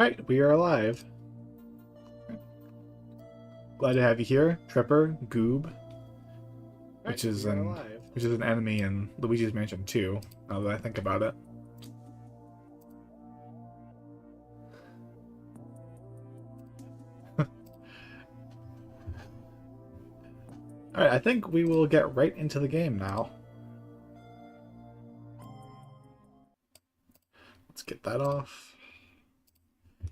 Alright, we are alive. Glad to have you here, Tripper, Goob, which is an enemy in Luigi's Mansion 2, now that I think about it. Alright, I think we will get right into the game now. Let's get that off.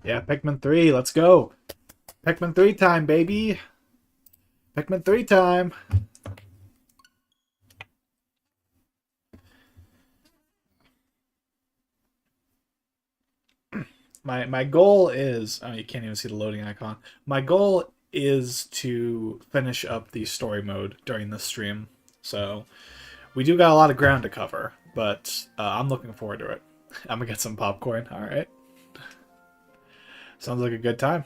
Yeah, Pikmin 3, let's go! Pikmin 3 time, baby! Pikmin 3 time! My goal is... Oh, you can't even see the loading icon. My goal is to finish up the story mode during this stream. So, we do got a lot of ground to cover, but I'm looking forward to it. I'm gonna get some popcorn, alright? Sounds like a good time.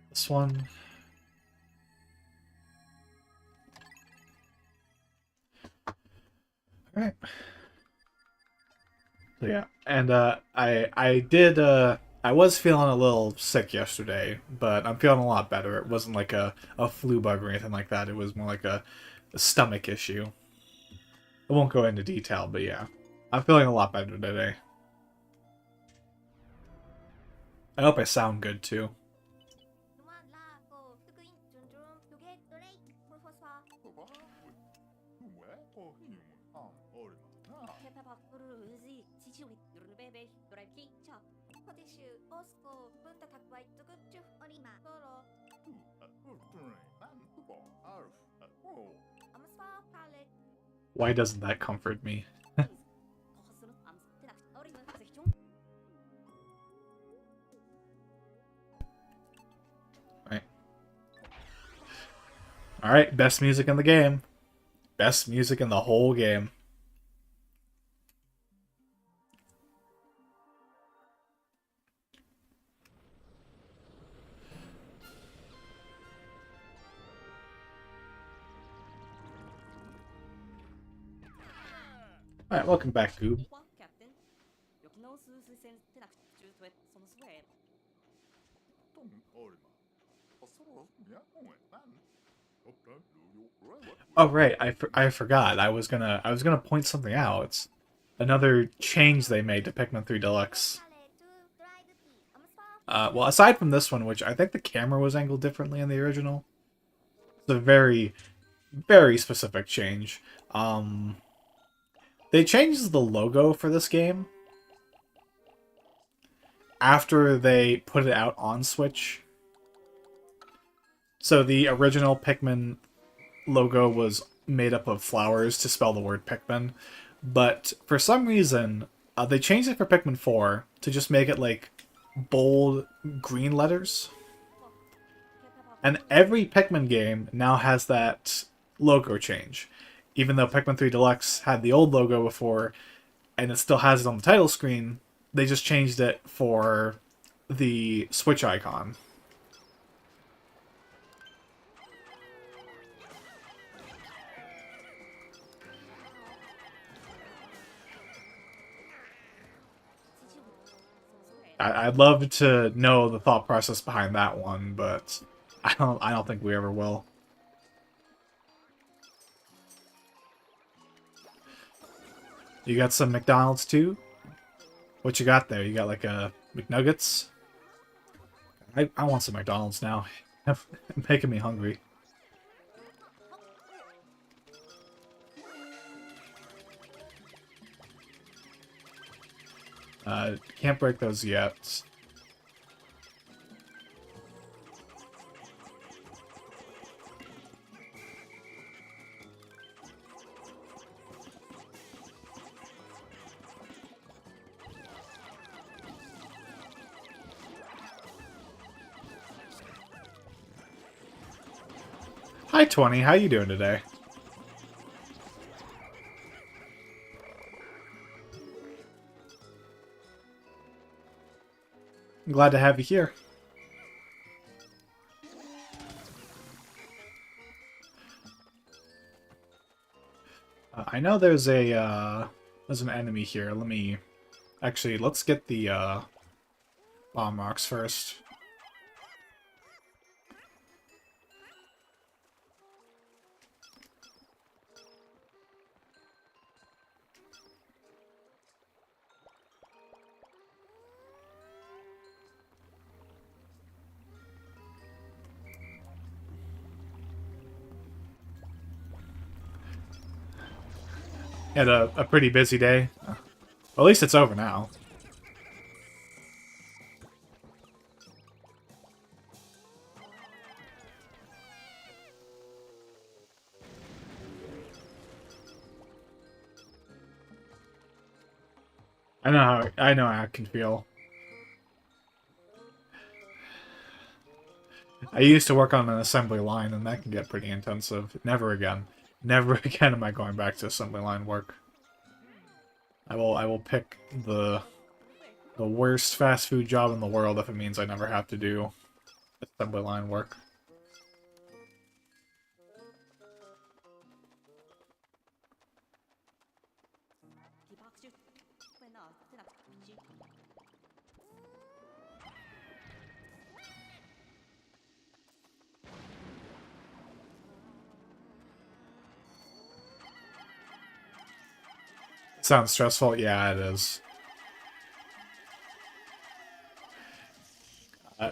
This one... Alright. So yeah, and I was feeling a little sick yesterday, but I'm feeling a lot better. It wasn't like a flu bug or anything like that. It was more like a stomach issue. I won't go into detail, but yeah. I'm feeling a lot better today. I hope I sound good too. Why doesn't that comfort me? Right. Alright, best music in the game. Best music in the whole game. Alright, welcome back, Goob. Oh right, I forgot. I was gonna point something out. It's another change they made to Pikmin 3 Deluxe. Well, aside from this one, which I think the camera was angled differently in the original, it's a very, very specific change. They changed the logo for this game after they put it out on Switch. So the original Pikmin logo was made up of flowers to spell the word Pikmin, but for some reason, they changed it for Pikmin 4 to just make it like bold green letters. And every Pikmin game now has that logo change. Even though Pikmin 3 Deluxe had the old logo before, and it still has it on the title screen, they just changed it for the Switch icon. I'd love to know the thought process behind that one, but I don't think we ever will. You got some McDonald's too? What you got there? You got like a McNuggets? I want some McDonald's now. Making me hungry. Can't break those yet. Hi 20, how you doing today? I'm glad to have you here. I know there's an enemy here. Let me... Actually, let's get the, bomb rocks first. Had a pretty busy day. Well, at least it's over now. I know how it can feel. I used to work on an assembly line, and that can get pretty intensive. Never again. Never again am I going back to assembly line work. I will pick the worst fast food job in the world if it means I never have to do assembly line work. Sounds stressful? Yeah, it is.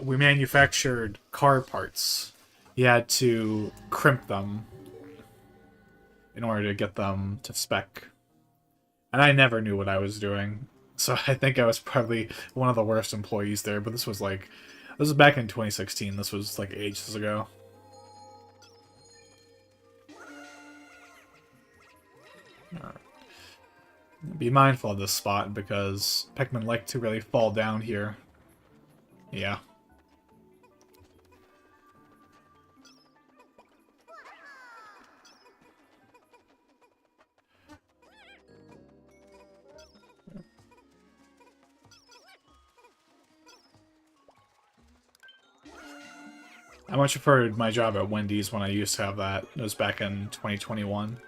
We manufactured car parts. You had to crimp them in order to get them to spec. And I never knew what I was doing. So I think I was probably one of the worst employees there, but this was back in 2016. This was like ages ago. Be mindful of this spot because Pikmin like to really fall down here. Yeah. I much preferred my job at Wendy's when I used to have that. It was back in 2021.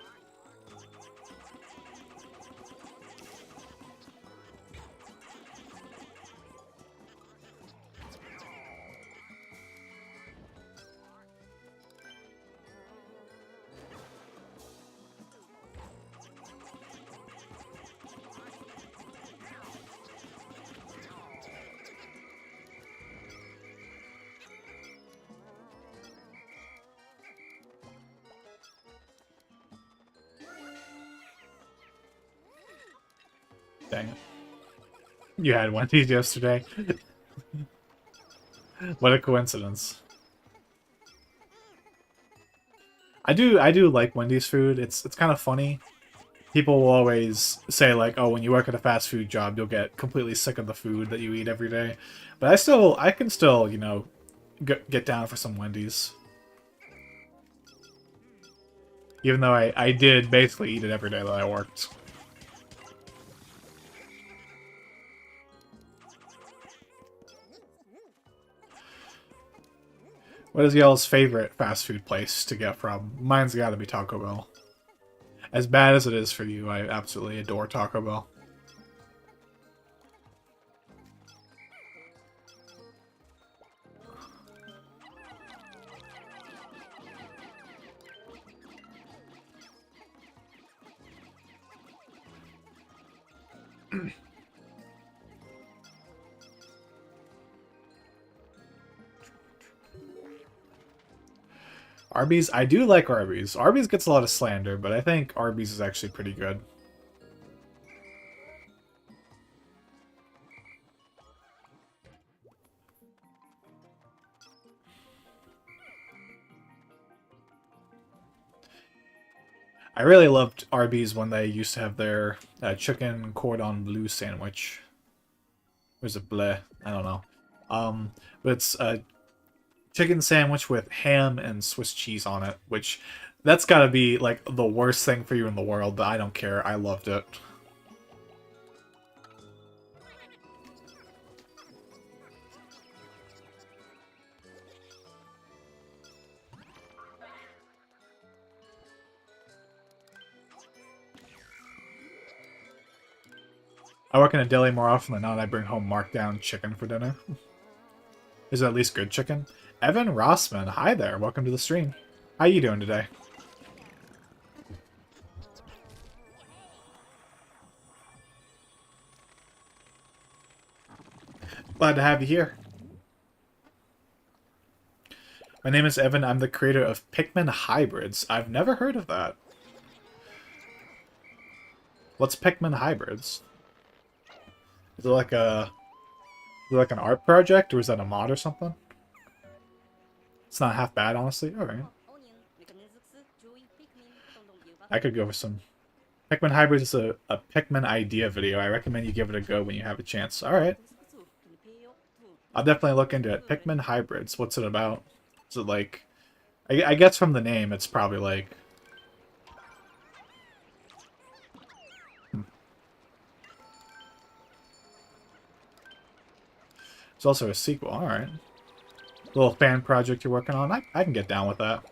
Dang it. You had Wendy's yesterday? What a coincidence. I do like Wendy's food. It's kind of funny. People will always say like, "Oh, when you work at a fast food job, you'll get completely sick of the food that you eat every day." But I can still, you know, get down for some Wendy's. Even though I did basically eat it every day that I worked. What is y'all's favorite fast food place to get from? Mine's gotta be Taco Bell. As bad as it is for you, I absolutely adore Taco Bell. Arby's, I do like Arby's. Arby's gets a lot of slander, but I think Arby's is actually pretty good. I really loved Arby's when they used to have their chicken cordon bleu sandwich. Or is it bleu? I don't know. But it's a chicken sandwich with ham and Swiss cheese on it, which that's gotta be like the worst thing for you in the world, but I don't care. I loved it. I work in a deli more often than not. I bring home markdown chicken for dinner. Is it at least good chicken? Evan Rossman, hi there. Welcome to the stream. How you doing today? Glad to have you here. My name is Evan. I'm the creator of Pikmin Hybrids. I've never heard of that. What's Pikmin Hybrids? Is it like an art project, or is that a mod or something? It's not half bad, honestly. Alright. I could go for some. Pikmin Hybrids is a Pikmin idea video. I recommend you give it a go when you have a chance. Alright. I'll definitely look into it. Pikmin Hybrids. What's it about? Is it like... I guess from the name, it's probably like... It's also a sequel. Alright. Little fan project you're working on. I can get down with that.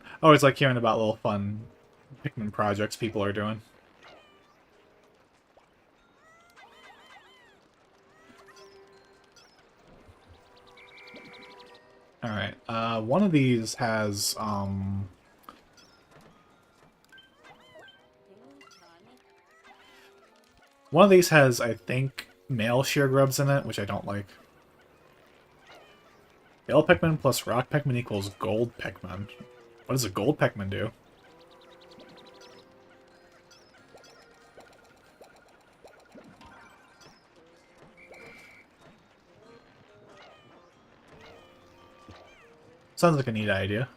I always like hearing about little fun Pikmin projects people are doing. Alright, one of these has, one of these has, I think, male shear grubs in it, which I don't like. Yellow Pikmin plus rock Pikmin equals gold Pikmin. What does a gold Pikmin do? Sounds like a neat idea.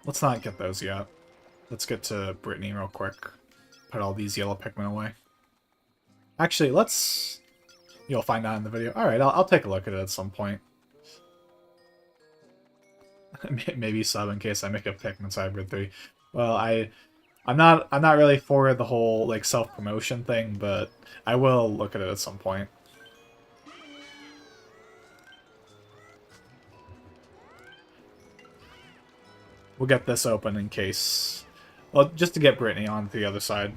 Let's not get those yet. Let's get to Brittany real quick. Put all these yellow Pikmin away. Actually, let's... You'll find out in the video. Alright, I'll take a look at it at some point. Maybe sub in case I make a Pikmin Hybrid 3. Well, I'm not really for the whole like self-promotion thing, but I will look at it at some point. We'll get this open in case... Well, just to get Brittany on the other side.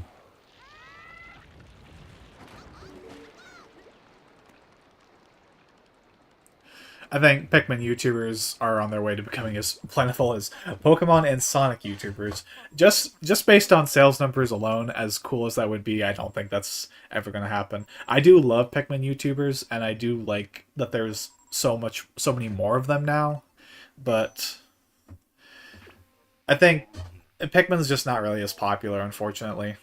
I think Pikmin YouTubers are on their way to becoming as plentiful as Pokemon and Sonic YouTubers. Just based on sales numbers alone, as cool as that would be, I don't think that's ever going to happen. I do love Pikmin YouTubers, and I do like that there's so many more of them now, but I think Pikmin's just not really as popular, unfortunately.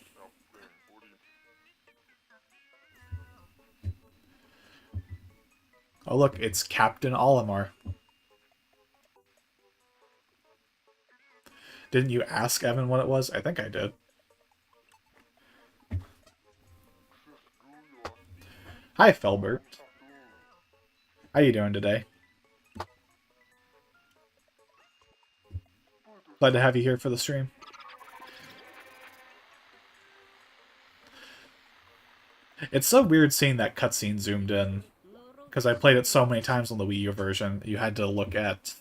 Oh look, it's Captain Olimar. Didn't you ask Evan what it was? I think I did. Hi, Felbert. How you doing today? Glad to have you here for the stream. It's so weird seeing that cutscene zoomed in, because I played it so many times on the Wii U version. You had to look at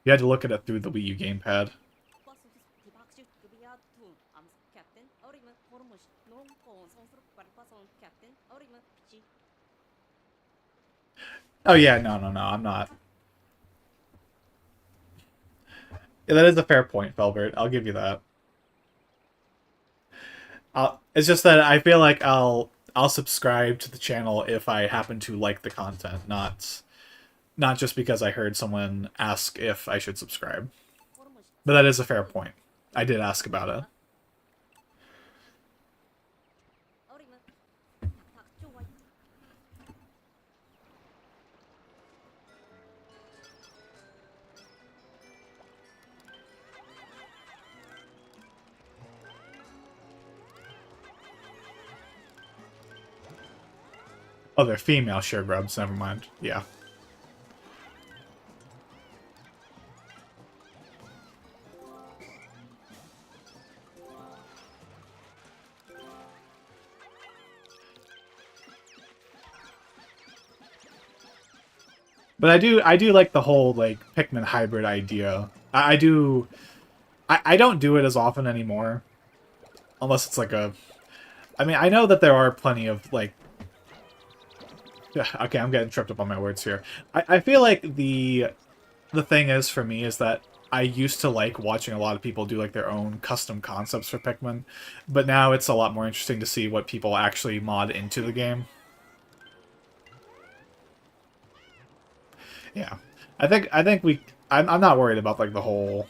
it through the Wii U gamepad. Oh yeah, no, I'm not. Yeah, that is a fair point, Felbert. I'll give you that. It's just that I feel like I'll subscribe to the channel if I happen to like the content, not just because I heard someone ask if I should subscribe. But that is a fair point. I did ask about it. Oh, they're female shear grubs, never mind. Yeah. But I do like the whole like Pikmin hybrid idea. I do. I don't do it as often anymore, unless it's like a. I mean, I know that there are plenty of like. Yeah, okay, I'm getting tripped up on my words here. I feel like the thing is for me is that I used to like watching a lot of people do like their own custom concepts for Pikmin, but now it's a lot more interesting to see what people actually mod into the game. Yeah, I think we. I'm not worried about like the whole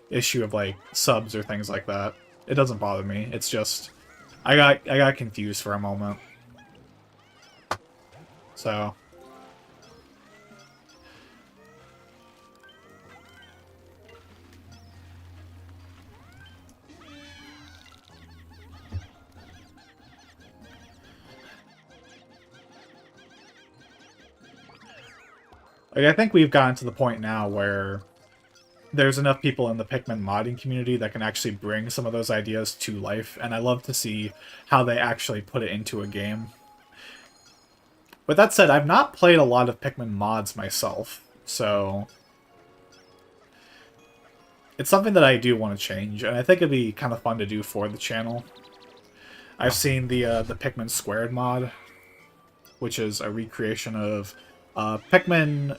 issue of like subs or things like that. It doesn't bother me. It's just I got confused for a moment. So like I think we've gotten to the point now where there's enough people in the Pikmin modding community that can actually bring some of those ideas to life, and I love to see how they actually put it into a game. With that said, I've not played a lot of Pikmin mods myself, so it's something that I do want to change, and I think it'd be kind of fun to do for the channel. I've seen the Pikmin Squared mod, which is a recreation of Pikmin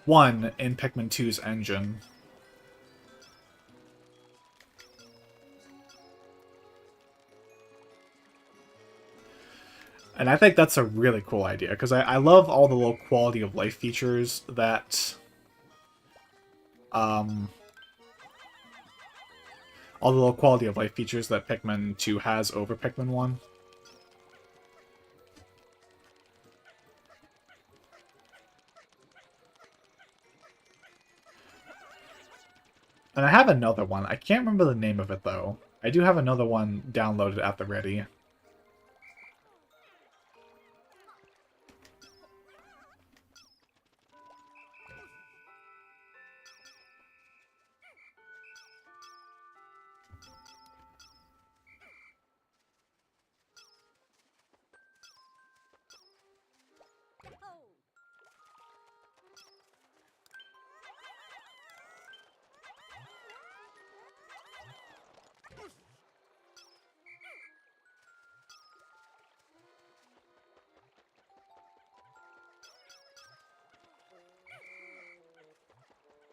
1 in Pikmin 2's engine. And I think that's a really cool idea, because I love all the little quality of life features that... Um, all the little quality of life features that Pikmin 2 has over Pikmin 1. And I have another one. I can't remember the name of it, though. I do have another one downloaded at the ready.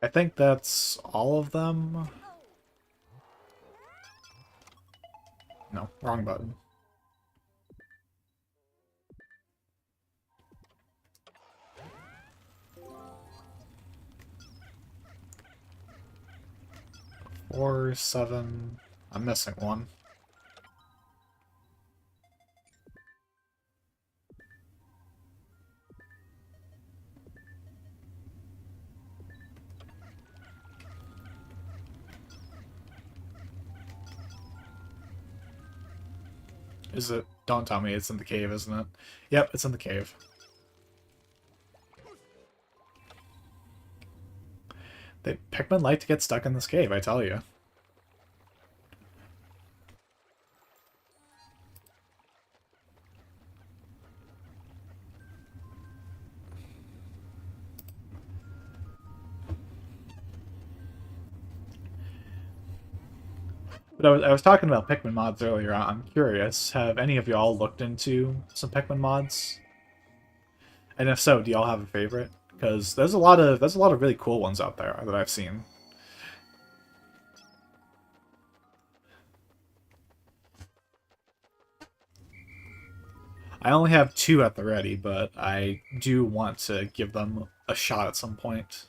I think that's all of them. No, wrong button. Four, seven... I'm missing one. Is it? Don't tell me it's in the cave, isn't it? Yep, it's in the cave. Pikmin like to get stuck in this cave, I tell you. But I was talking about Pikmin mods earlier. I'm curious, have any of y'all looked into some Pikmin mods? And if so, do y'all have a favorite? Because there's a lot of really cool ones out there that I've seen. I only have two at the ready, but I do want to give them a shot at some point.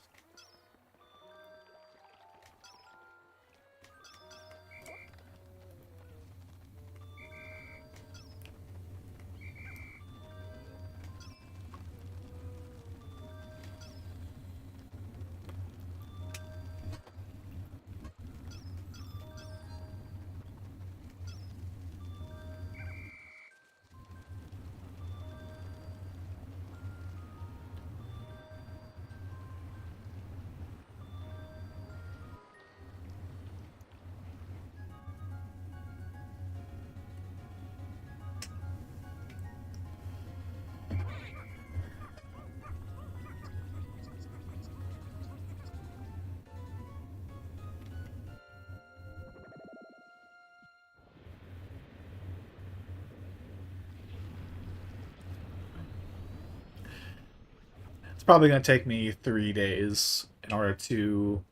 It's probably going to take me 3 days in order to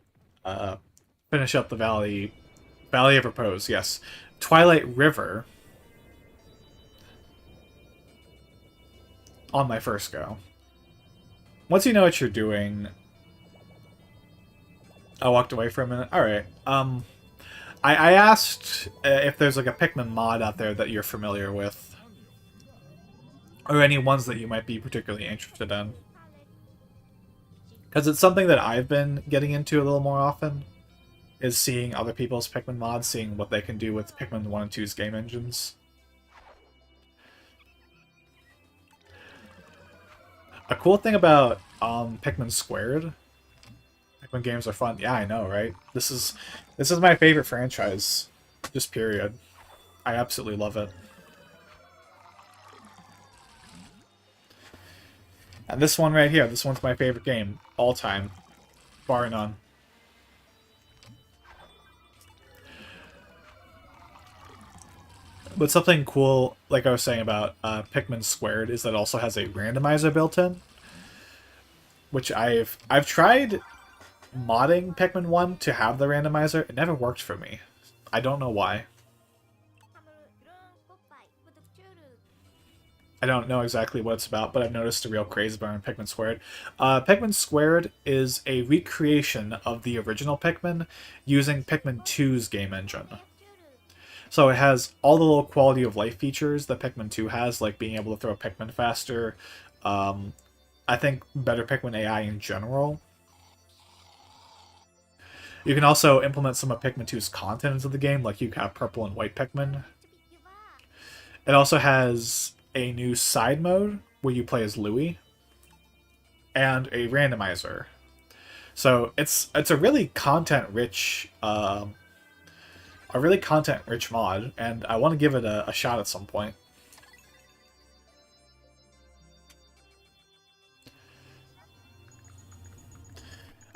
uh, finish up the Valley of Repose. Yes, Twilight River on my first go. Once you know what you're doing, I walked away for a minute. All right. I asked if there's like a Pikmin mod out there that you're familiar with, or any ones that you might be particularly interested in, because it's something that I've been getting into a little more often. Is seeing other people's Pikmin mods, seeing what they can do with Pikmin 1 and 2's game engines. A cool thing about Pikmin Squared, Pikmin games are fun. Yeah, I know, right? This is my favorite franchise, just period. I absolutely love it. And this one right here, this one's my favorite game all time, bar none. But something cool, like I was saying about Pikmin Squared, is that it also has a randomizer built in, which I've tried modding Pikmin 1 to have the randomizer. It never worked for me. I don't know why. I don't know exactly what it's about, but I've noticed a real craze about Pikmin Squared. Pikmin Squared is a recreation of the original Pikmin using Pikmin 2's game engine. So it has all the little quality of life features that Pikmin 2 has, like being able to throw Pikmin faster. I think better Pikmin AI in general. You can also implement some of Pikmin 2's content into the game, like you have purple and white Pikmin. It also has a new side mode where you play as Louie, and a randomizer. So it's a really content-rich mod, and I want to give it a shot at some point.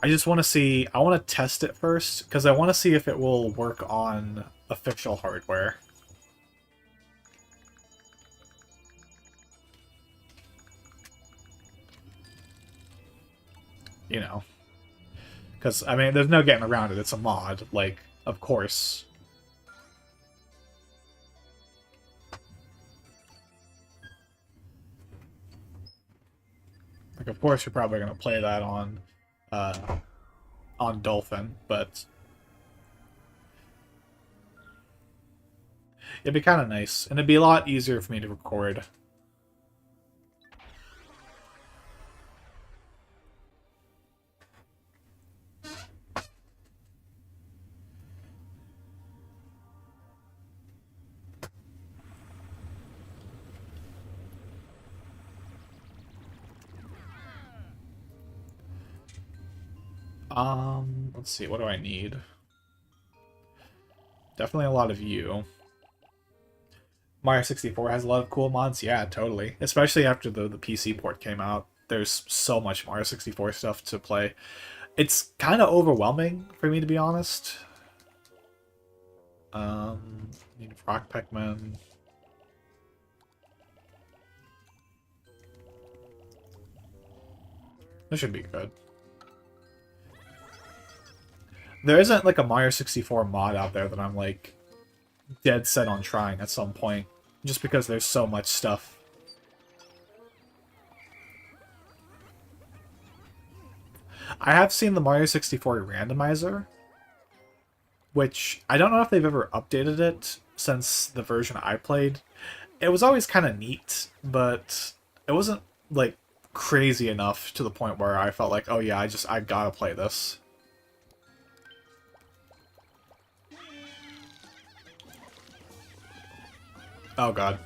I just want to see, I want to test it first, because I want to see if it will work on official hardware. You know. Because, I mean, there's no getting around it, it's a mod, like, of course. Like, of course you're probably going to play that on Dolphin, but it'd be kind of nice, and it'd be a lot easier for me to record. Let's see, what do I need? Definitely a lot of you. Mario 64 has a lot of cool mods, yeah, totally. Especially after the PC port came out. There's so much Mario 64 stuff to play. It's kind of overwhelming, for me to be honest. Need Rock Pikmin. This should be good. There isn't like a Mario 64 mod out there that I'm like dead set on trying at some point, just because there's so much stuff. I have seen the Mario 64 randomizer, which I don't know if they've ever updated it since the version I played. It was always kind of neat, but it wasn't like crazy enough to the point where I felt like, oh yeah, I gotta play this. Oh god.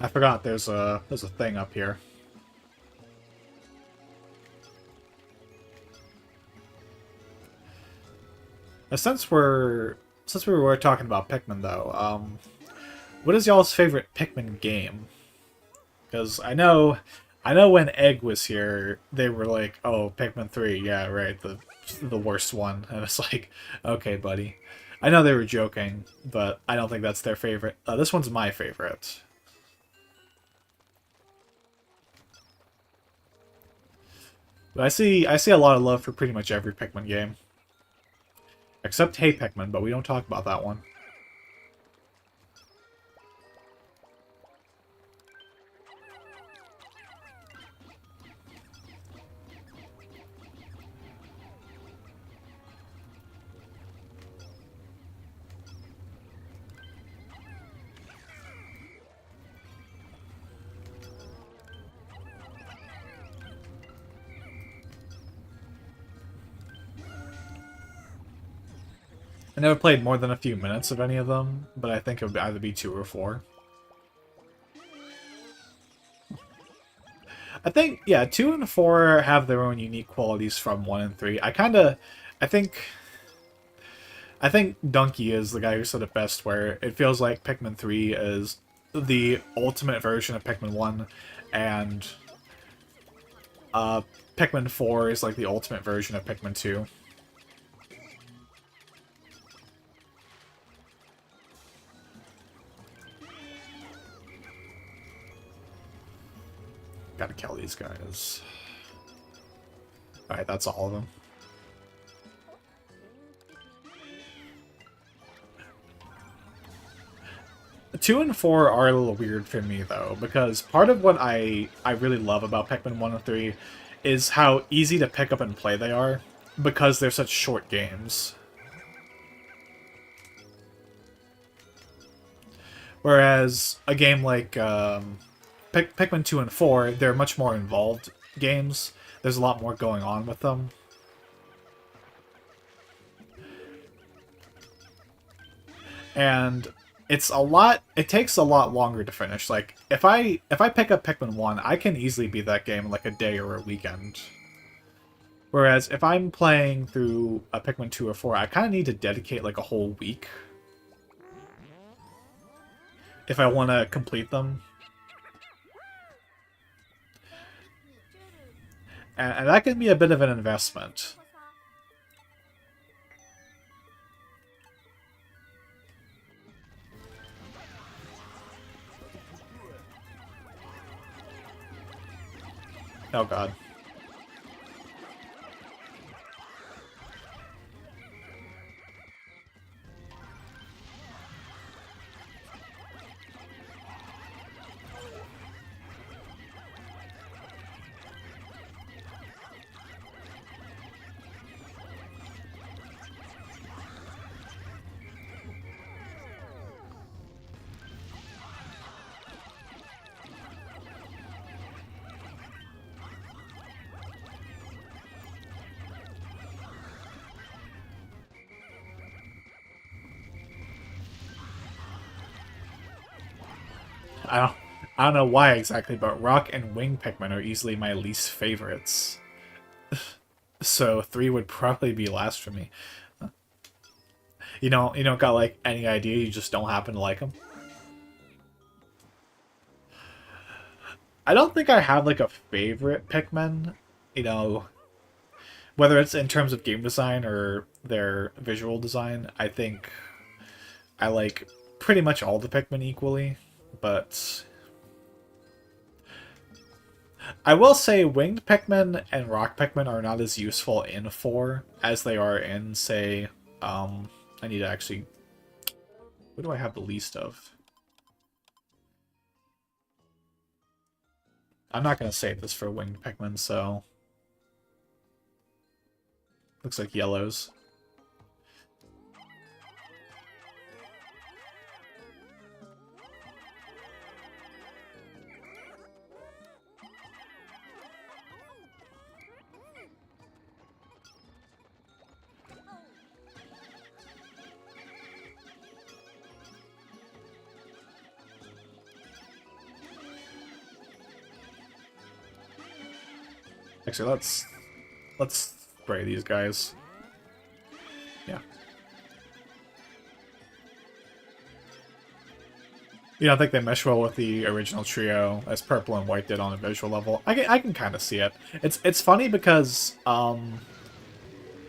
I forgot there's a thing up here. Since we were talking about Pikmin though, what is y'all's favorite Pikmin game? Because I know when Egg was here, they were like, "Oh, Pikmin 3, yeah, right, the worst one," and it's like, "Okay, buddy." I know they were joking, but I don't think that's their favorite. This one's my favorite. But I see a lot of love for pretty much every Pikmin game, except Hey Pikmin, but we don't talk about that one. I never played more than a few minutes of any of them, but I think it would either be 2 or 4. I think, yeah, 2 and 4 have their own unique qualities from 1 and 3. I think, I think Donkey is the guy who said it best, where it feels like Pikmin 3 is the ultimate version of Pikmin 1, and uh, Pikmin 4 is like the ultimate version of Pikmin 2. Gotta kill these guys. Alright, that's all of them. Two and 4 are a little weird for me, though, because part of what I really love about Pikmin 1 and 3 is how easy to pick up and play they are, because they're such short games. Whereas a game like Pikmin 2 and 4, they're much more involved games. There's a lot more going on with them. And it takes a lot longer to finish. Like, if I pick up Pikmin 1, I can easily beat that game in like a day or a weekend. Whereas if I'm playing through a Pikmin 2 or 4, I kind of need to dedicate like a whole week if I want to complete them. And that can be a bit of an investment. Oh god. I don't, I don't know why exactly, but Rock and Wing Pikmin are easily my least favorites. So 3 would probably be last for me. You don't got like any idea, you just don't happen to like them? I don't think I have like a favorite Pikmin, you know, whether it's in terms of game design or their visual design. I think I like pretty much all the Pikmin equally, but I will say Winged Pikmin and Rock Pikmin are not as useful in 4 as they are in, say, I need to actually... What do I have the least of? I'm not going to save this for Winged Pikmin, so... Looks like yellows. Actually, let's spray these guys. Yeah. You don't think they mesh well with the original trio as purple and white did on a visual level? I can kind of see it. It's funny because wing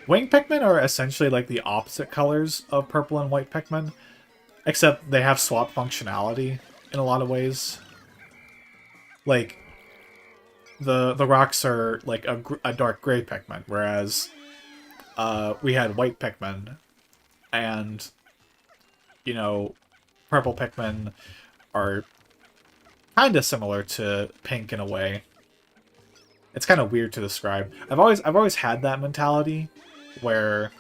Pikmin are essentially like the opposite colors of purple and white Pikmin, except they have swap functionality in a lot of ways. Like the rocks are like a dark gray Pikmin, whereas we had white Pikmin, and you know, purple Pikmin are kind of similar to pink in a way. It's kind of weird to describe. I've always had that mentality where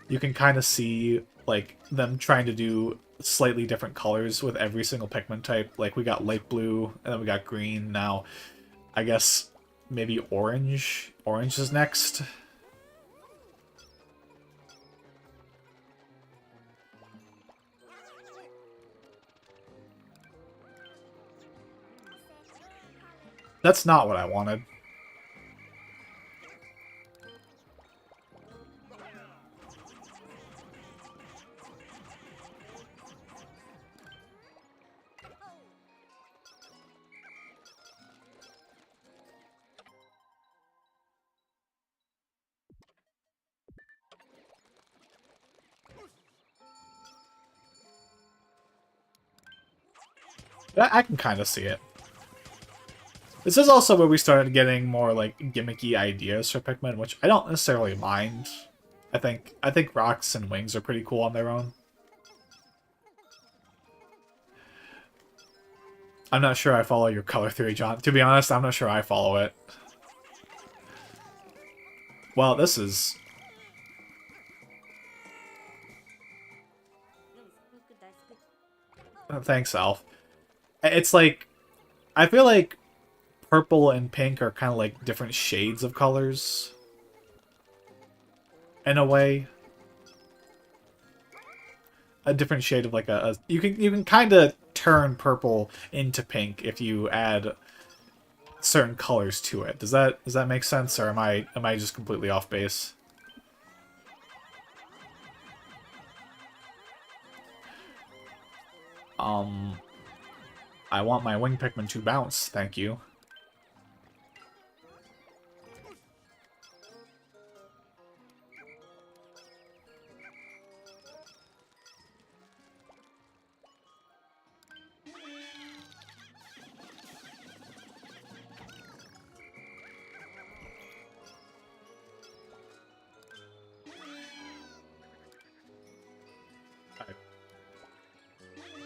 you can kind of see like them trying to do slightly different colors with every single Pikmin type. Like we got light blue and then we got green. Now I guess maybe orange. Orange is next. That's not what I wanted. I can kind of see it. This is also where we started getting more like gimmicky ideas for Pikmin, which I don't necessarily mind. I think rocks and wings are pretty cool on their own. I'm not sure I follow your color theory, John. To be honest, I'm not sure I follow it. Well, this is... Thanks, Alf. It's like... I feel like purple and pink are kind of like different shades of colors. In a way. A different shade of like a you can kind of turn purple into pink if you add certain colors to it. Does that make sense, or am I just completely off base? I want my wing Pikmin to bounce, thank you.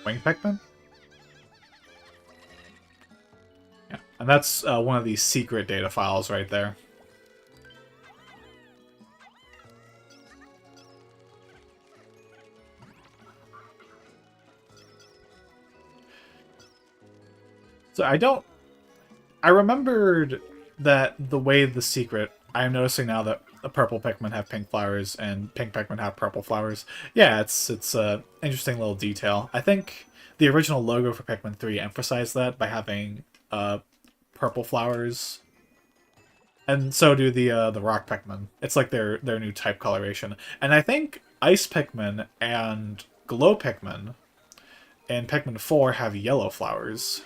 Wing Pikmin? Yeah, and that's one of these secret data files right there. So I remembered that the way the secret... I'm noticing now that the purple Pikmin have pink flowers and pink Pikmin have purple flowers. Yeah, it's a interesting little detail. I think the original logo for Pikmin 3 emphasized that by having purple flowers, and so do the rock Pikmin. It's like their new type coloration. And I think ice Pikmin and glow Pikmin in Pikmin 4 have yellow flowers.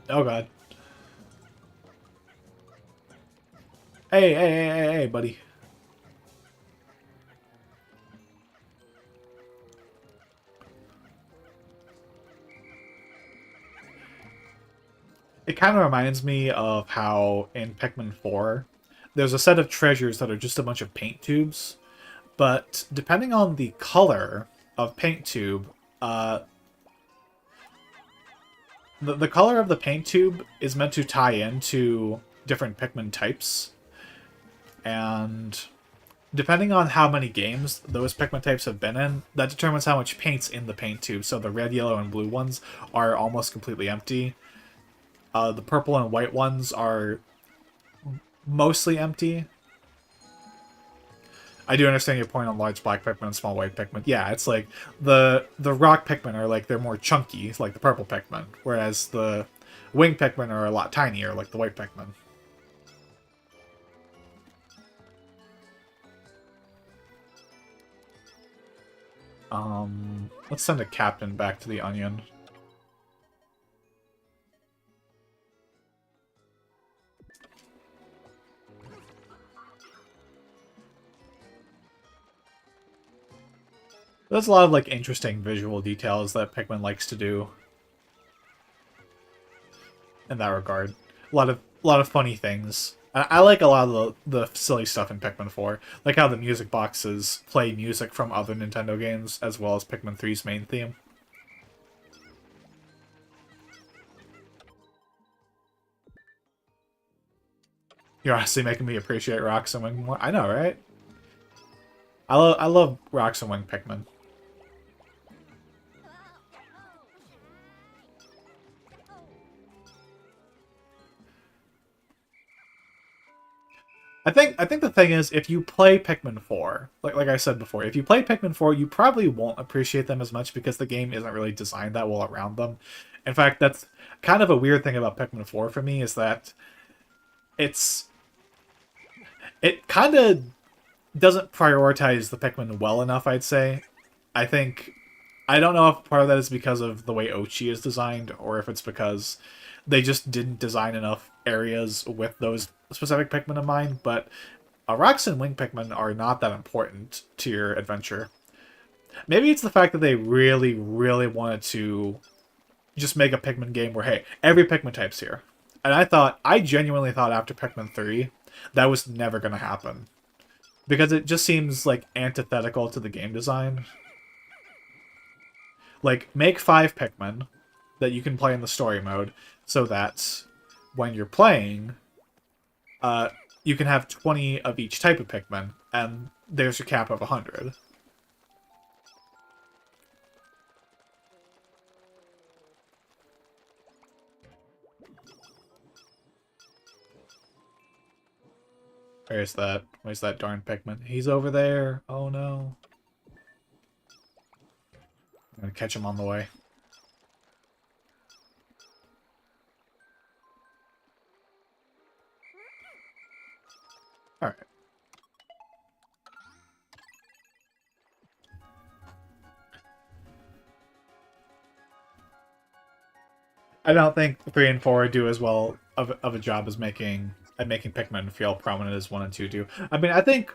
Oh god. Hey, buddy. It kind of reminds me of how in Pikmin 4, there's a set of treasures that are just a bunch of paint tubes, but depending on the color of paint tube, the color of the paint tube is meant to tie into different Pikmin types, and depending on how many games those Pikmin types have been in, that determines how much paint's in the paint tube. So the red, yellow, and blue ones are almost completely empty. The purple and white ones are mostly empty. I do understand your point on large black Pikmin and small white Pikmin. Yeah, it's like the rock Pikmin are like they're more chunky, like the purple Pikmin, whereas the wing Pikmin are a lot tinier, like the white Pikmin. Let's send a captain back to the Onion. There's a lot of like interesting visual details that Pikmin likes to do in that regard. A lot of funny things. I like a lot of the silly stuff in Pikmin 4, like how the music boxes play music from other Nintendo games as well as Pikmin 3's main theme. You're honestly making me appreciate Rocks and Wing more. I know, right? I love Rocks and Wing Pikmin. I think the thing is, if you play Pikmin 4, like I said before, if you play Pikmin 4, you probably won't appreciate them as much because the game isn't really designed that well around them. In fact, that's kind of a weird thing about Pikmin 4 for me, is that it kind of doesn't prioritize the Pikmin well enough, I'd say. I think I don't know if part of that is because of the way Ochi is designed, or if it's because they just didn't design enough areas with those specific Pikmin in mind, but Rocks and Wing Pikmin are not that important to your adventure. Maybe it's the fact that they really, really wanted to just make a Pikmin game where, hey, every Pikmin type's here. And I genuinely thought after Pikmin 3, that was never going to happen. Because it just seems, like, antithetical to the game design. Like, make 5 Pikmin that you can play in the story mode, so that when you're playing, you can have 20 of each type of Pikmin, and there's your cap of 100. Where's that darn Pikmin? He's over there. Oh no. I'm gonna catch him on the way. Alright. I don't think 3 and 4 do as well of a job as making Pikmin feel prominent as 1 and 2 do. I mean, I think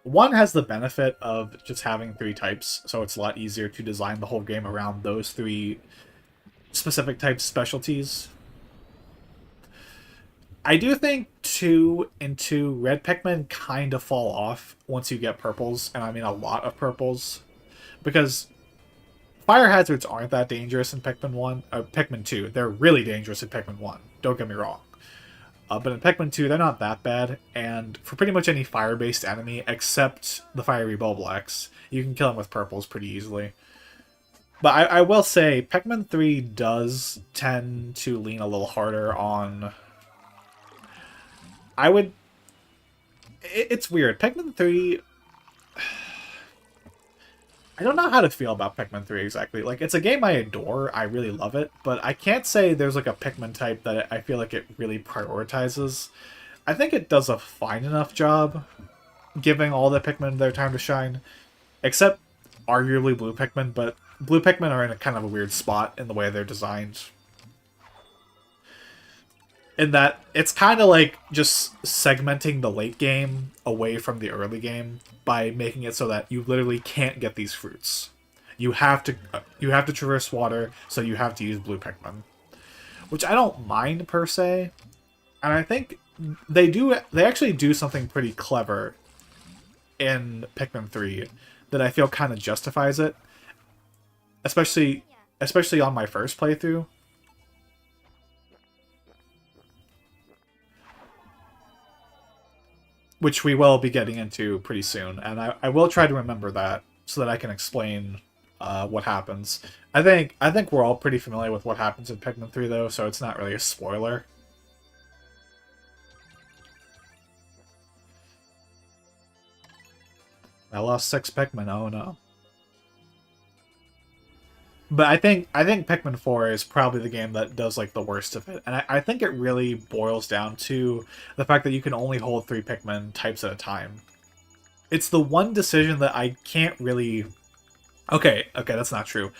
1 has the benefit of just having 3 types, so it's a lot easier to design the whole game around those 3 specific types specialties. I do think 2 and 2 red Pikmin kind of fall off once you get purples, and I mean a lot of purples, because fire hazards aren't that dangerous in Pikmin 1, or Pikmin 2. They're really dangerous in Pikmin 1, don't get me wrong. But in Pikmin 2, they're not that bad, and for pretty much any fire-based enemy, except the fiery Bulblax, you can kill them with purples pretty easily. But I will say, Pikmin 3 does tend to lean a little harder on... It's weird. Pikmin 3... I don't know how to feel about Pikmin 3 exactly. Like, it's a game I adore, I really love it, but I can't say there's like a Pikmin type that I feel like it really prioritizes. I think it does a fine enough job giving all the Pikmin their time to shine, except arguably Blue Pikmin, but Blue Pikmin are in a kind of a weird spot in the way they're designed. In that, it's kind of like just segmenting the late game away from the early game by making it so that you literally can't get these fruits. You have to traverse water, so you have to use Blue Pikmin, which I don't mind per se, and I think they actually do something pretty clever in Pikmin 3 that I feel kind of justifies it, especially on my first playthrough. Which we will be getting into pretty soon, and I will try to remember that so that I can explain what happens. I think we're all pretty familiar with what happens in Pikmin 3, though, so it's not really a spoiler. I lost 6 Pikmin, oh no. But I think Pikmin 4 is probably the game that does like the worst of it. And I think it really boils down to the fact that you can only hold 3 Pikmin types at a time. It's the one decision that I can't really Okay, okay, that's not true.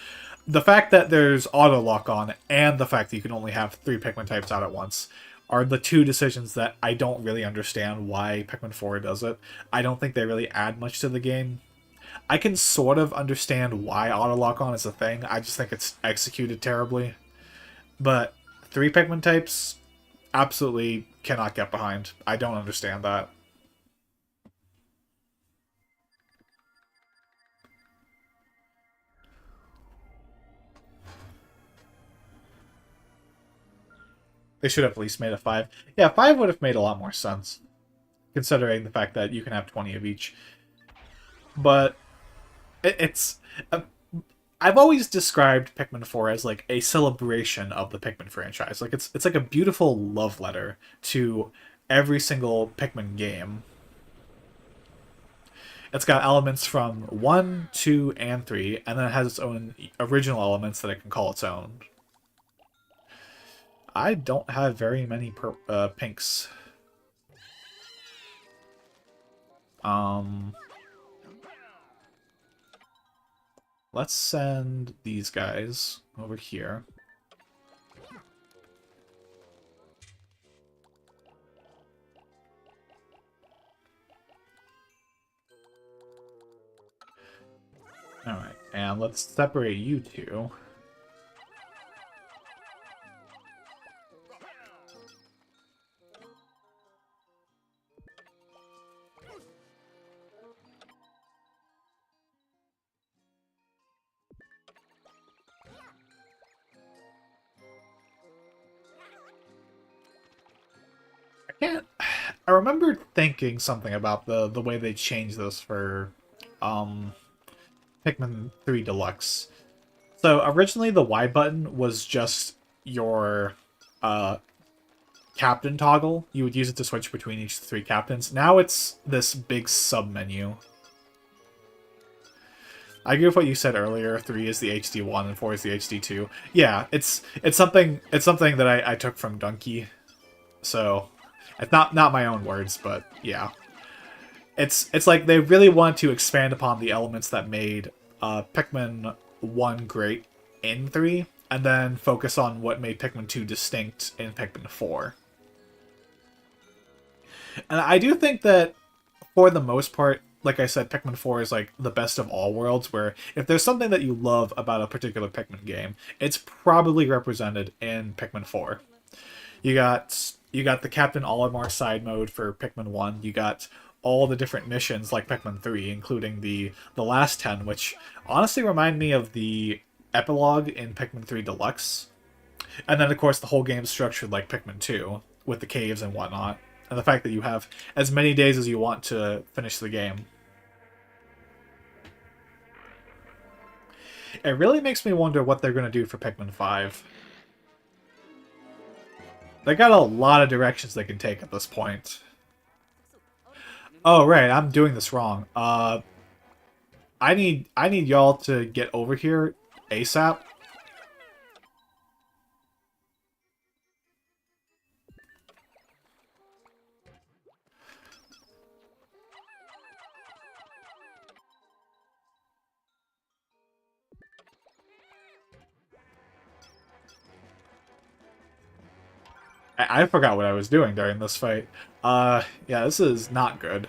The fact that there's auto lock on and the fact that you can only have three Pikmin types out at once are the two decisions that I don't really understand why Pikmin 4 does it. I don't think they really add much to the game. I can sort of understand why auto lock on is a thing. I just think it's executed terribly. But three Pikmin types, absolutely cannot get behind. I don't understand that. They should have at least made a five. Yeah, five would have made a lot more sense, considering the fact that you can have 20 of each. But it's. I've always described Pikmin 4 as like a celebration of the Pikmin franchise. Like it's like a beautiful love letter to every single Pikmin game. It's got elements from 1, 2, and 3, and then it has its own original elements that it can call its own. I don't have very many pinks. Um, let's send these guys over here. Alright, and let's separate you two. I can't... I remember thinking something about the way they changed this for um, Pikmin 3 Deluxe. So originally the Y button was just your uh, captain toggle. You would use it to switch between each of the three captains. Now it's this big sub menu. I agree with what you said earlier. 3 is the HD1 and 4 is the HD2. Yeah, it's something that I took from Donkey. So it's not my own words, but yeah. It's like they really want to expand upon the elements that made Pikmin 1 great in 3, and then focus on what made Pikmin 2 distinct in Pikmin 4. And I do think that, for the most part, like I said, Pikmin 4 is like the best of all worlds, where if there's something that you love about a particular Pikmin game, it's probably represented in Pikmin 4. You got the Captain Olimar side mode for Pikmin 1. You got all the different missions like Pikmin 3, including the last 10, which honestly remind me of the epilogue in Pikmin 3 Deluxe. And then, of course, the whole game's structured like Pikmin 2, with the caves and whatnot. And the fact that you have as many days as you want to finish the game. It really makes me wonder what they're going to do for Pikmin 5. They got a lot of directions they can take at this point. Oh, right, I'm doing this wrong. I need y'all to get over here ASAP. I forgot what I was doing during this fight. Yeah, this is not good.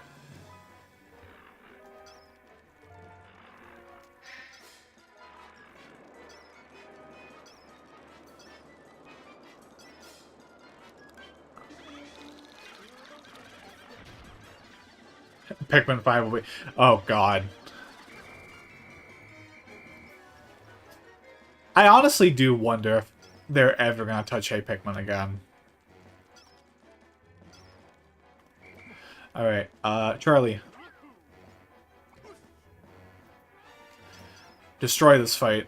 Pikmin 5 will be... Oh, God. I honestly do wonder if they're ever going to touch Hey Pikmin again. Alright, Charlie. Destroy this fight.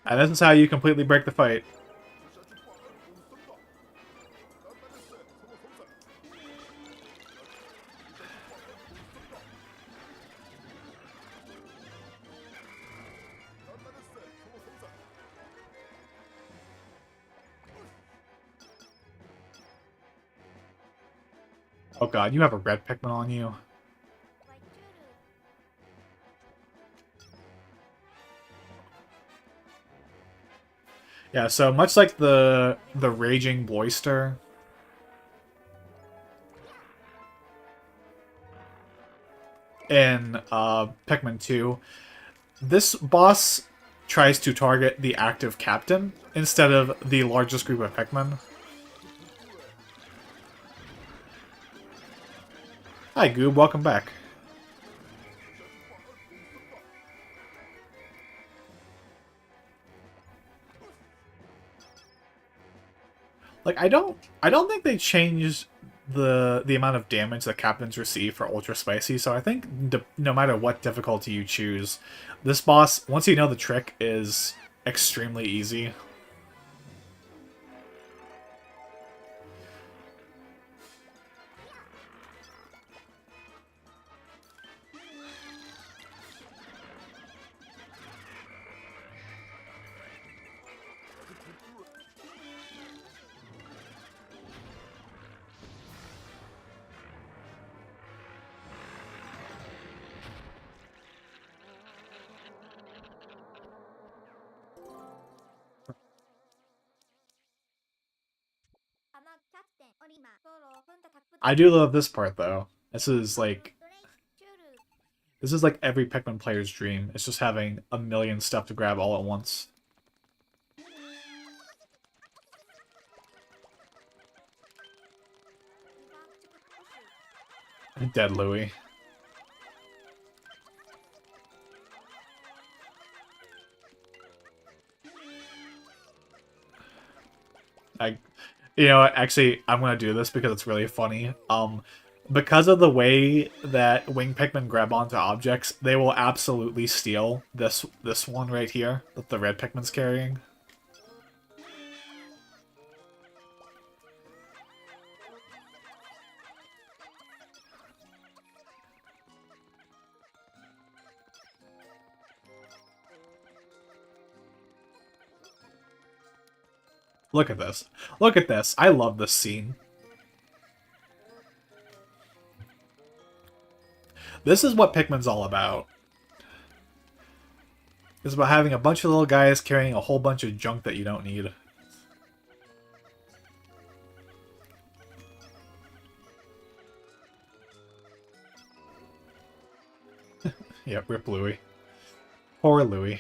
And this is how you completely break the fight. Oh god, you have a red Pikmin on you. Yeah, so much like the Raging Boister in Pikmin 2, this boss tries to target the active captain instead of the largest group of Pikmin. Hi, Goob, welcome back. Like, I don't think they changed the amount of damage that captains receive for Ultra Spicy, so I think no matter what difficulty you choose, this boss, once you know the trick, is extremely easy. I do love this part, though. This is like every Pikmin player's dream. It's just having a million stuff to grab all at once. Dead Louie. You know what, actually, I'm gonna do this because it's really funny. Because of the way that wing Pikmin grab onto objects, they will absolutely steal this one right here that the red Pikmin's carrying. Look at this. Look at this. I love this scene. This is what Pikmin's all about. It's about having a bunch of little guys carrying a whole bunch of junk that you don't need. Yep, rip Louie. Poor Louie.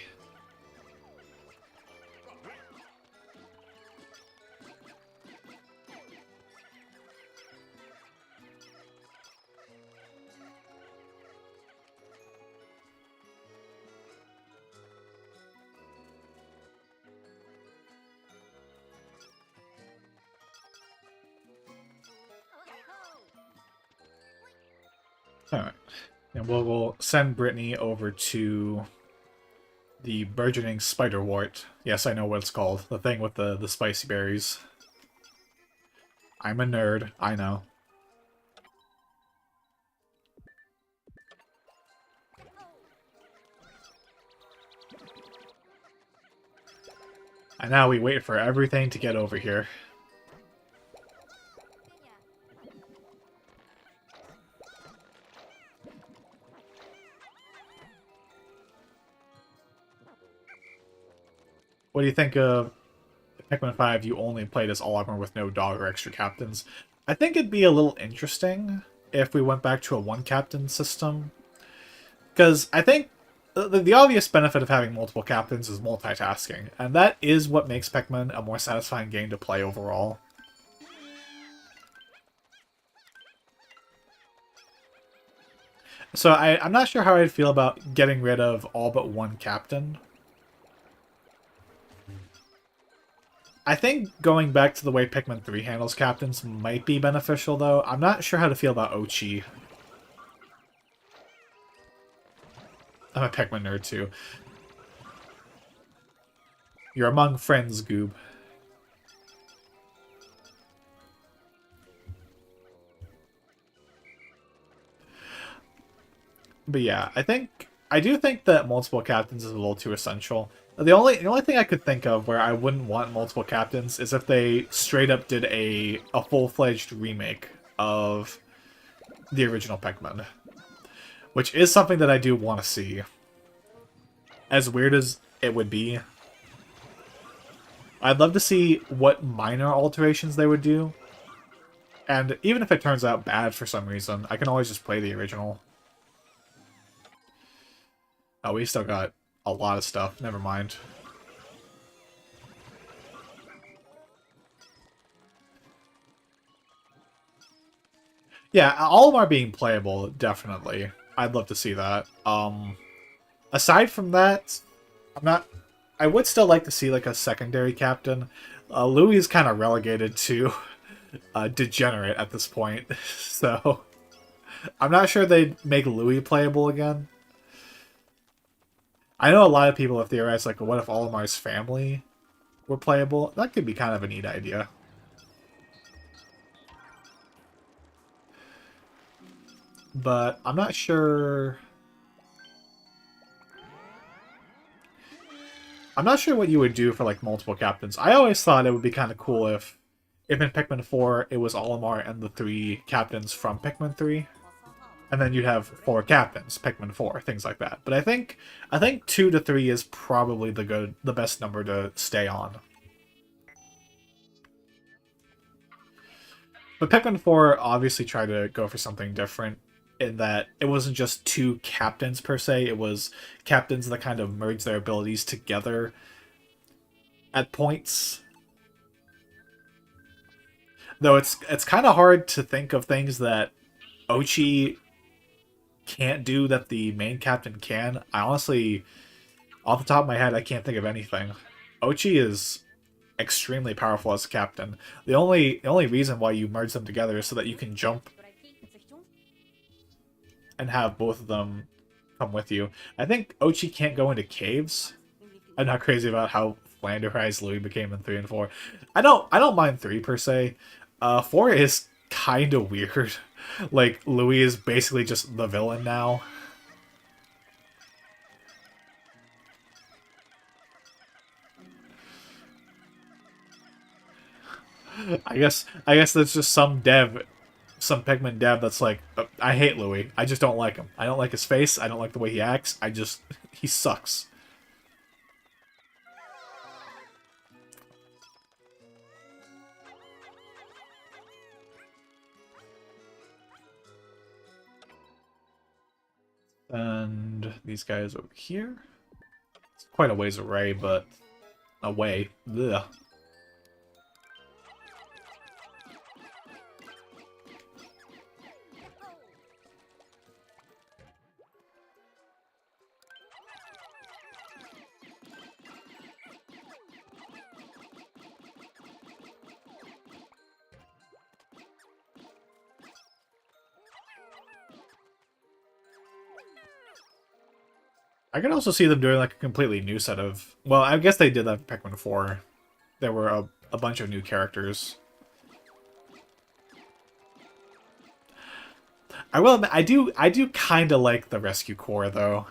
Alright. And we'll send Brittany over to the burgeoning spiderwort. Yes, I know what it's called. The thing with the spicy berries. I'm a nerd. I know. And now we wait for everything to get over here. What do you think of Pikmin 5? You only played as all armor with no dog or extra captains. I think it'd be a little interesting if we went back to a one captain system. Because I think the obvious benefit of having multiple captains is multitasking. And that is what makes Pikmin a more satisfying game to play overall. So I'm not sure how I'd feel about getting rid of all but one captain. I think going back to the way Pikmin 3 handles captains might be beneficial, though. I'm not sure how to feel about Ochi. I'm a Pikmin nerd, too. You're among friends, Goob. But yeah, I do think that multiple captains is a little too essential. The only thing I could think of where I wouldn't want multiple captains is if they straight up did a full-fledged remake of the original Pikmin, which is something that I do want to see. As weird as it would be, I'd love to see what minor alterations they would do. And even if it turns out bad for some reason, I can always just play the original. Oh, we still got a lot of stuff. Never mind. Yeah, all of them are being playable, definitely. I'd love to see that. Aside from that, I'm not... I would still like to see, like, a secondary captain. Louis is kind of relegated to degenerate at this point, so... I'm not sure they'd make Louis playable again. I know a lot of people have theorized, like, what if Olimar's family were playable? That could be kind of a neat idea. But I'm not sure... I'm not sure what you would do for, like, multiple captains. I always thought it would be kind of cool if in Pikmin 4, it was Olimar and the 3 captains from Pikmin 3. And then you'd have 4 captains, Pikmin 4, things like that. But I think 2 to 3 is probably the best number to stay on. But Pikmin 4 obviously tried to go for something different in that it wasn't just 2 captains per se, it was captains that kind of merged their abilities together at points. Though it's kind of hard to think of things that Ochi can't do that the main captain can. I honestly, off the top of my head, I can't think of anything. Ochi is extremely powerful as a captain. The only reason why you merge them together is so that you can jump and have both of them come with you. I think Ochi can't go into caves. I'm not crazy about how flanderized Louis became in 3 and 4. I don't mind 3 per se. 4 is kind of weird. Like, Louis is basically just the villain now. I guess that's just some Pikmin dev that's like, I hate Louis. I just don't like him. I don't like his face. I don't like the way he acts. He sucks. And these guys over here. It's quite a ways away, but away. Ugh. I could also see them doing like a completely new set of... Well, I guess they did that for Pikmin 4. There were a bunch of new characters. I will admit, I do kind of like the Rescue Corps, though.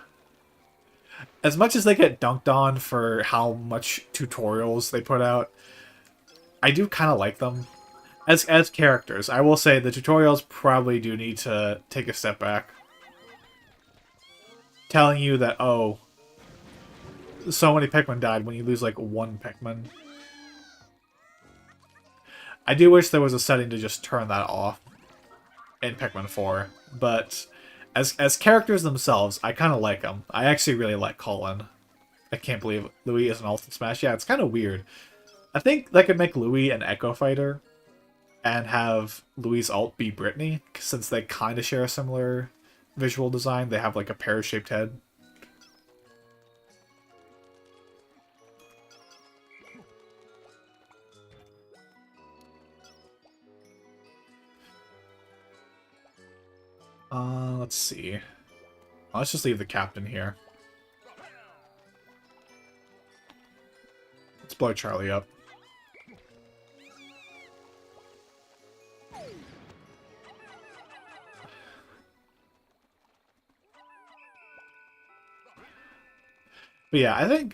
As much as they get dunked on for how much tutorials they put out, I do kind of like them. As characters, I will say the tutorials probably do need to take a step back. Telling you that, oh, so many Pikmin died when you lose, like, 1 Pikmin. I do wish there was a setting to just turn that off in Pikmin 4, but as characters themselves, I kind of like them. I actually really like Colin. I can't believe Louis is an Ultimate Smash. Yeah, it's kind of weird. I think they could make Louis an Echo Fighter and have Louis' ult be Brittany, since they kind of share a similar visual design. They have like a pear-shaped head. Let's see. Let's just leave the captain here. Let's blow Charlie up. But yeah,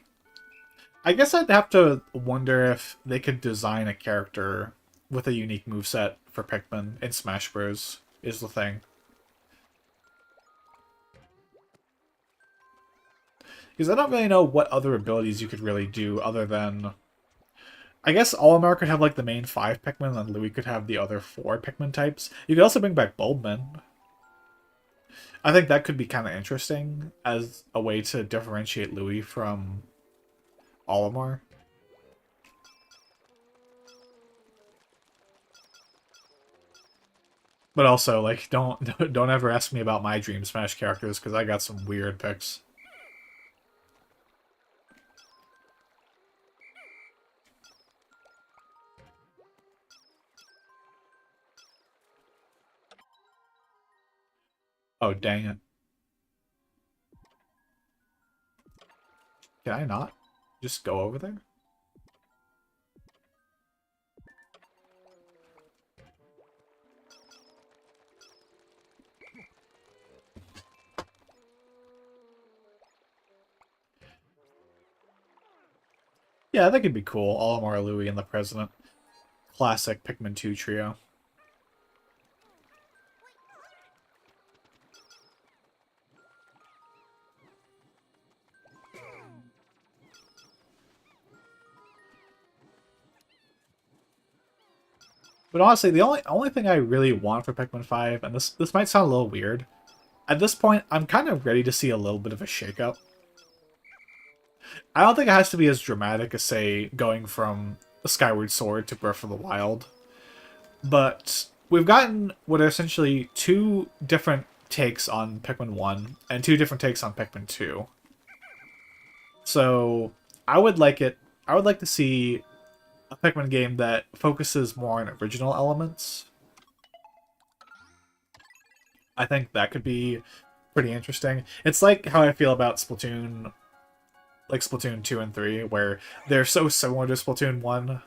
I guess I'd have to wonder if they could design a character with a unique moveset for Pikmin in Smash Bros. Is the thing. Because I don't really know what other abilities you could really do other than... I guess Olimar could have like the main 5 Pikmin, and Louis could have the other 4 Pikmin types. You could also bring back Bulbmin. I think that could be kind of interesting as a way to differentiate Louis from Olimar. But also, like, don't ever ask me about my Dream Smash characters, because I got some weird picks. Oh, dang it. Can I not just go over there? Yeah, that could be cool. Olimar, Louis, and the President. Classic Pikmin 2 trio. But honestly, the only thing I really want for Pikmin 5, and this might sound a little weird, at this point, I'm kind of ready to see a little bit of a shakeup. I don't think it has to be as dramatic as, say, going from Skyward Sword to Breath of the Wild. But we've gotten what are essentially 2 different takes on Pikmin 1 and 2 different takes on Pikmin 2. So I would like to see a Pikmin game that focuses more on original elements. I think that could be pretty interesting. It's like how I feel about Splatoon, like Splatoon 2 and 3, where they're so similar to Splatoon 1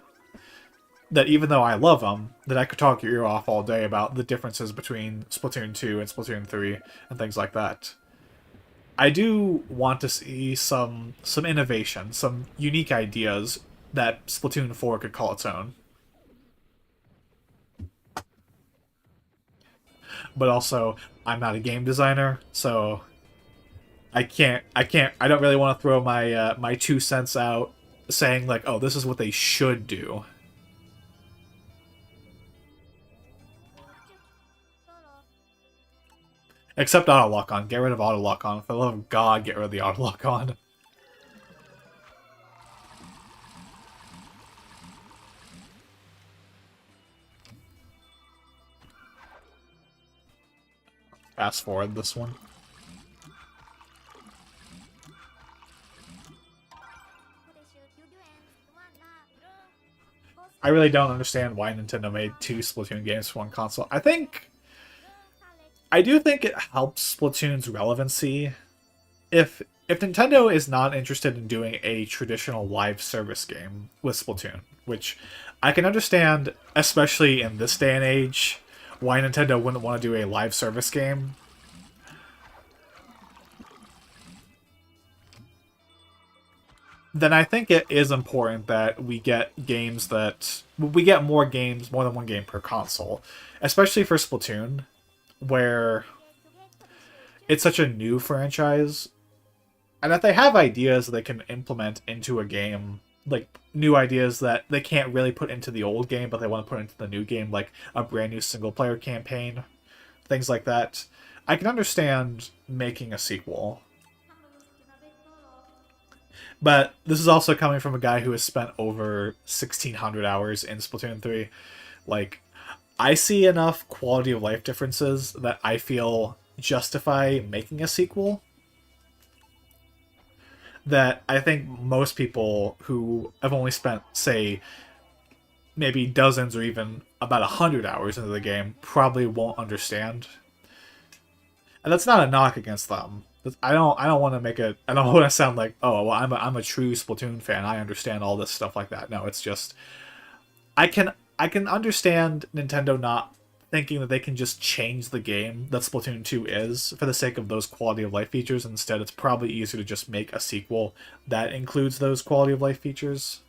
that even though I love them, that I could talk your ear off all day about the differences between Splatoon 2 and Splatoon 3 and things like that. I do want to see some innovation, some unique ideas that Splatoon 4 could call its own. But also, I'm not a game designer, so I don't really want to throw my my 2 cents out saying like, oh, this is what they should do. Except auto lock on. Get rid of auto lock on. For the love of God, get rid of the auto lock on. Fast forward this one. I really don't understand why Nintendo made 2 Splatoon games for one console. I do think it helps Splatoon's relevancy. If Nintendo is not interested in doing a traditional live service game with Splatoon, which I can understand, especially in this day and age, why Nintendo wouldn't want to do a live service game. Then I think it is important that we get more games, more than one game per console, especially for Splatoon, where it's such a new franchise, and that they have ideas that they can implement into a game, like new ideas that they can't really put into the old game, but they want to put into the new game, like a brand new single-player campaign, things like that. I can understand making a sequel. But this is also coming from a guy who has spent over 1,600 hours in Splatoon 3. Like, I see enough quality of life differences that I feel justify making a sequel. That I think most people who have only spent, say, maybe dozens or even about 100 hours into the game probably won't understand. And that's not a knock against them. I don't want to make it. I don't want to sound like, oh, well, I'm a true Splatoon fan. I understand all this stuff like that. No, it's just I can understand Nintendo not thinking that they can just change the game that Splatoon 2 is for the sake of those quality of life features. Instead, it's probably easier to just make a sequel that includes those quality of life features.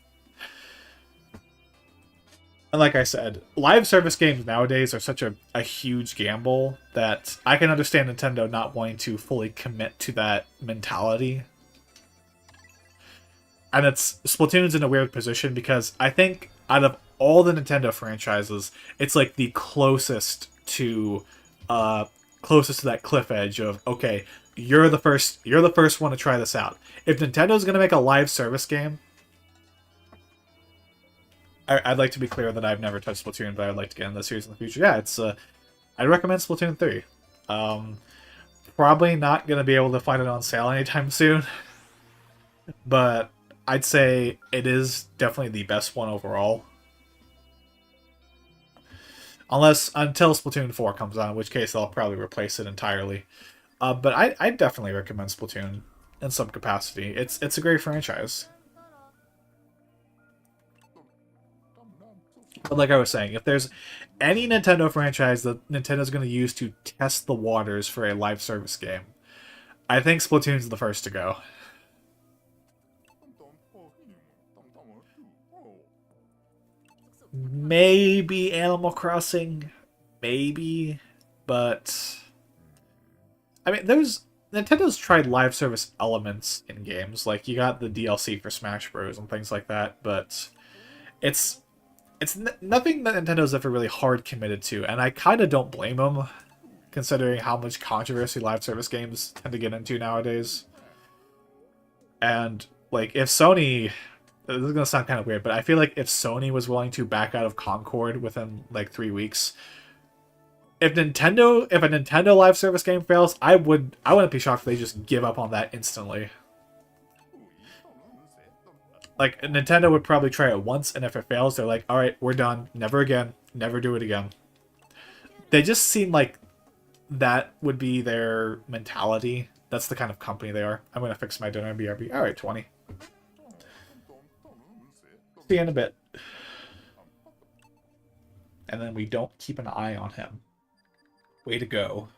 And like I said, live service games nowadays are such a huge gamble that I can understand Nintendo not wanting to fully commit to that mentality. and it's Splatoon's in a weird position because I think out of all the Nintendo franchises, it's like the uh closest to that cliff edge of okay, you're the first one to try this out. If Nintendo's gonna make a live service game, I'd like to be clear that I've never touched Splatoon, but I'd like to get in the series in the future. Yeah, it's I'd recommend Splatoon 3. Um, Probably not gonna be able to find it on sale anytime soon, but I'd say it is definitely the best one overall. Until Splatoon 4 comes out, in which case they'll probably replace it entirely. But I definitely recommend Splatoon in some capacity. It's a great franchise. But like I was saying, if there's any Nintendo franchise that Nintendo's going to use to test the waters for a live service game, I think Splatoon's the first to go. Maybe Animal Crossing, maybe, but I mean, Nintendo's tried live service elements in games, like you got the DLC for Smash Bros. And things like that, but it's nothing that Nintendo's ever really hard committed to, and I kind of don't blame them, considering how much controversy live service games tend to get into nowadays. And like, if Sony, this is gonna sound kind of weird, but I feel like if Sony was willing to back out of Concord within like 3 weeks, if a Nintendo live service game fails, I wouldn't be shocked if they just give up on that instantly. Like, Nintendo would probably try it once, and if it fails, they're like, alright, we're done. Never again. Never do it again. They just seem like that would be their mentality. That's the kind of company they are. I'm gonna fix my dinner, BRB. Alright, 20. See you in a bit. And then we don't keep an eye on him. Way to go.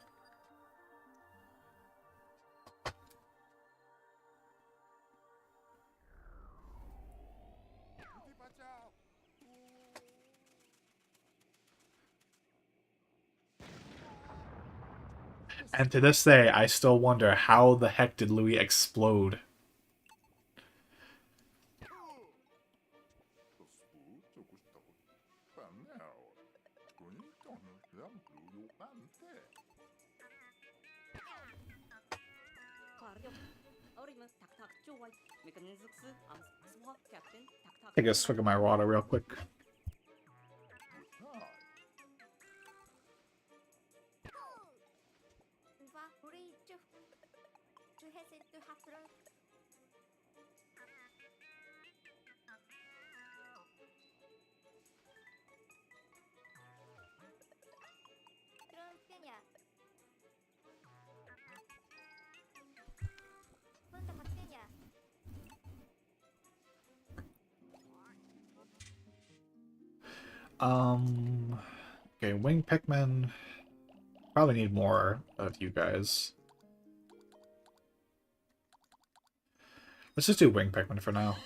And to this day, I still wonder how the heck did Louis explode? Take a swig of my water real quick. Okay, Wing Pikmin. Probably need more of you guys. Let's just do Wing Pikmin for now.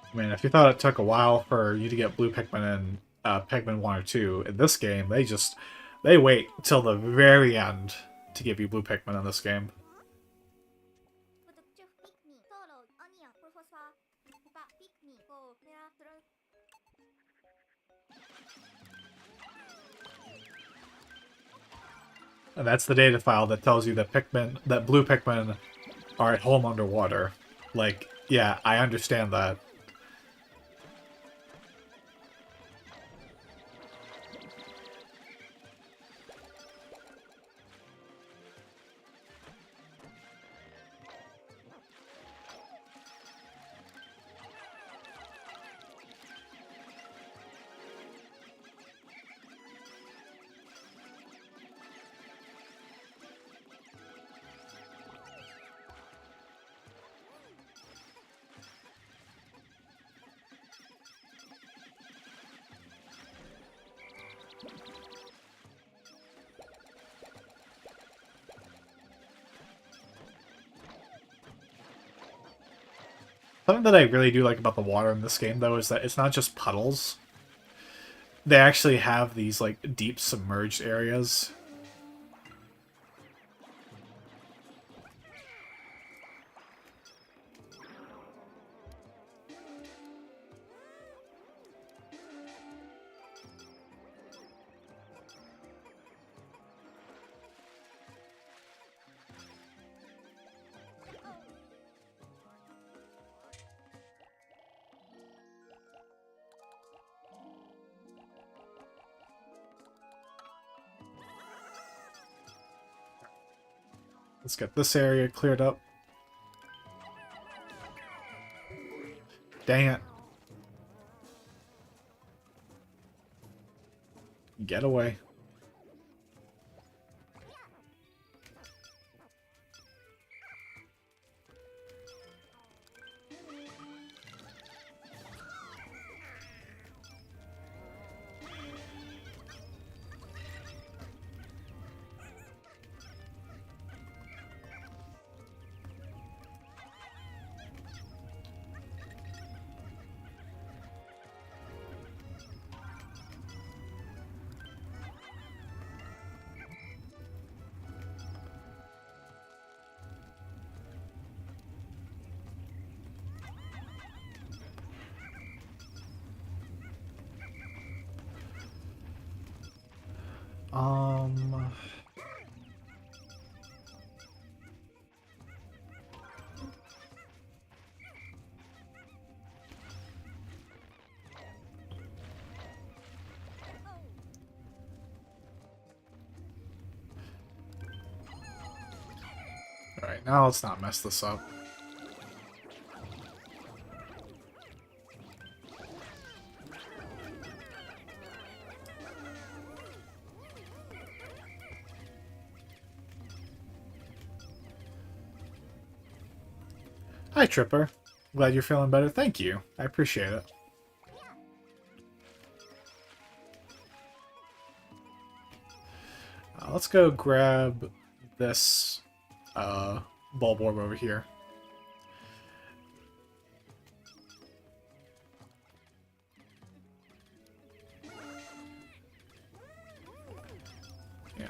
I mean, if you thought it took a while for you to get Blue Pikmin in Pikmin 1 or 2, in this game, they wait till the very end to give you Blue Pikmin in this game. And that's the data file that tells you that Blue Pikmin are at home underwater. Like, yeah, I understand that. Something that I really do like about the water in this game, though, is that it's not just puddles. They actually have these, like, deep submerged areas. Let's get this area cleared up. Dang it. Get away. Um... Alright, now let's not mess this up. Hi, Tripper. Glad you're feeling better. Thank you. I appreciate it. Let's go grab this bulb orb over here. Yeah.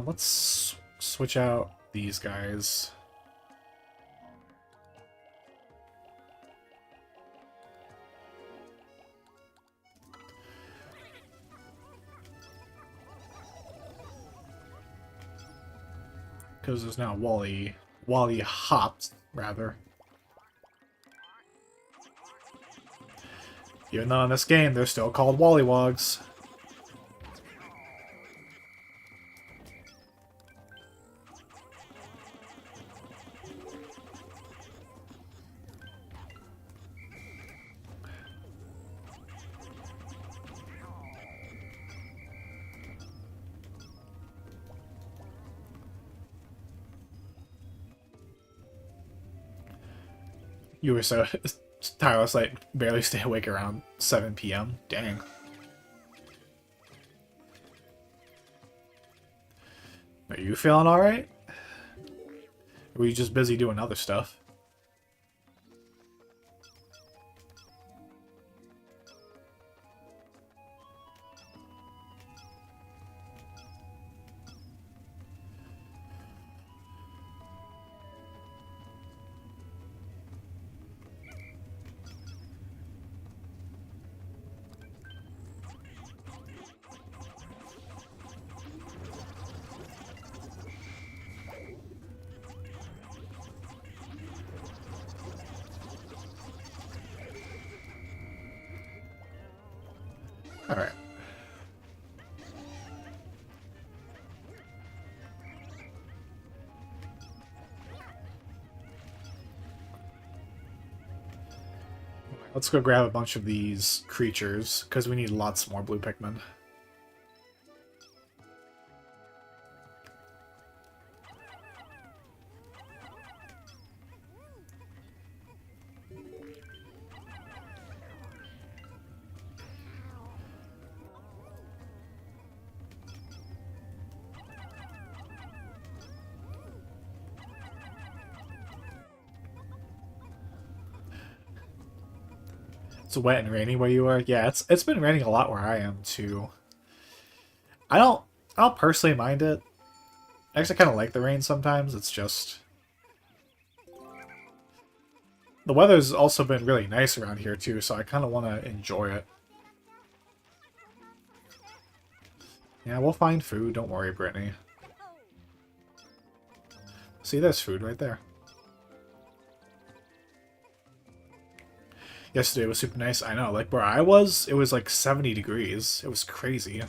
Let's switch out these guys. Because there's now Wally hops, rather. Even though in this game they're still called Wallywogs. You were so tireless, like, barely stay awake around 7 p.m. Dang. Are you feeling alright? Or were you just busy doing other stuff? Alright. Let's go grab a bunch of these creatures, because we need lots more blue Pikmin. It's wet and rainy where you are. Yeah, it's been raining a lot where I am too. I don't I don't personally mind it. I actually kind of like the rain sometimes. It's just the weather's also been really nice around here too, so I kind of want to enjoy it. Yeah, we'll find food. Don't worry, Brittany. See, there's food right there. Yesterday was super nice. I know, like where I was, it was like 70 degrees. It was crazy.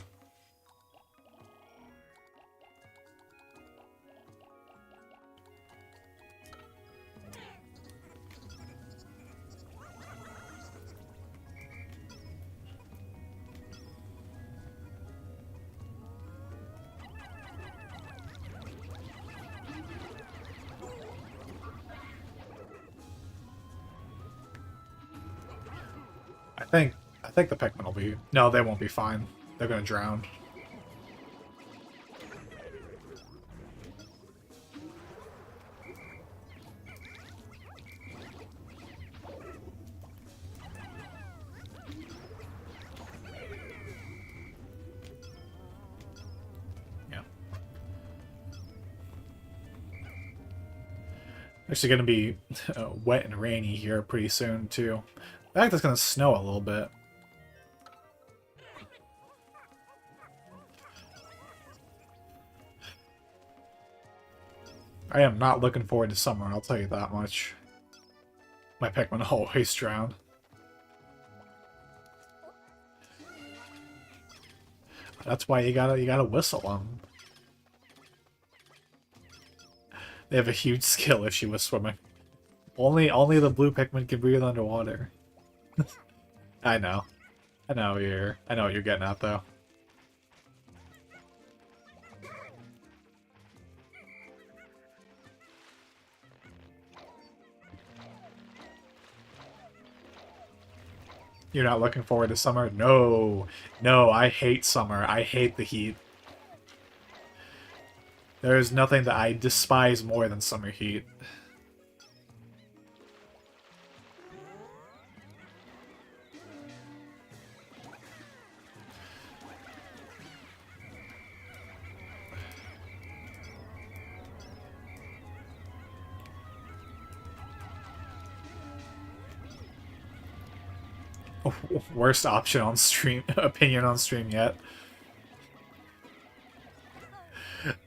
I think the Pikmin will be... No, they won't be fine. They're gonna drown. Yeah. Actually gonna be wet and rainy here pretty soon, too. I think it's gonna snow a little bit. I am not looking forward to summer, I'll tell you that much. My Pikmin always drown. That's why you gotta whistle them. They have a huge skill if she was swimming. Only the blue Pikmin can breathe underwater. I know. I know what you're getting at though. You're not looking forward to summer? No. No, I hate summer. I hate the heat. There is nothing that I despise more than summer heat. Worst option on stream, opinion on stream yet.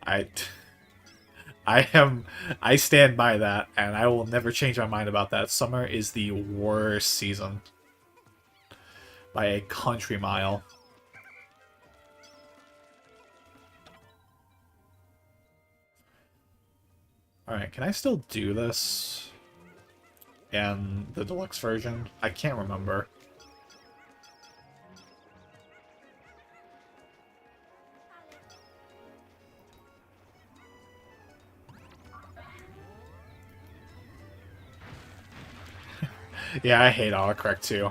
I, I stand by that, and I will never change my mind about that. Summer is the worst season. By a country mile. Alright, can I still do this in the deluxe version? I can't remember. Yeah, I hate autocorrect too.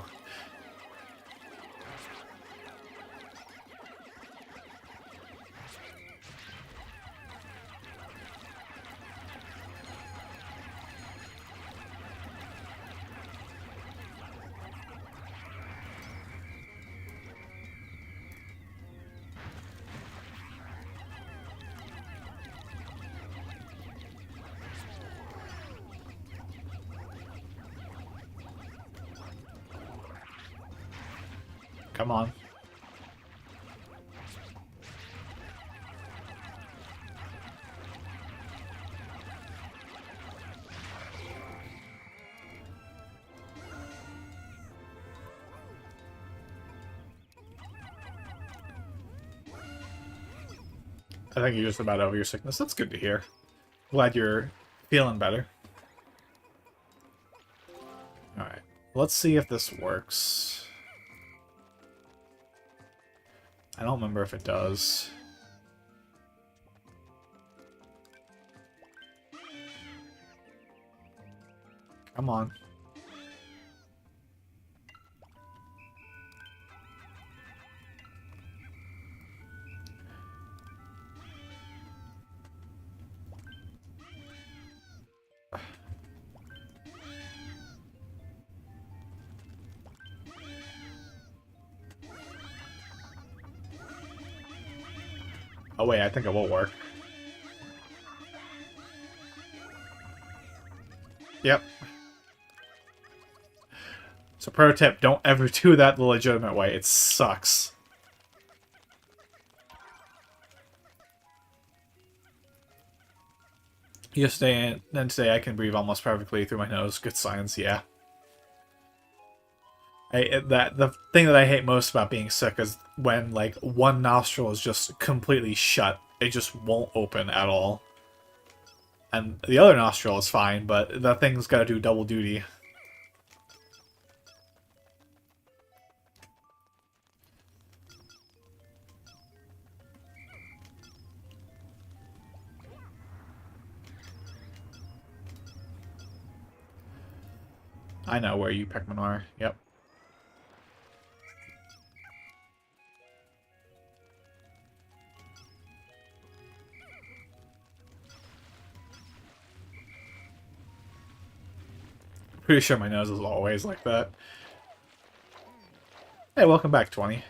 Come on. I think you're just about over your sickness. That's good to hear. Glad you're feeling better. Alright. Let's see if this works. I don't remember if it does. Come on. Oh wait, I think it will work. Yep. So pro tip, don't ever do that the legitimate way. It sucks. Yesterday and today I can breathe almost perfectly through my nose. Good science, yeah. The thing that I hate most about being sick is when like one nostril is just completely shut. It just won't open at all. And the other nostril is fine, but the thing's got to do double duty. I know where you Pikmin are. Yep. Pretty sure my nose is always like that. Hey, welcome back, 20.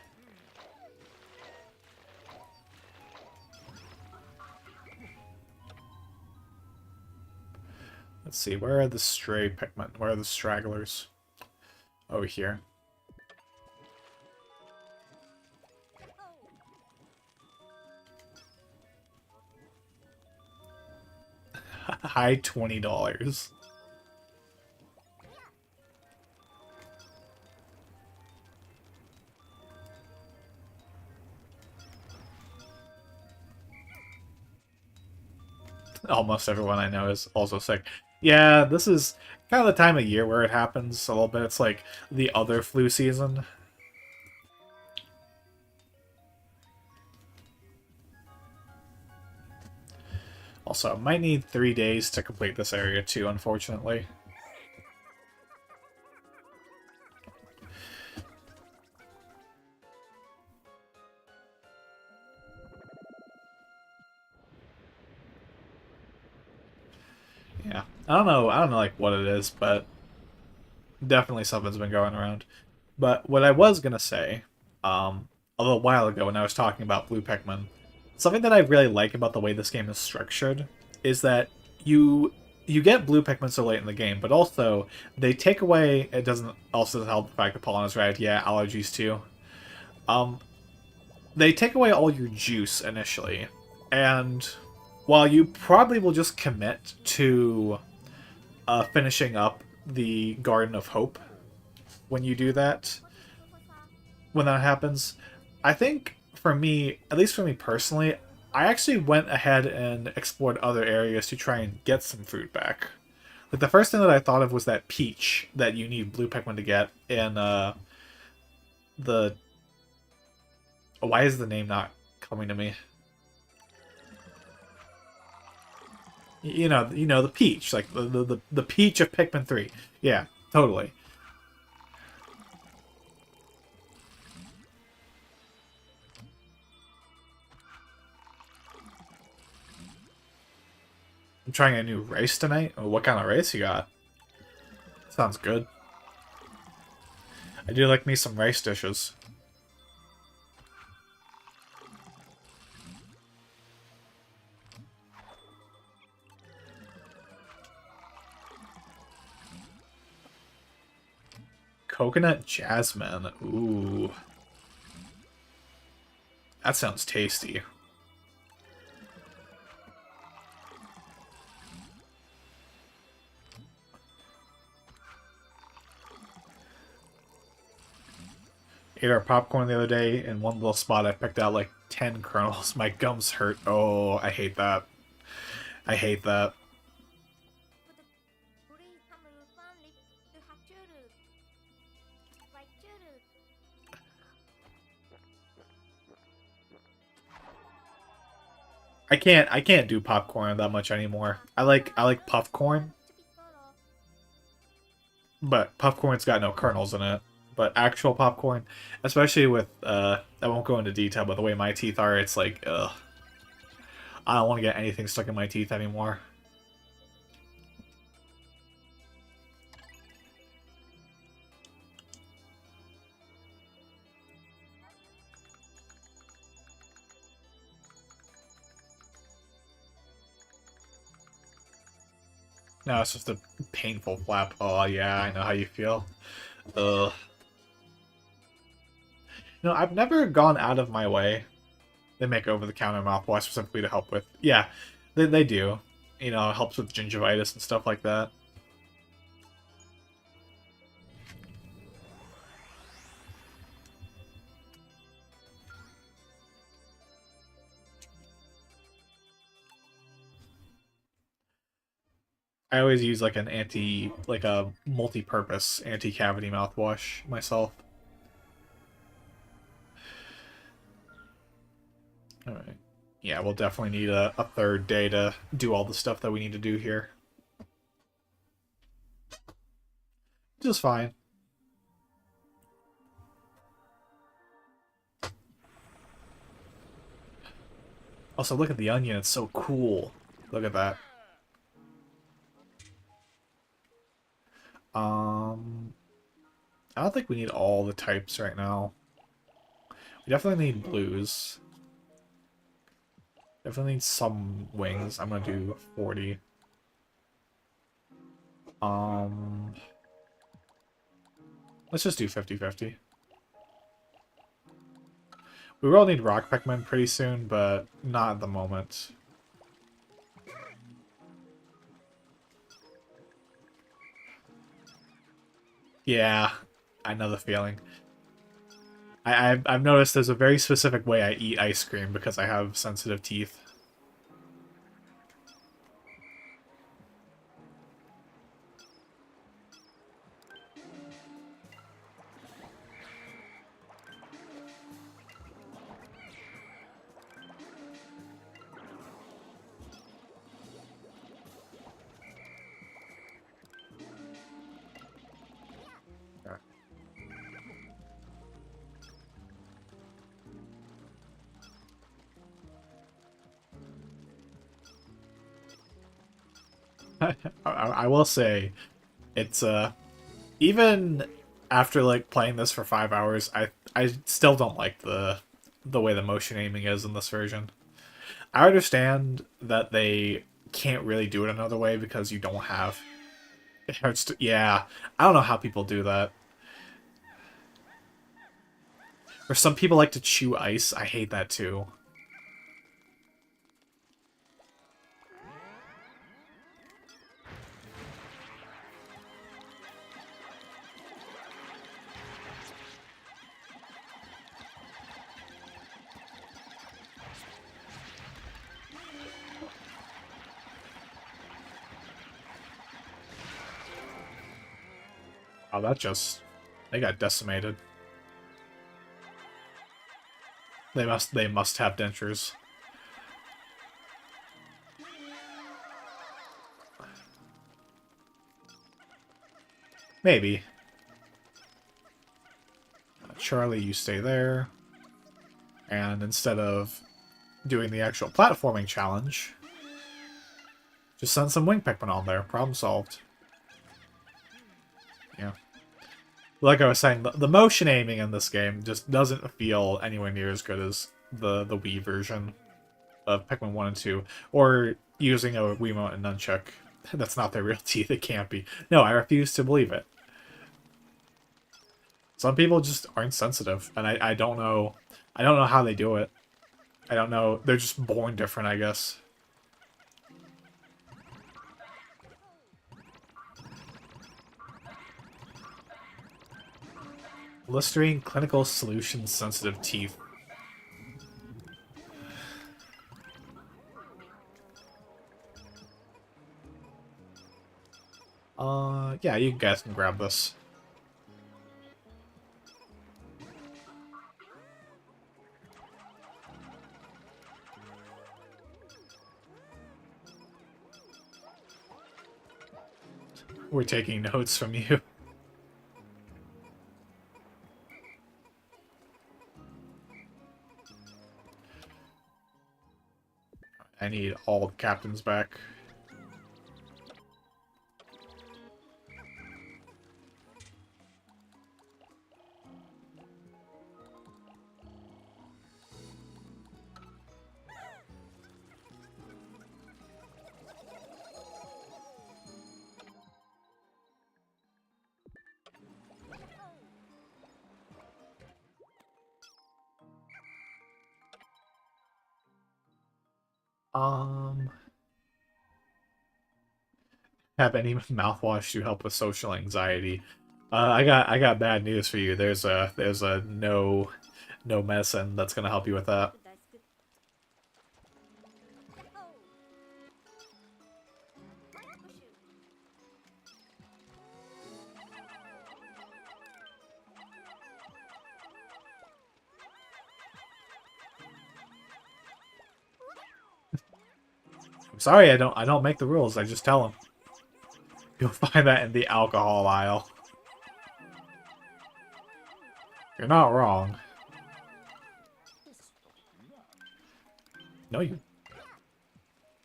Let's see, where are the stray Pikmin? Where are the stragglers? Over here. High $20. Almost everyone I know is also sick. Yeah, this is kind of the time of year where it happens a little bit. It's like the other flu season. Also, might need 3 days to complete this area too, unfortunately. Yeah. I don't know like what it is, but definitely something's been going around. But what I was gonna say, a little while ago when I was talking about Blue Pikmin, something that I really like about the way this game is structured is that you get Blue Pikmin so late in the game, but also they take away. It doesn't also help the fact that pollen is red. Yeah, allergies too. Um, they take away all your juice initially, and while you probably will just commit to finishing up the Garden of Hope when you do that, when that happens, I think for me, at least for me personally, I actually went ahead and explored other areas to try and get some food back. Like the first thing that I thought of was that peach that you need blue Pikmin to get in the. Oh, why is the name not coming to me? You know the peach, like the peach of Pikmin 3. Yeah, totally. I'm trying a new race tonight. Oh, what kind of race you got? Sounds good. I do like me some rice dishes. Coconut jasmine. Ooh. That sounds tasty. Ate our popcorn the other day, in one little spot I picked out like 10 kernels. My gums hurt. Oh, I hate that. I hate that. I can't do popcorn that much anymore. I like puffcorn, but popcorn's got no kernels in it. But actual popcorn, especially with I won't go into detail, but the way my teeth are, it's like ugh. I don't want to get anything stuck in my teeth anymore. No, it's just a painful flap. Oh yeah, I know how you feel. Ugh. I've never gone out of my way. They make over-the-counter mouthwash specifically to help with. Yeah, they do. It helps with gingivitis and stuff like that. I always use like like a multi-purpose anti-cavity mouthwash myself. All right. Yeah, we'll definitely need a third day to do all the stuff that we need to do here. Just fine. Also, look at the onion. It's so cool. Look at that. Um, I don't think we need all the types right now. We definitely need blues. Definitely need some wings. I'm gonna do 40. Um, let's just do 50-50. We will need rock Pikmin pretty soon, but not at the moment. Yeah, I know the feeling. I've noticed there's a very specific way I eat ice cream because I have sensitive teeth. I will say, it's even after like playing this for 5 hours, I still don't like the way the motion aiming is in this version. I understand that they can't really do it another way because you don't have it hurts to, yeah. I don't know how people do that. Or some people like to chew ice. I hate that too. Oh, that just they got decimated. They must have dentures. Maybe. Charlie, you stay there. And instead of doing the actual platforming challenge, just send some wing Pikmin on there. Problem solved. Yeah. Like I was saying, the motion aiming in this game just doesn't feel anywhere near as good as the Wii version of Pikmin 1 and 2. Or using a Wiimote and Nunchuck. That's not their real teeth. It can't be. No, I refuse to believe it. Some people just aren't sensitive, and I don't know. I don't know how they do it. I don't know. They're just born different, I guess. Listerine clinical solution sensitive teeth. Yeah, you guys can grab this. We're taking notes from you. I need all the captains back. Um, have any mouthwash to help with social anxiety? I got bad news for you. There's a no medicine that's gonna help you with that. I'm sorry, I don't make the rules. I just tell them. You'll find that in the alcohol aisle. You're not wrong. No, you.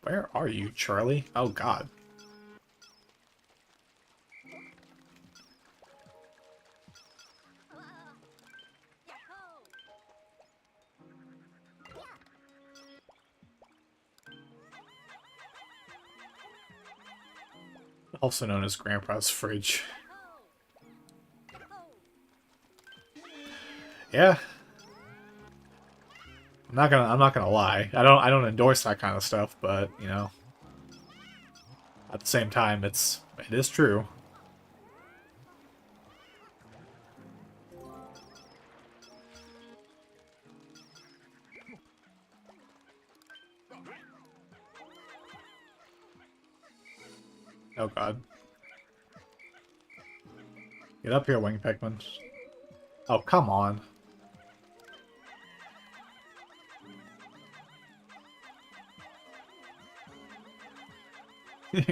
Where are you, Charlie? Oh God. Also known as Grandpa's fridge. Yeah. I'm not gonna lie. I don't endorse that kind of stuff, but you know, at the same time it is true. Oh God. Get up here, Wing Pikmin. Oh, come on.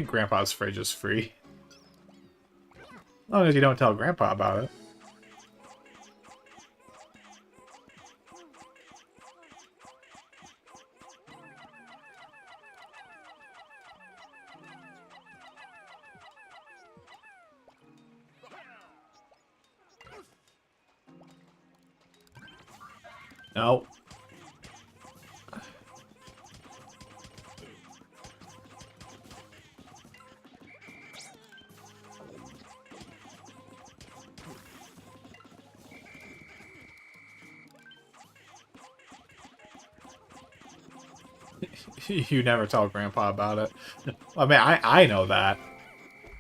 Grandpa's fridge is free. As long as you don't tell Grandpa about it. No. You never tell Grandpa about it. I mean, I know that.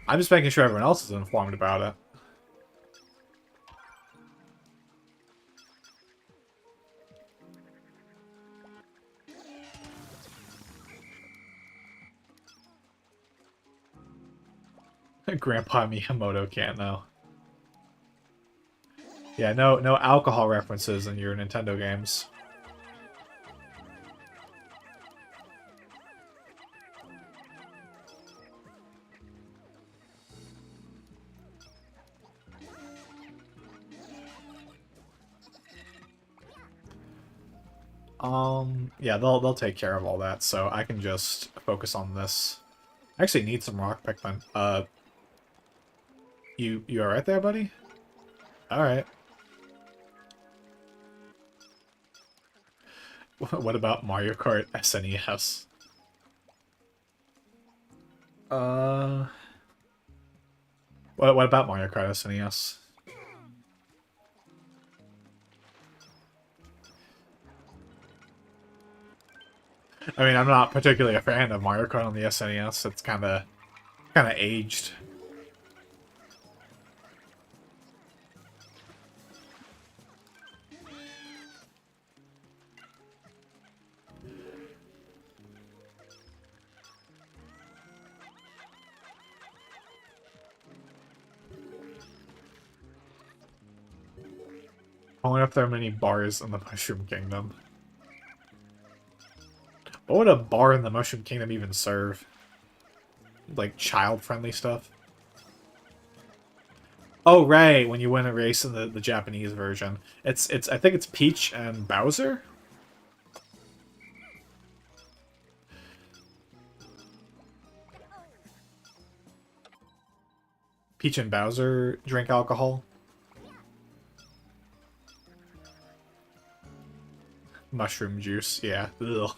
I'm just making sure everyone else is informed about it. Grandpa Miyamoto can't know. Yeah, no alcohol references in your Nintendo games. Yeah, they'll take care of all that, so I can just focus on this. I actually need some rock Pikmin. You alright there, buddy? Alright. What about Mario Kart SNES? Uh, what about Mario Kart SNES? I mean, I'm not particularly a fan of Mario Kart on the SNES. It's kind of aged. I wonder if there are many bars in the Mushroom Kingdom. What would a bar in the Mushroom Kingdom even serve? Like child-friendly stuff? Oh right, when you win a race in the Japanese version. It's I think it's Peach and Bowser? Peach and Bowser drink alcohol. Mushroom juice, yeah. Ugh.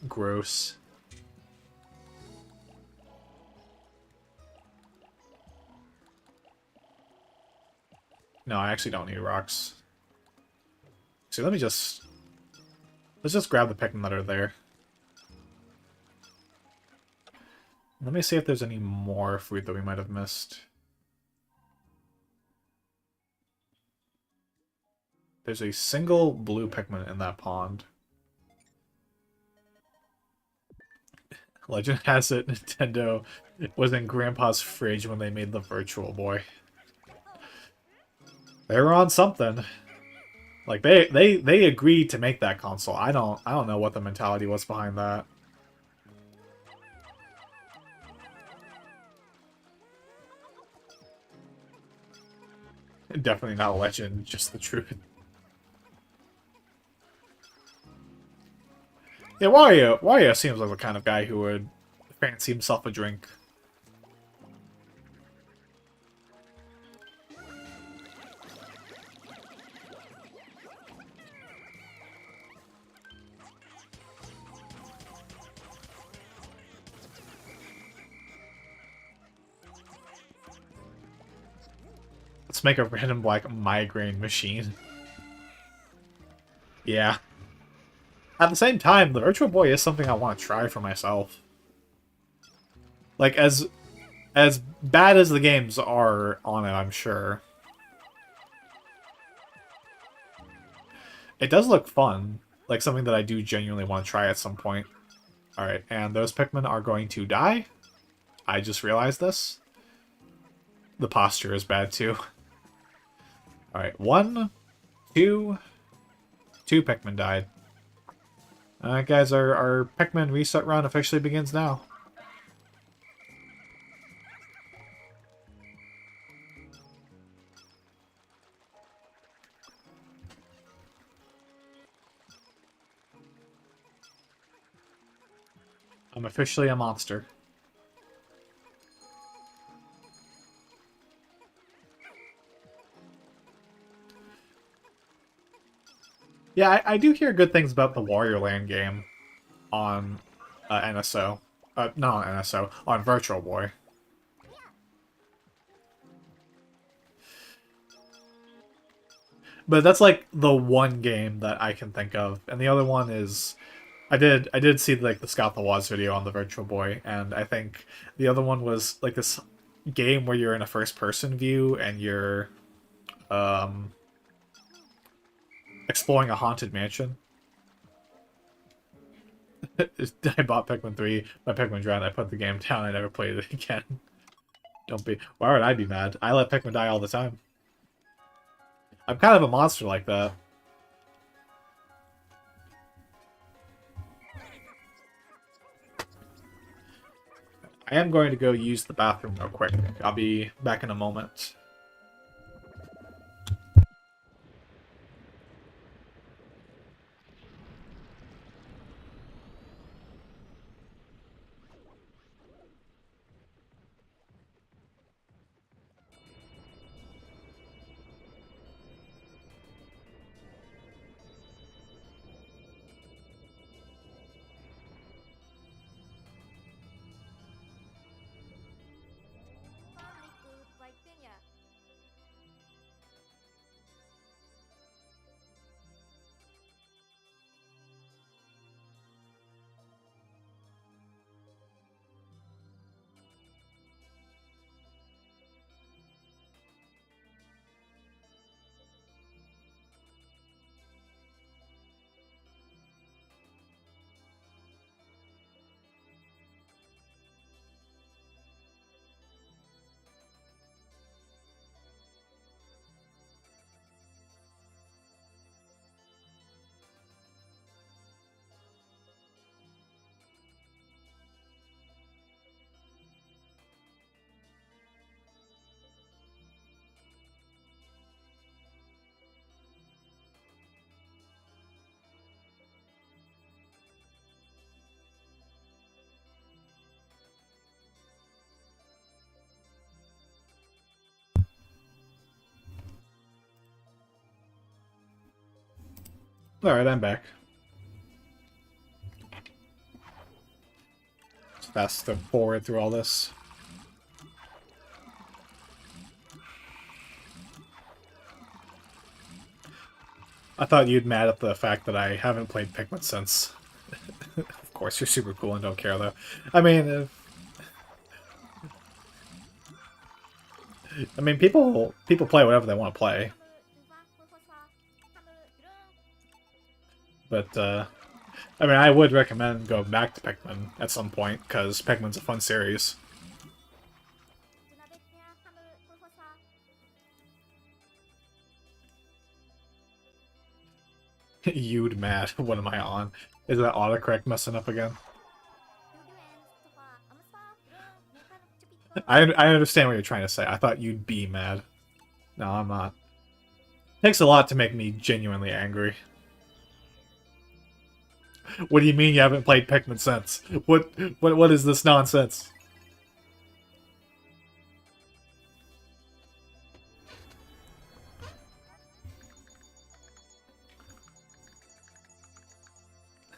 Gross. No, I actually don't need rocks. So let's just grab the Pikmin that are there. Let me see if there's any more fruit that we might have missed. There's a single blue Pikmin in that pond. Legend has it Nintendo was in Grandpa's fridge when they made the Virtual Boy. They were on something. Like they agreed to make that console. I don't know what the mentality was behind that. Definitely not Legend, just the truth. Yeah, Wario seems like the kind of guy who would fancy himself a drink. Let's make a random, like, migraine machine. Yeah. At the same time, the Virtual Boy is something I want to try for myself. Like, as bad as the games are on it, I'm sure. It does look fun. Like, something that I do genuinely want to try at some point. Alright, and those Pikmin are going to die. I just realized this. The posture is bad, too. Alright, 1, 2... 2 Pikmin died. Alright, guys, our Pikmin reset run officially begins now. I'm officially a monster. Yeah, I do hear good things about the Warrior Land game on NSO. Not on NSO, on Virtual Boy. But that's like the one game that I can think of, and the other one is I did see like the Scout the Waz video on the Virtual Boy, and I think the other one was like this game where you're in a first person view and you're exploring a haunted mansion. I bought Pikmin 3, my Pikmin drowned, I put the game down, I never played it again. Don't be... Why would I be mad? I let Pikmin die all the time. I'm kind of a monster like that. I am going to go use the bathroom real quick. I'll be back in a moment. Alright, I'm back. Just fast forward through all this. I thought you'd mad at the fact that I haven't played Pikmin since. Of course, you're super cool and don't care, though. I mean, I mean, people play whatever they want to play, but I mean, I would recommend going back to Pikmin at some point because Pikmin's a fun series. You'd mad. What am I on? Is that autocorrect messing up again? I understand what you're trying to say. I thought you'd be mad. No, I'm not. Takes a lot to make me genuinely angry. What do you mean you haven't played Pikmin since? What is this nonsense?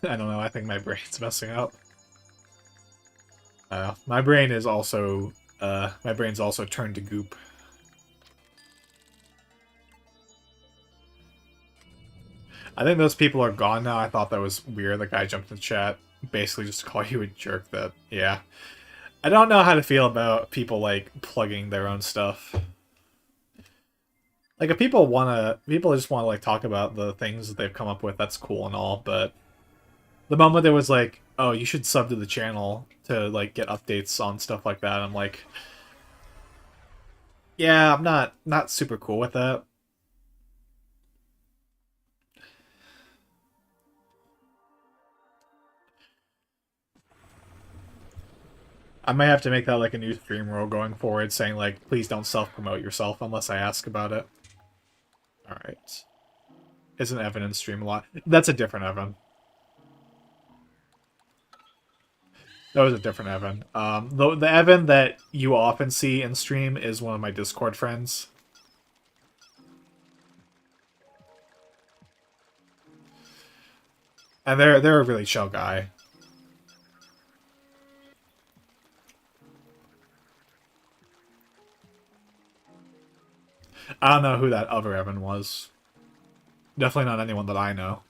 I don't know, I think my brain's messing up. My brain is also my brain's also turned to goop. I think those people are gone now. I thought that was weird. The guy jumped in the chat, basically just to call you a jerk. That, yeah. I don't know how to feel about people, like, plugging their own stuff. Like, if people just wanna, like, talk about the things that they've come up with, that's cool and all, but the moment there was like, oh, you should sub to the channel to, like, get updates on stuff like that, I'm like, yeah, I'm not super cool with that. I might have to make that like a new stream rule going forward, saying like, please don't self-promote yourself unless I ask about it. Alright. Isn't Evan in stream a lot? That's a different Evan. That was a different Evan. The Evan that you often see in stream is one of my Discord friends. And they're a really chill guy. I don't know who that other Evan was. Definitely not anyone that I know.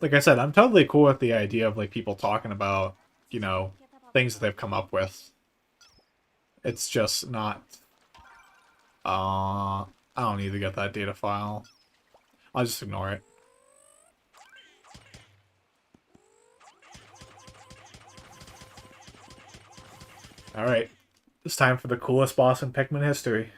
Like I said, I'm totally cool with the idea of like people talking about, you know, things that they've come up with. It's just not... I don't need to get that data file. I'll just ignore it. Alright. It's time for the coolest boss in Pikmin history.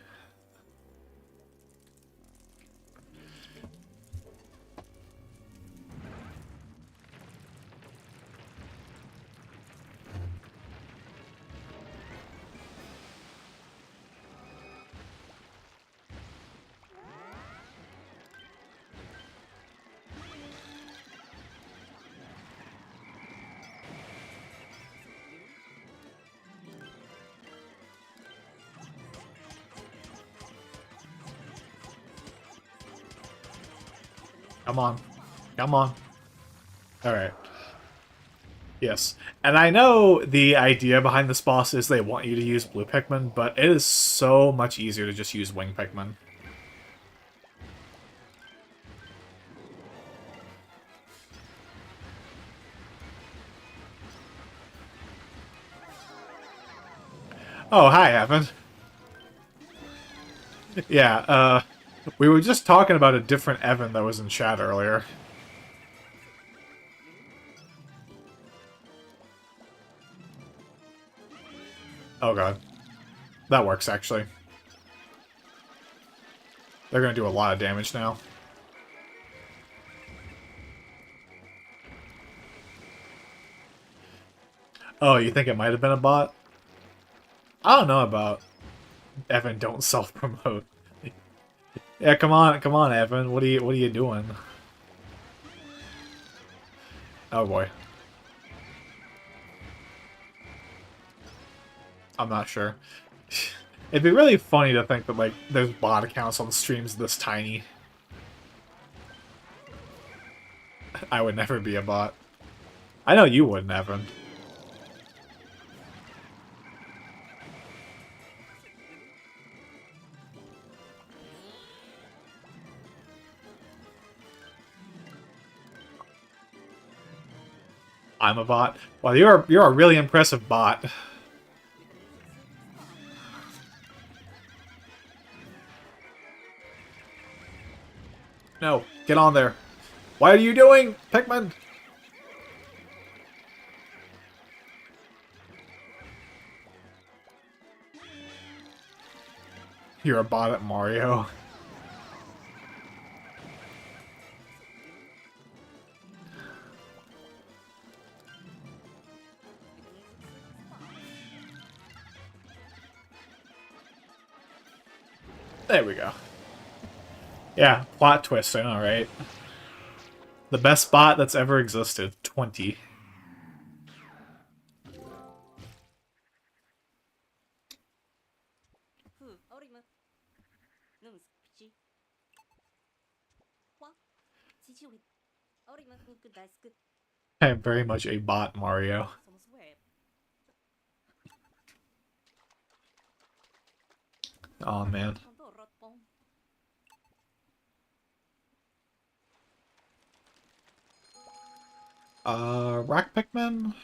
Come on. Come on. Alright. Yes. And I know the idea behind this boss is they want you to use blue Pikmin, but it is so much easier to just use wing Pikmin. Oh, hi, Evan. Yeah, we were just talking about a different Evan that was in chat earlier. Oh god. That works, actually. They're gonna do a lot of damage now. Oh, you think it might have been a bot? I don't know about Evan, don't self-promote. Yeah, come on, Evan. What are you doing? Oh boy. I'm not sure. It'd be really funny to think that, like, there's bot accounts on streams this tiny. I would never be a bot. I know you wouldn't, Evan. I'm a bot. Well, you're a really impressive bot. No, get on there. What are you doing, Pikmin? You're a bot at Mario. There we go. Yeah, plot twist, I know, right? The best bot that's ever existed. 20. I am very much a bot, Mario. Oh man. Rock Pikmin?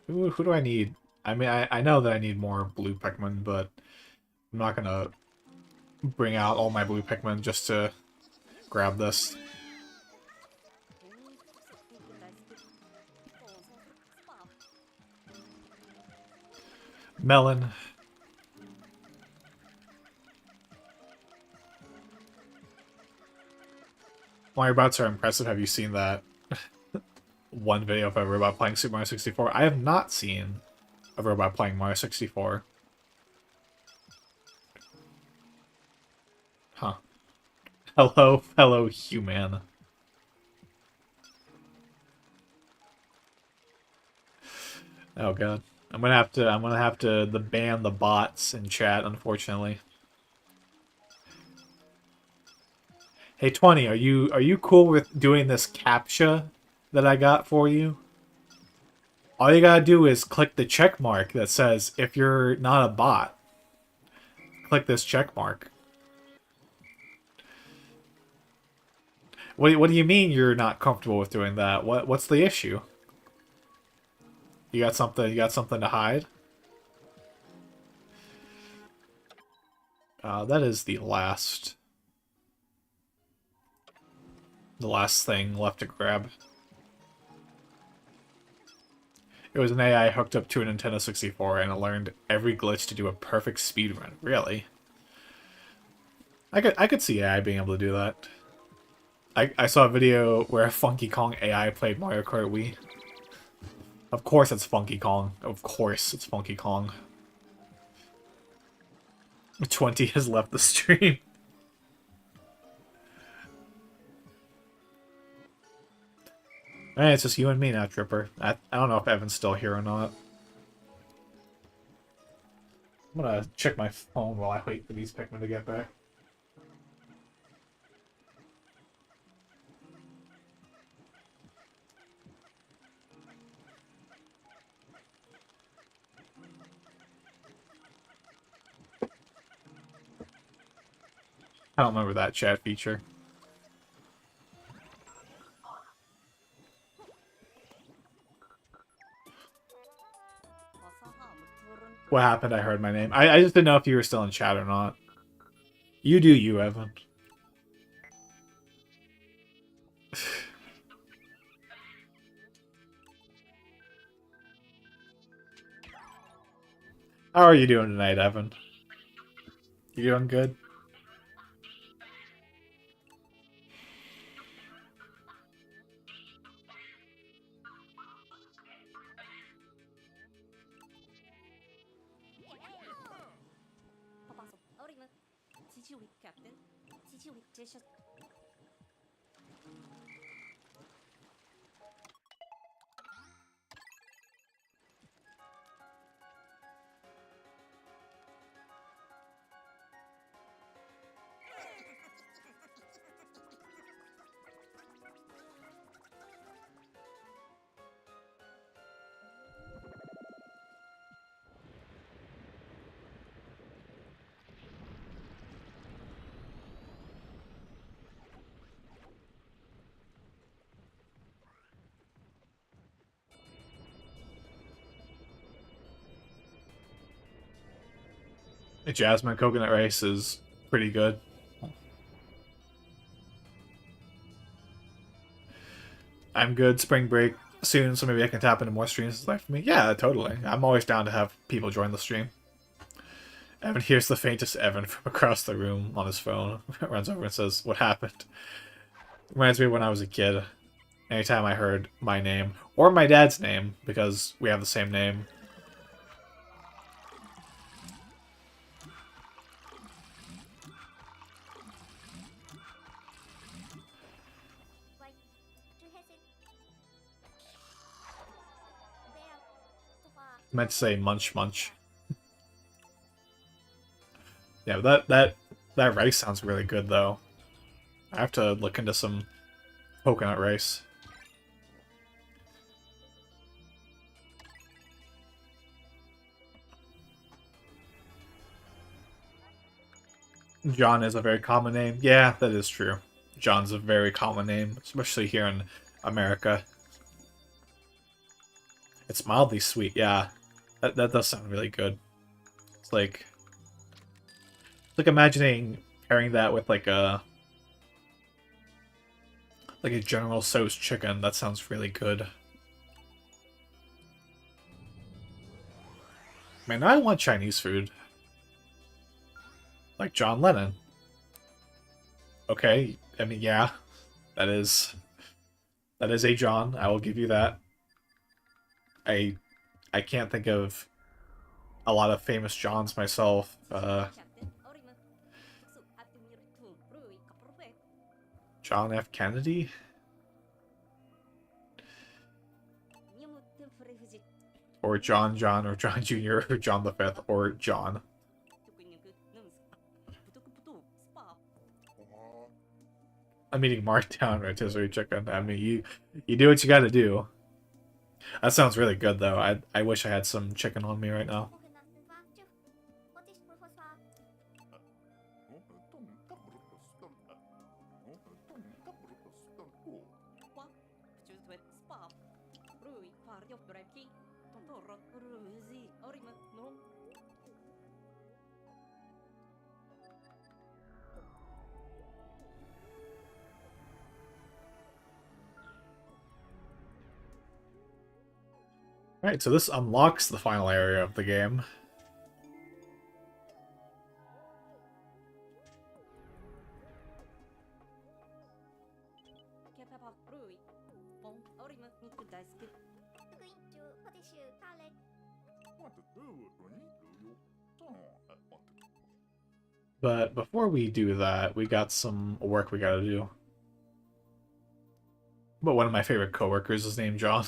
Who do I need? I mean, I know that I need more blue Pikmin, but I'm not gonna bring out all my blue Pikmin just to grab this. Melon. Mario bots are impressive. Have you seen that one video of a robot playing Super Mario 64? I have not seen a robot playing Mario 64. Huh. Hello, fellow human. Oh god. I'm gonna have to ban the bots in chat, unfortunately. Hey 20, are you cool with doing this CAPTCHA that I got for you? All you gotta do is click the check mark that says if you're not a bot. Click this check mark. What do you mean you're not comfortable with doing that? What's the issue? You got something to hide? That is the last thing left to grab. It was an AI hooked up to a Nintendo 64 and it learned every glitch to do a perfect speedrun. Really? I could see AI being able to do that. I saw a video where a Funky Kong AI played Mario Kart Wii. Of course it's Funky Kong. Of course it's Funky Kong. 20 has left the stream. Alright, it's just you and me now, Tripper. I don't know if Evan's still here or not. I'm gonna check my phone while I wait for these Pikmin to get back. I don't remember that chat feature. What happened? I heard my name. I just didn't know if you were still in chat or not. You do you, Evan. How are you doing tonight, Evan? You doing good? The Jasmine Coconut Rice is pretty good. I'm good. Spring break soon, so maybe I can tap into more streams. Is life for me? Yeah, totally. I'm always down to have people join the stream. Evan hears the faintest Evan from across the room on his phone. Runs over and says, "What happened?" Reminds me of when I was a kid. Anytime I heard my name, or my dad's name, because we have the same name. I meant to say munch munch. Yeah, that rice sounds really good though. I have to look into some coconut rice. John is a very common name. Yeah, that is true. John's a very common name, especially here in America. It's mildly sweet, yeah. That does sound really good. It's like imagining pairing that with like a General Tso's chicken. That sounds really good. Man, I want Chinese food. Like John Lennon. Okay, I mean, yeah. That is a John. I will give you that. I I can't think of a lot of famous Johns myself. John F. Kennedy? Or John John, or John Jr., or John the Fifth, or John. I'm eating Markdown rotisserie chicken. I mean, you do what you gotta do. That sounds really good, though. I wish I had some chicken on me right now. Alright, so this unlocks the final area of the game. But before we do that, we got some work we gotta do. But one of my favorite coworkers is named John.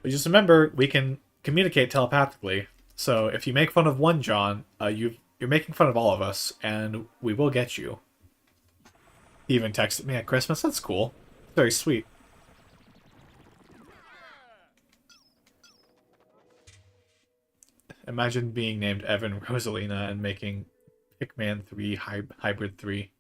But just remember, we can communicate telepathically. So if you make fun of one John, you're making fun of all of us, and we will get you. He even texted me at Christmas. That's cool. Very sweet. Imagine being named Evan Rosalina and making Pikmin 3 Hybrid 3.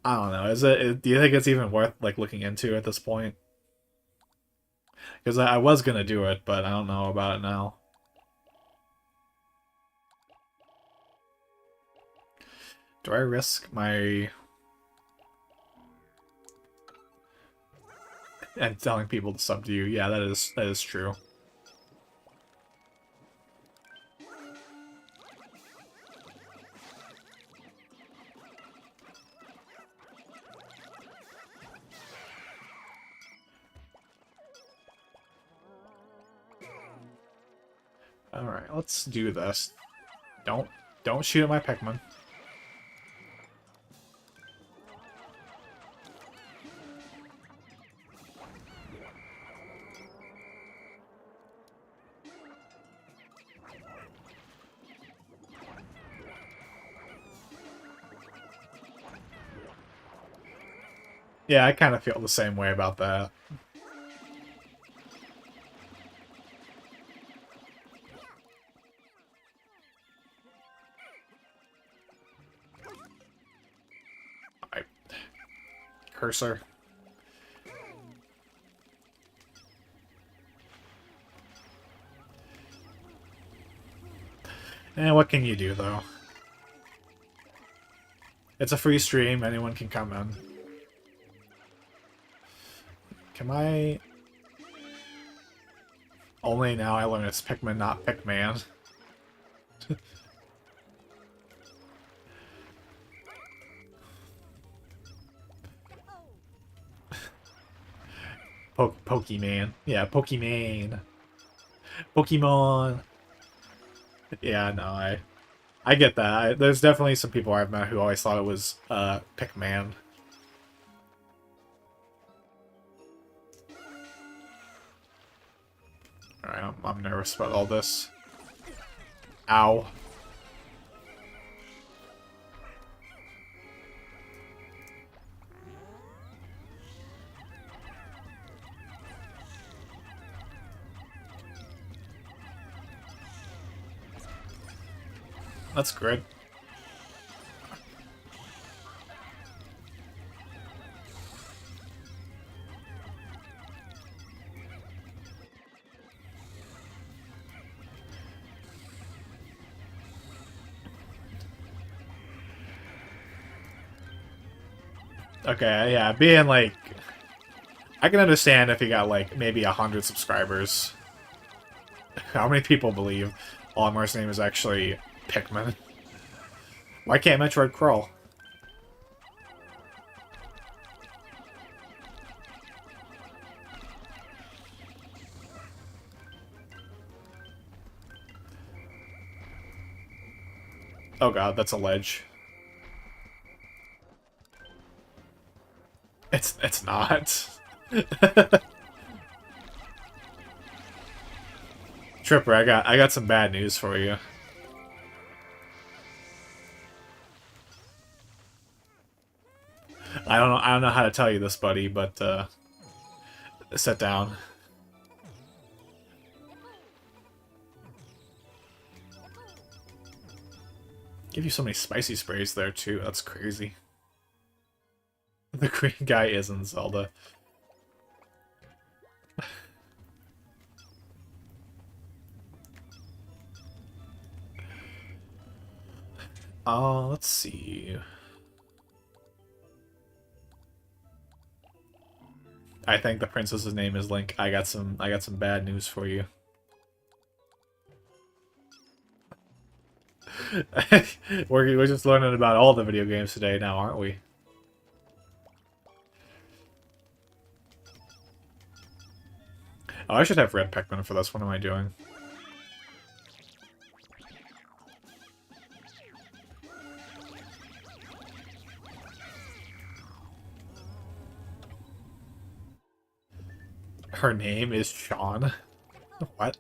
I don't know. Do you think it's even worth like looking into at this point? Because I was gonna do it, but I don't know about it now. Do I risk my and telling people to sub to you? Yeah, that is true. Alright, let's do this. Don't shoot at my Pikmin. Yeah, I kind of feel the same way about that. Cursor. And what can you do, though? It's a free stream, anyone can come in. Can I... Only now I learn it's Pikmin, not Pikman. Pokemon. Yeah, Pokemon. Pokemon. Yeah, no, I get that. There's definitely some people I've met who always thought it was Pikman. Alright, I'm nervous about all this. Ow. That's good. Okay, yeah, being like... I can understand if you got like maybe 100 subscribers. How many people believe Olimar's name is actually Pikmin? Why can't Metroid crawl? Oh god, that's a ledge. It's not. Tripper, I got some bad news for you. I don't know how to tell you this, buddy, but sit down. Give you so many spicy sprays there too. That's crazy. The green guy is in Zelda. Let's see. I think the princess's name is Link. I got some bad news for you. We're just learning about all the video games today now, aren't we? Oh, I should have red Pikmin for this. What am I doing? Her name is Sean. What?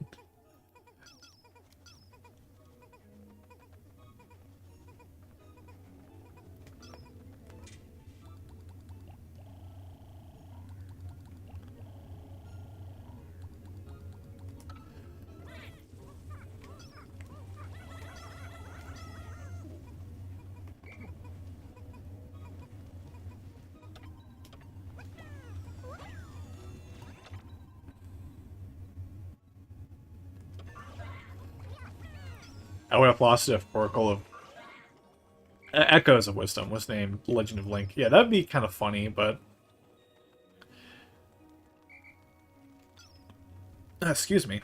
I would have lost it if Oracle of Echoes of Wisdom was named Legend of Link. Yeah, that'd be kind of funny, but excuse me.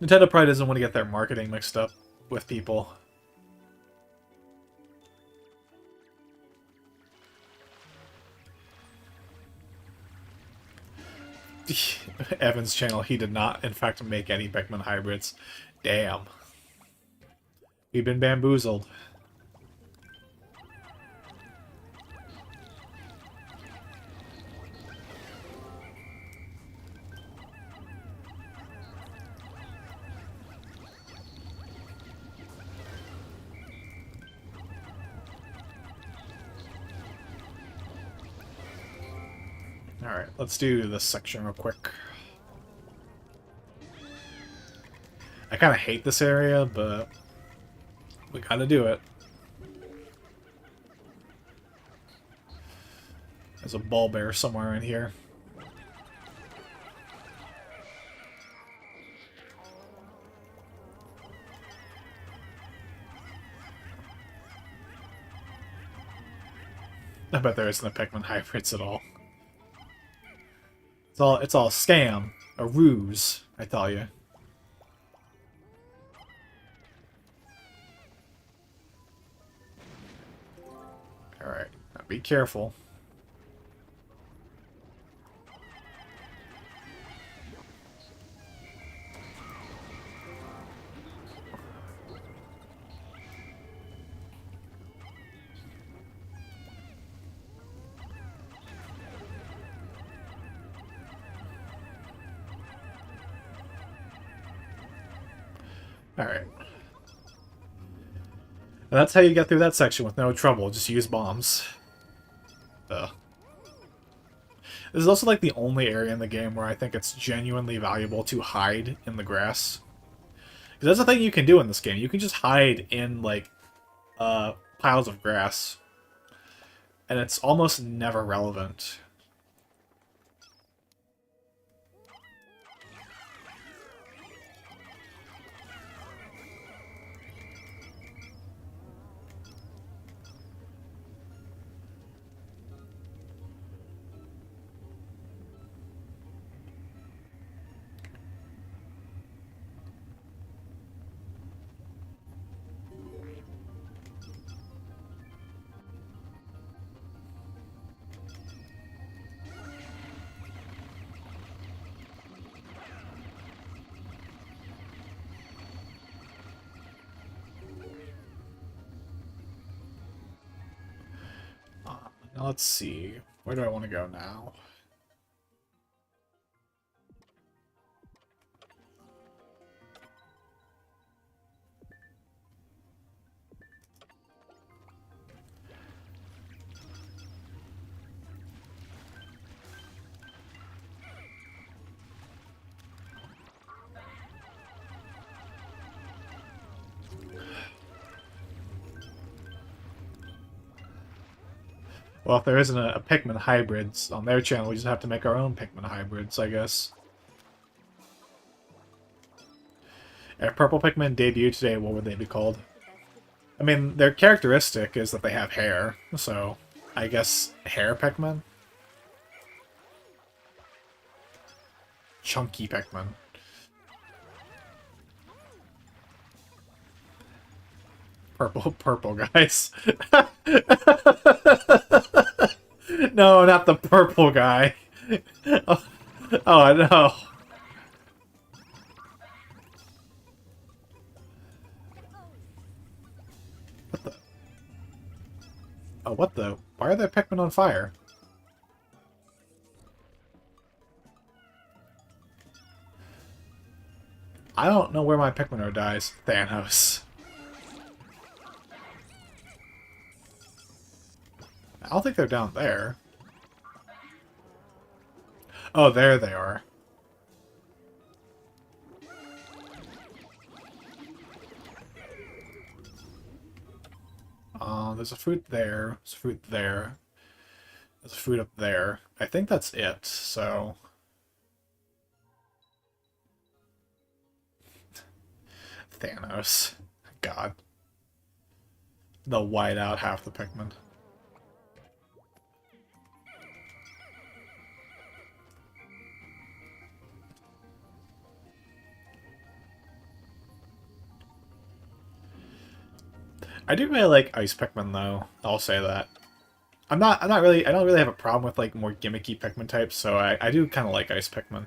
Nintendo probably doesn't want to get their marketing mixed up with people. Evan's channel, he did not, in fact, make any Pikmin hybrids. Damn. We've been bamboozled. Alright, let's do this section real quick. I kind of hate this area, but we gotta do it. There's a ball bear somewhere in here. I bet there isn't a Pikmin hybrids at all. It's all scam, a ruse, I tell you. All right, now be careful. Alright. And that's how you get through that section with no trouble. Just use bombs. Ugh. This is also like the only area in the game where I think it's genuinely valuable to hide in the grass. Because that's the thing you can do in this game. You can just hide in, like, piles of grass. And it's almost never relevant. Now let's see. Where do I want to go now? Well, if there isn't a Pikmin hybrids on their channel, we just have to make our own Pikmin hybrids, I guess. If purple Pikmin debuted today, what would they be called? I mean, their characteristic is that they have hair, so I guess hair Pikmin? Chunky Pikmin. Purple guys. No, not the purple guy. Oh no. What the? Oh, what the? Why are there Pikmin on fire? I don't know where my Pikmin are dies. Thanos. I don't think they're down there. Oh, there they are. There's a fruit there. There's a fruit there. There's a fruit up there. I think that's it, so... Thanos. God. They'll white out half the Pikmin. I do really like Ice Pikmin though. I'll say that. I don't really have a problem with like more gimmicky Pikmin types, so I do kind of like Ice Pikmin.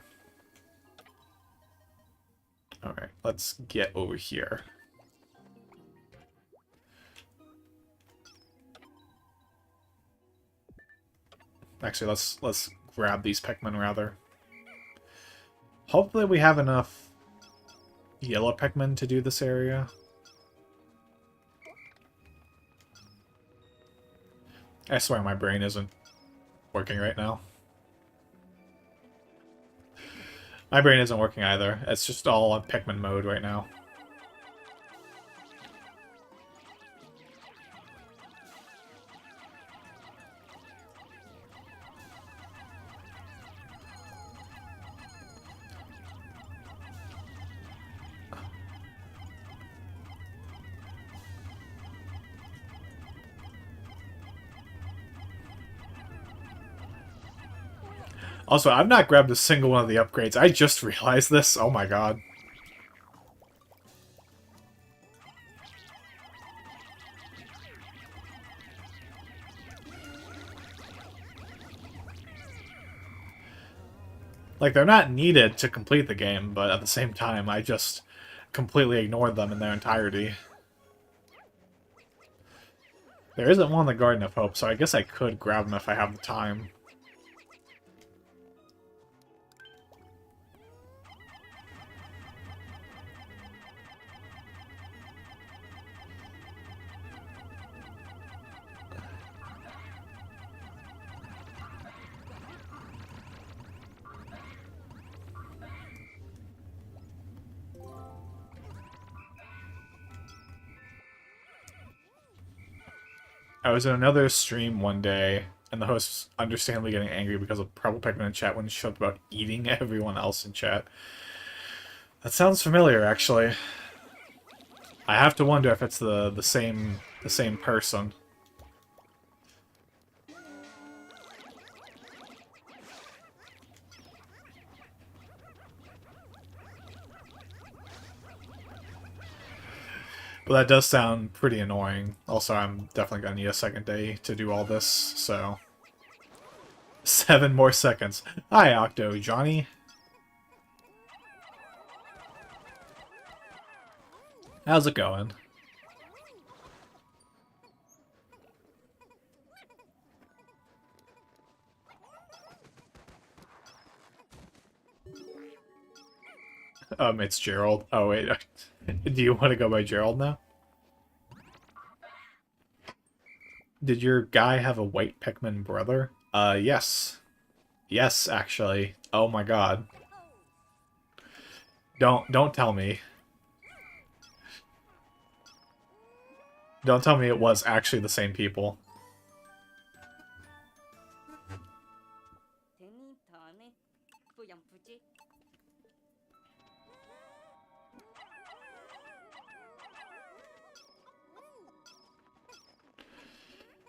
Alright, let's get over here. Actually, let's grab these Pikmin rather. Hopefully we have enough yellow Pikmin to do this area. I swear my brain isn't working right now. My brain isn't working either. It's just all on Pikmin mode right now. Also, I've not grabbed a single one of the upgrades. I just realized this. Oh my god. Like, they're not needed to complete the game, but at the same time, I just completely ignored them in their entirety. There isn't one in the Garden of Hope, so I guess I could grab them if I have the time. I was in another stream one day, and the host was understandably getting angry because of Purple Pikmin in chat when he showed about eating everyone else in chat. That sounds familiar, actually. I have to wonder if it's the same person. But that does sound pretty annoying. Also, I'm definitely gonna need a second day to do all this, so... 7 more seconds. Hi, Octo Johnny. How's it going? It's Gerald. Oh, wait. Do you want to go by Gerald now? Did your guy have a white Pikmin brother? Yes. Yes, actually. Oh my god. Don't tell me. Don't tell me it was actually the same people.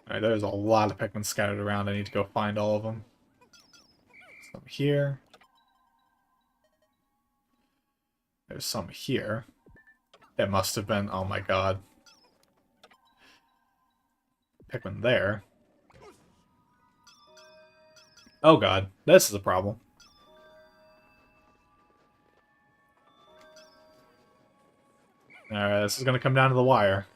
Alright, there's a lot of Pikmin scattered around. I need to go find all of them. Some here. There's some here. It must have been... Oh my god. Pikmin there. Oh god, this is a problem. Alright, this is gonna come down to the wire.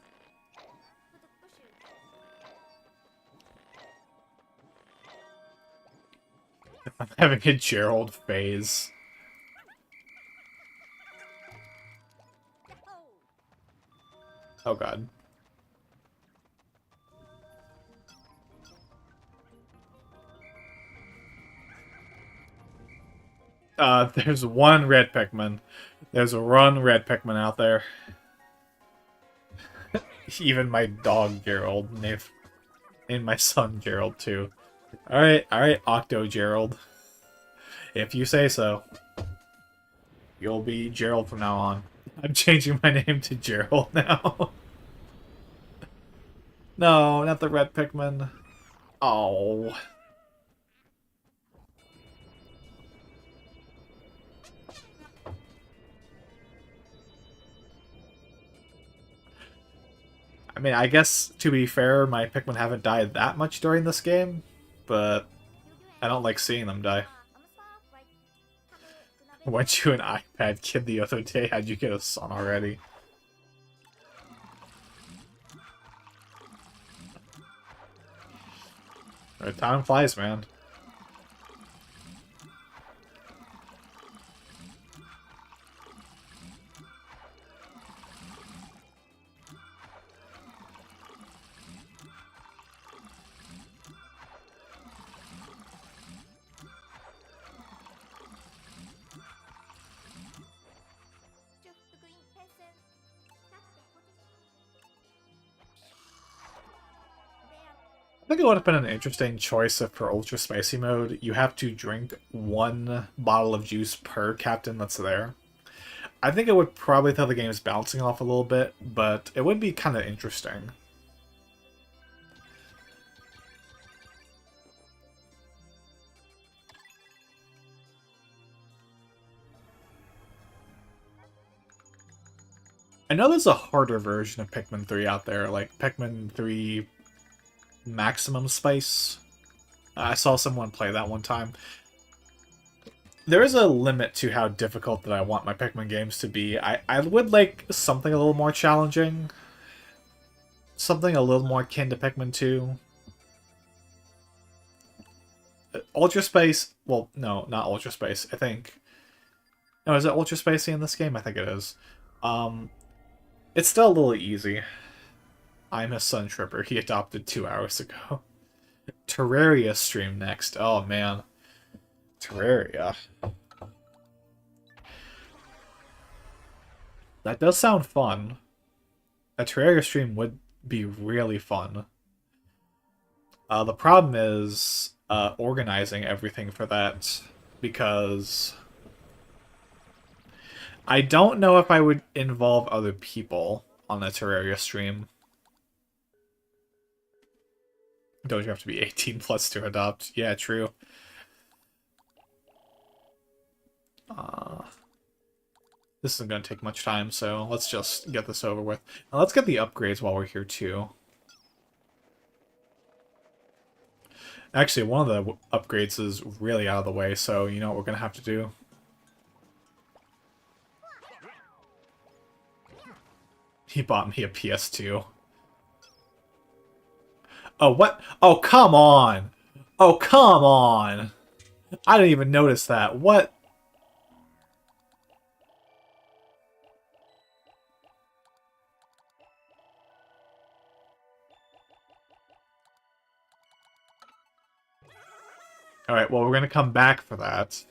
I'm having a Gerald phase. Oh god. There's one red Pikmin. There's one red Pikmin out there. Even my dog Gerald named my son Gerald too. Alright, Octo Gerald. If you say so. You'll be Gerald from now on. I'm changing my name to Gerald now. No, not the red Pikmin. Oh. I mean, I guess, to be fair, my Pikmin haven't died that much during this game, but I don't like seeing them die. Weren't you an iPad kid the other day? How'd you get a son already? Time flies, man. I think it would have been an interesting choice if for Ultra Spicy mode, you have to drink 1 bottle of juice per captain that's there. I think it would probably throw the game's bouncing off a little bit, but it would be kind of interesting. I know there's a harder version of Pikmin 3 out there, like Pikmin 3 Maximum Spice. I saw someone play that one time. There is a limit to how difficult that I want my Pikmin games to be. I would like something a little more challenging. Something a little more akin to Pikmin 2. Ultra Space... Well, no, not Ultra Space. I think... No, is it Ultra Spacey in this game? I think it is. It's still a little easy. I'm a Sun Tripper. He adopted 2 hours ago. Terraria stream next. Oh, man. Terraria. That does sound fun. A Terraria stream would be really fun. The problem is organizing everything for that, because I don't know if I would involve other people on a Terraria stream. Don't you have to be 18 plus to adopt? Yeah, true. This isn't going to take much time, so let's just get this over with. Now let's get the upgrades while we're here, too. Actually, one of the upgrades is really out of the way, so you know what we're going to have to do? He bought me a PS2. Oh, what? Oh, come on! Oh, come on! I didn't even notice that. What? Alright, well, we're going to come back for that.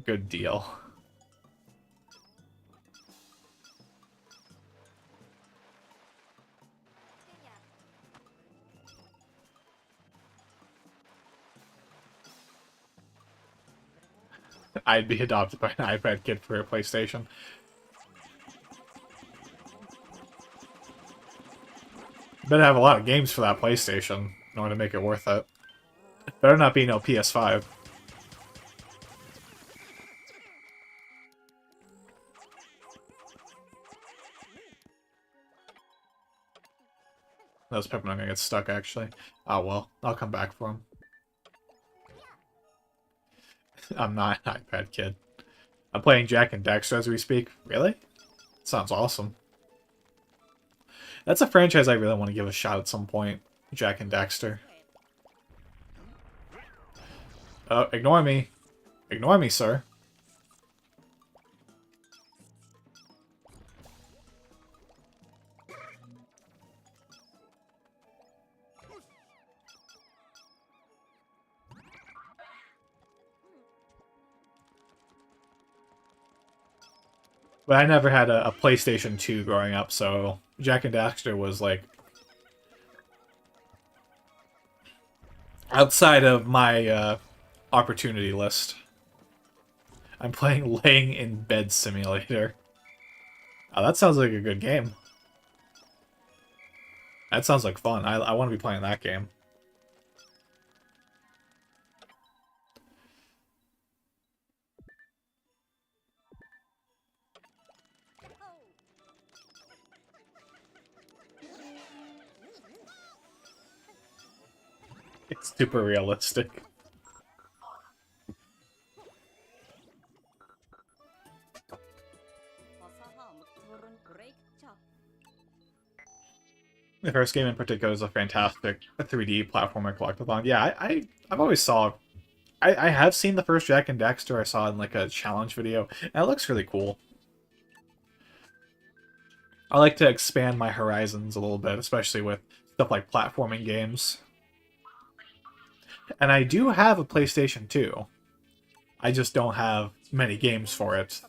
Good deal. I'd be adopted by an iPad kid for a PlayStation. Better have a lot of games for that PlayStation in order to make it worth it. Better not be no PS5. Those Pikmin are gonna get stuck, actually. Oh well, I'll come back for them. I'm not an iPad kid. I'm playing Jack and Daxter as we speak. Really? Sounds awesome. That's a franchise I really want to give a shot at some point. Jack and Daxter. Oh, ignore me. Ignore me, sir. But I never had a PlayStation 2 growing up, so Jack and Daxter was, like, outside of my opportunity list. I'm playing Laying in Bed Simulator. Oh, that sounds like a good game. That sounds like fun. I want to be playing that game. It's super realistic. The first game in particular is a fantastic 3D platformer collectathon. Yeah, I've always saw... I have seen the first Jack and Daxter. I saw in, like, a challenge video. And it looks really cool. I like to expand my horizons a little bit, especially with stuff like platforming games. And I do have a PlayStation 2. I just don't have many games for it.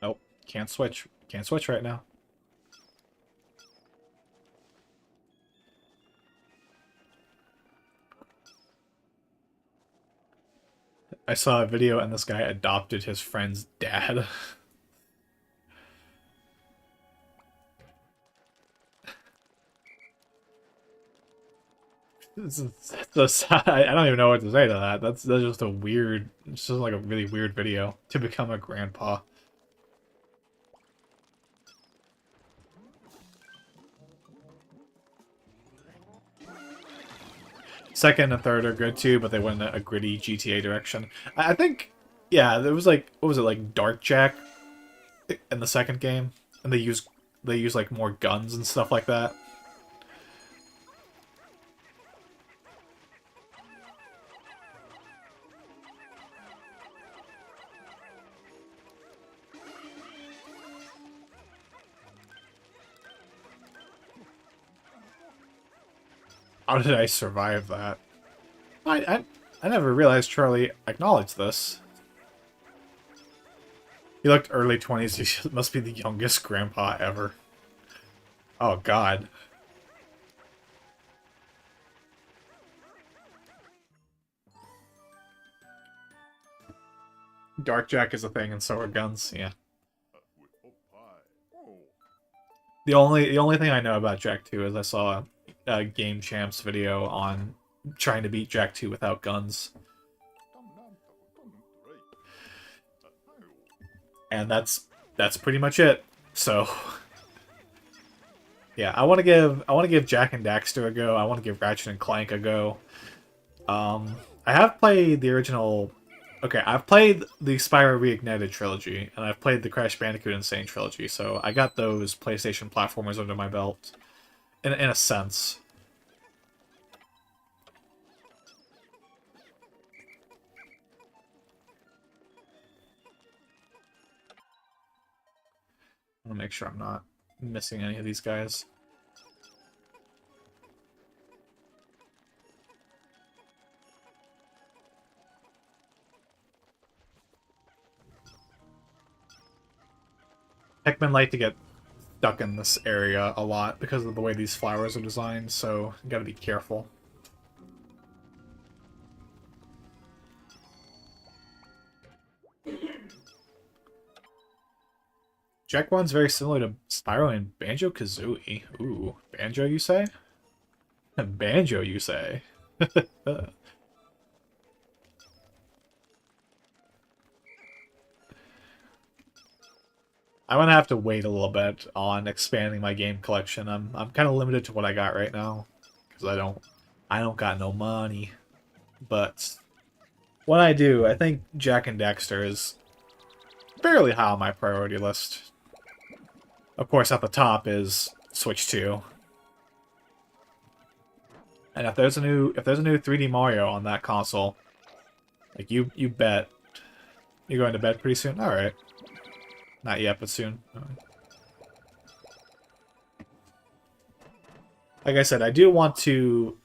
Nope, can't switch. Can't switch right now. I saw a video and this guy adopted his friend's dad. I don't even know what to say to that. That's just a weird, it's just like a really weird video to become a grandpa. Second and third are good too, but they went in a gritty GTA direction. I think, yeah, there was like, what was it, like Dark Jack in the second game, and they use like more guns and stuff like that. How did I survive that? I never realized Charlie acknowledged this. He looked early 20s. He must be the youngest grandpa ever. Oh, God. Dark Jack is a thing, and so are guns. Yeah. The only thing I know about Jack 2 is I saw a Game Champs video on trying to beat Jack 2 without guns. And that's pretty much it. So yeah, I want to give Jak and Daxter a go. I want to give Ratchet and Clank a go. I have played the original. Okay, I've played the Spyro Reignited trilogy, and I've played the Crash Bandicoot Insane trilogy, so I got those PlayStation platformers under my belt, in a sense. I want to make sure I'm not missing any of these guys. Pikmin like to get stuck in this area a lot because of the way these flowers are designed, so you gotta be careful. Jak 1's very similar to Spyro and Banjo-Kazooie. Ooh, Banjo, you say? Banjo, you say? I'm gonna have to wait a little bit on expanding my game collection. I'm kind of limited to what I got right now because I don't got no money. But when I do, I think Jak and Daxter is fairly high on my priority list. Of course, at the top is Switch 2. And if there's a new 3D Mario on that console, like you bet you're going to bed pretty soon. All right. Not yet, but soon. Like I said, I do want to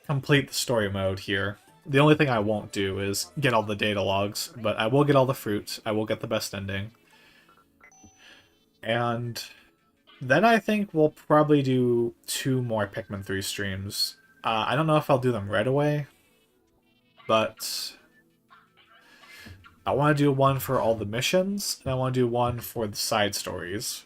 complete the story mode here. The only thing I won't do is get all the data logs, but I will get all the fruit. I will get the best ending. And then I think we'll probably do 2 more Pikmin 3 streams. I don't know if I'll do them right away, but I want to do one for all the missions, and I want to do one for the side stories.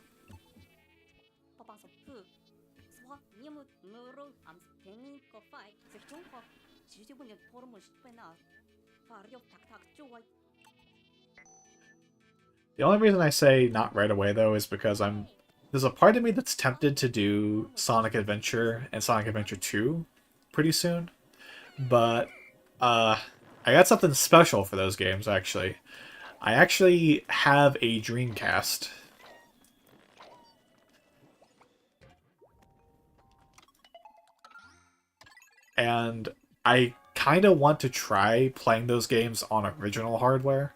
The only reason I say not right away, though, is because there's a part of me that's tempted to do Sonic Adventure and Sonic Adventure 2 pretty soon, but I got something special for those games, actually. I actually have a Dreamcast. And I kind of want to try playing those games on original hardware.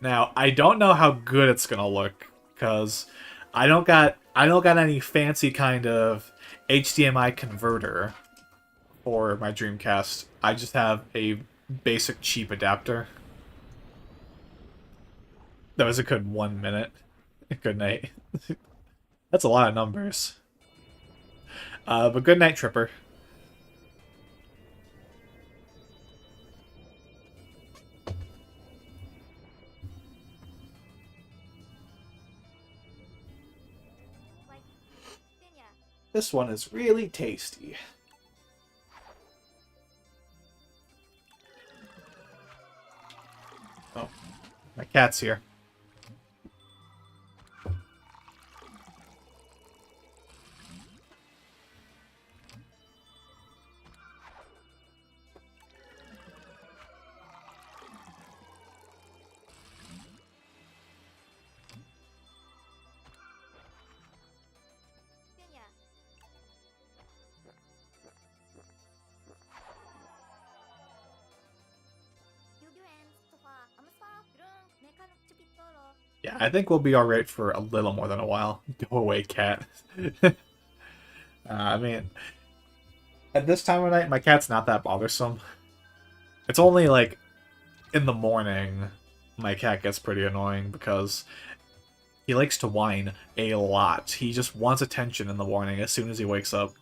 Now, I don't know how good it's gonna look, because I don't got any fancy kind of HDMI converter for my Dreamcast. I just have a basic cheap adapter. That was a good 1 minute. Good night. That's a lot of numbers. But good night, Tripper. This one is really tasty. Oh, my cat's here. Yeah, I think we'll be alright for a little more than a while. Go away, cat. I mean, at this time of night, my cat's not that bothersome. It's only, like, in the morning my cat gets pretty annoying because he likes to whine a lot. He just wants attention in the morning as soon as he wakes up.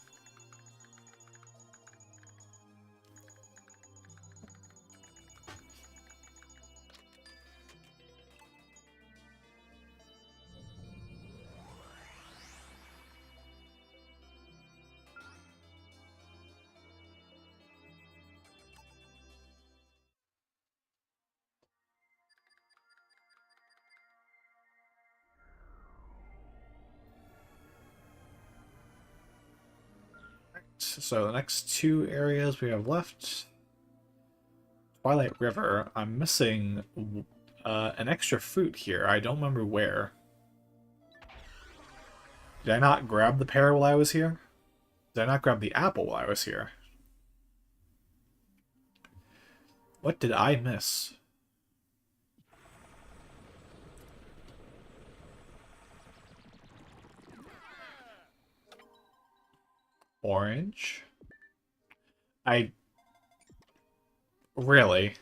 So the next two areas we have left. Twilight River. I'm missing an extra fruit here. I don't remember where. Did I not grab the pear while I was here? Did I not grab the apple while I was here? What did I miss? Orange? I... Really?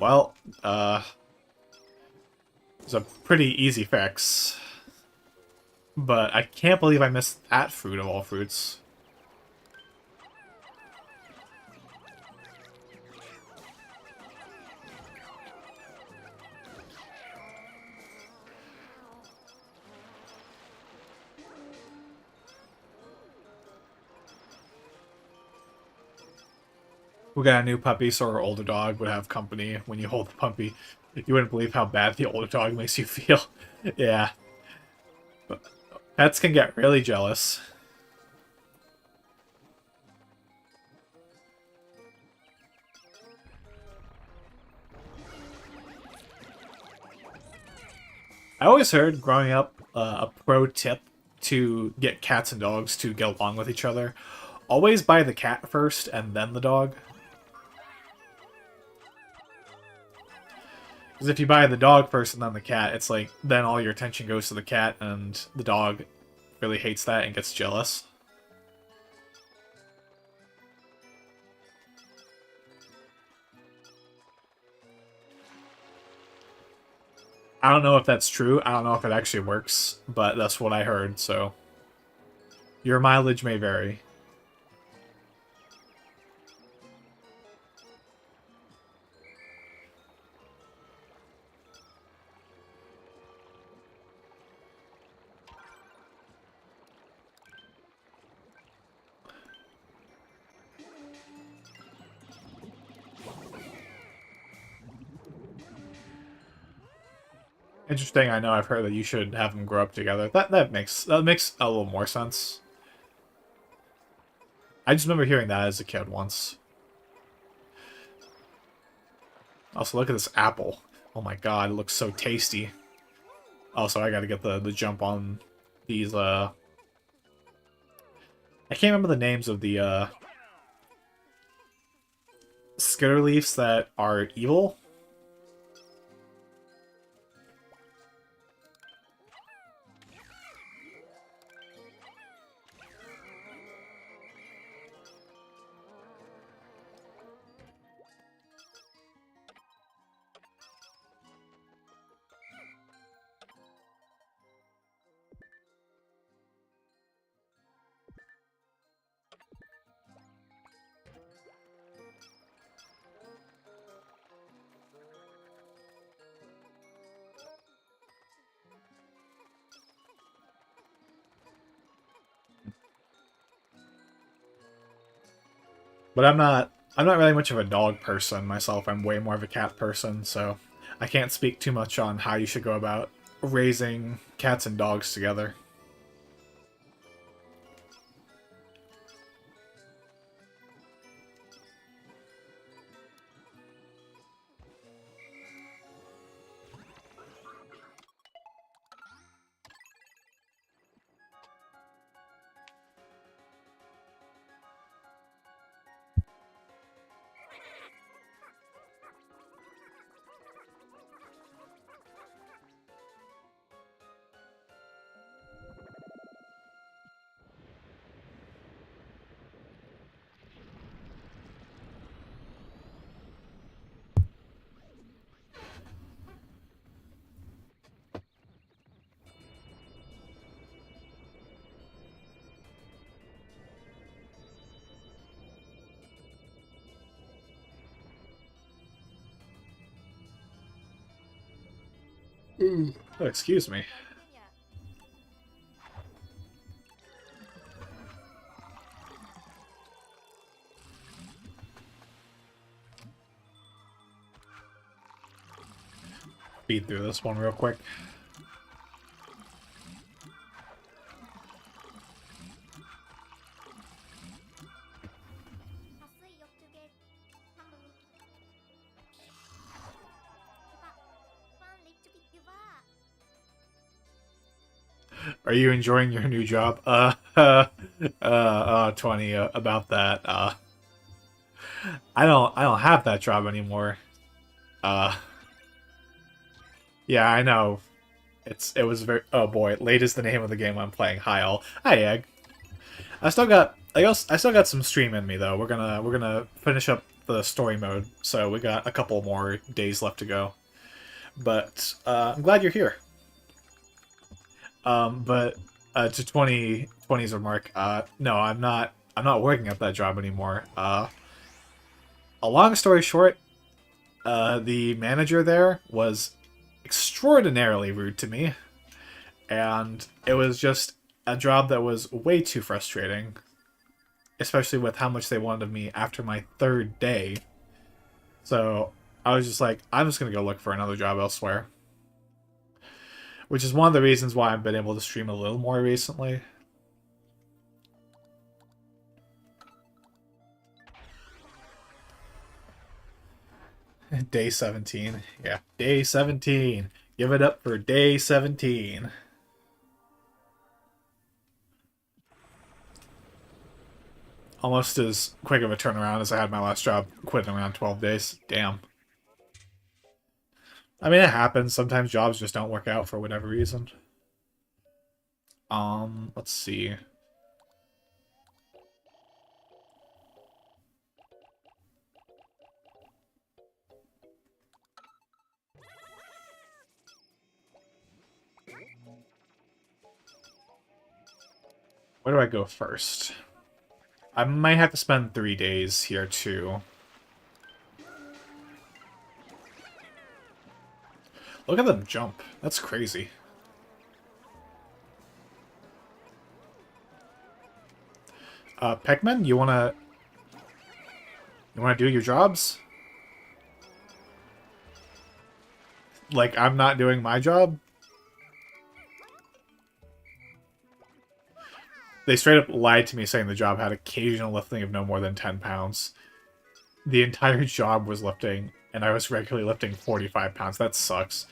Well, it's a pretty easy fix. But I can't believe I missed that fruit of all fruits. We got a new puppy, so our older dog would have company when you hold the puppy. You wouldn't believe how bad the older dog makes you feel. Yeah. But pets can get really jealous. I always heard growing up a pro tip to get cats and dogs to get along with each other. Always buy the cat first and then the dog. Because if you buy the dog first and then the cat, it's like, then all your attention goes to the cat, and the dog really hates that and gets jealous. I don't know if that's true. I don't know if it actually works, but that's what I heard, so... Your mileage may vary. Interesting. I know I've heard that you should have them grow up together. That makes a little more sense. I just remember hearing that as a kid once. Also, look at this apple. Oh my god, it looks so tasty. Also, I gotta get the jump on these, I can't remember the names of the, skitter leaves that are evil. But I'm not really much of a dog person myself. I'm way more of a cat person, so I can't speak too much on how you should go about raising cats and dogs together. Oh, excuse me. Speed through this one real quick. Are you enjoying your new job? 20 about that. I don't have that job anymore. Uh, yeah, I know. It was very. Oh boy, late is the name of the game I'm playing. Hi all. Hi Egg. I still got some stream in me though. We're gonna finish up the story mode, so we got a couple more days left to go. But I'm glad you're here. But to 2020's remark, no, I'm not working at that job anymore. A long story short, the manager there was extraordinarily rude to me, and it was just a job that was way too frustrating, especially with how much they wanted of me after my third day. So I was just like, I'm just gonna go look for another job elsewhere. Which is one of the reasons why I've been able to stream a little more recently. Day 17. Yeah, day 17. Give it up for day 17. Almost as quick of a turnaround as I had my last job, quitting around 12 days. Damn. I mean, it happens. Sometimes jobs just don't work out for whatever reason. Let's see. Where do I go first? I might have to spend 3 days here, too. Look at them jump. That's crazy. Pikmin, you wanna do your jobs? Like, I'm not doing my job? They straight up lied to me saying the job had occasional lifting of no more than 10 pounds. The entire job was lifting, and I was regularly lifting 45 pounds. That sucks.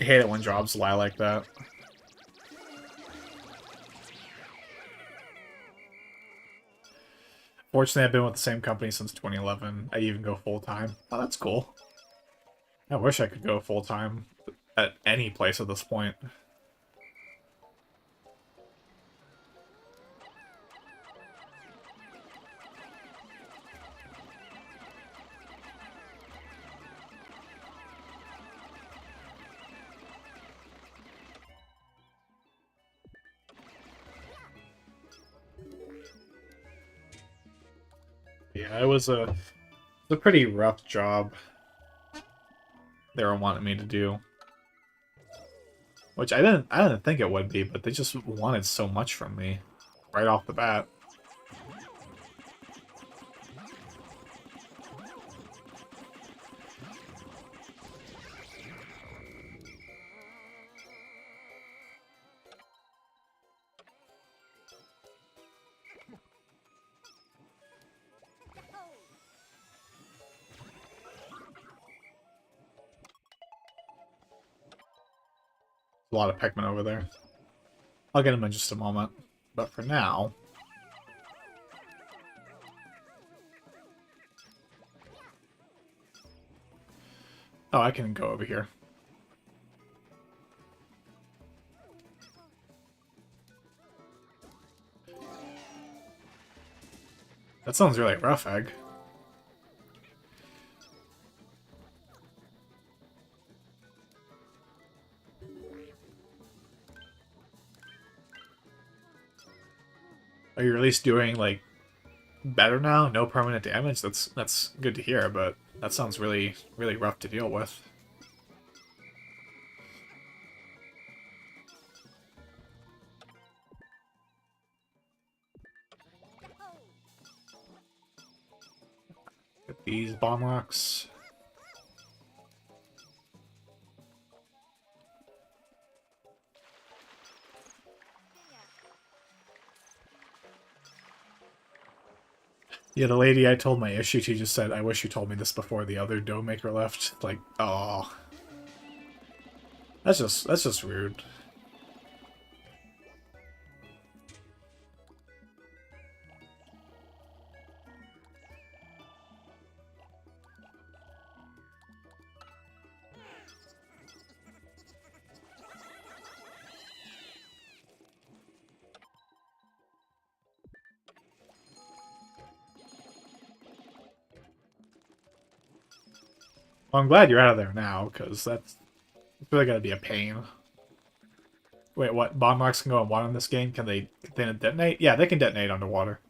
I hate it when jobs lie like that. Fortunately, I've been with the same company since 2011. I even go full-time. Oh, that's cool. I wish I could go full-time at any place at this point. Yeah, it was a pretty rough job they were wanting me to do. Which I didn't think it would be, but they just wanted so much from me right off the bat. A lot of Pikmin over there. I'll get him in just a moment. But for now... Oh, I can go over here. That sounds really rough, Egg. Are you at least doing, like, better now? No permanent damage? That's good to hear, but that sounds really, really rough to deal with. Get these bomb rocks. Yeah, the lady I told my issue, she just said, I wish you told me this before the other dough maker left. Like, oh. That's just rude. Well, I'm glad you're out of there now, because that's really gotta be a pain. Wait, what? Bomb rocks can go on water in this game? Can they detonate? Yeah, they can detonate underwater.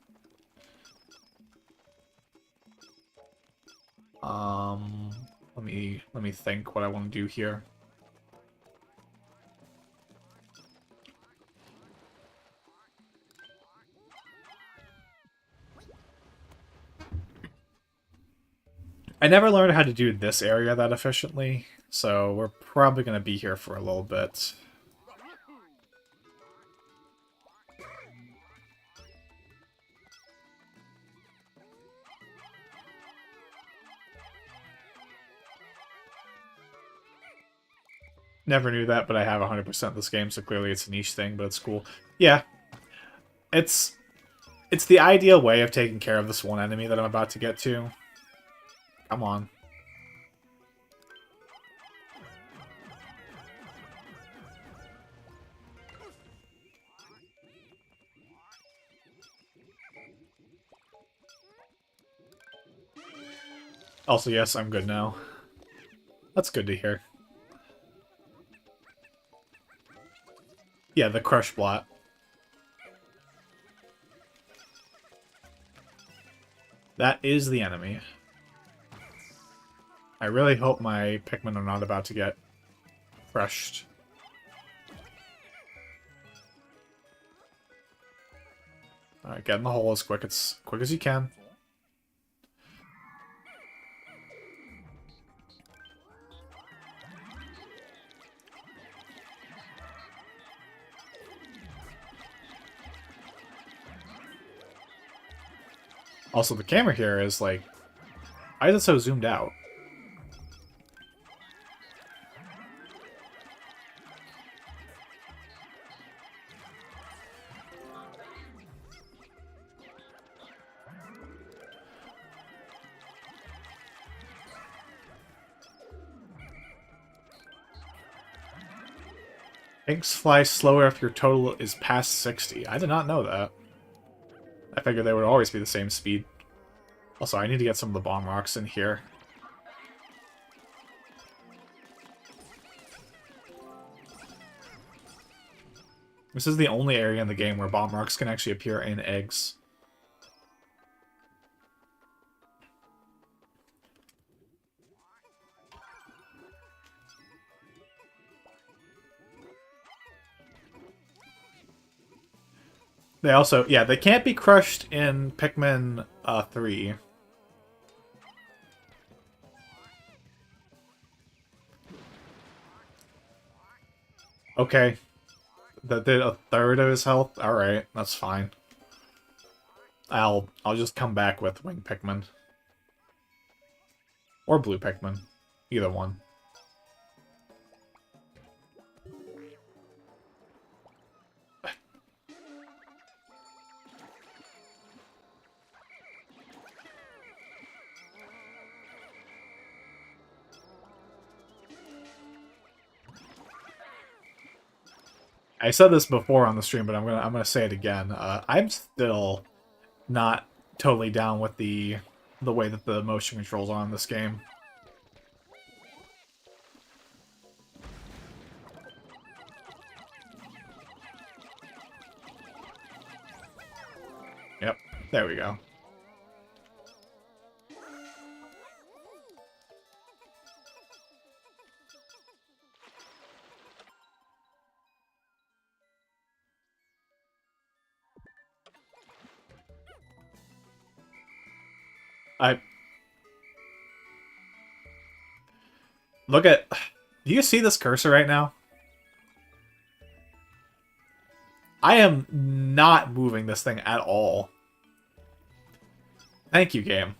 Um, let me think what I want to do here. I never learned how to do this area that efficiently, so we're probably going to be here for a little bit. Never knew that, but I have 100% this game, so clearly it's a niche thing, but it's cool. Yeah, it's the ideal way of taking care of this one enemy that I'm about to get to. Come on. Also, yes, I'm good now. That's good to hear. Yeah, the Crush Blot. That is the enemy. I really hope my Pikmin are not about to get crushed. Alright, get in the hole as quick as you can. Also, the camera here is like... Why is it so zoomed out? Pinks fly slower if your total is past 60. I did not know that. I figured they would always be the same speed. Also, I need to get some of the bomb rocks in here. This is the only area in the game where bomb rocks can actually appear in eggs. They also, yeah, they can't be crushed in Pikmin 3. Okay, that did a third of his health. All right, that's fine. I'll just come back with wing Pikmin or blue Pikmin, either one. I said this before on the stream, but I'm gonna say it again. I'm still not totally down with the way that the motion controls are in this game. Yep, there we go. I look at. Do you see this cursor right now? I am not moving this thing at all. Thank you, game.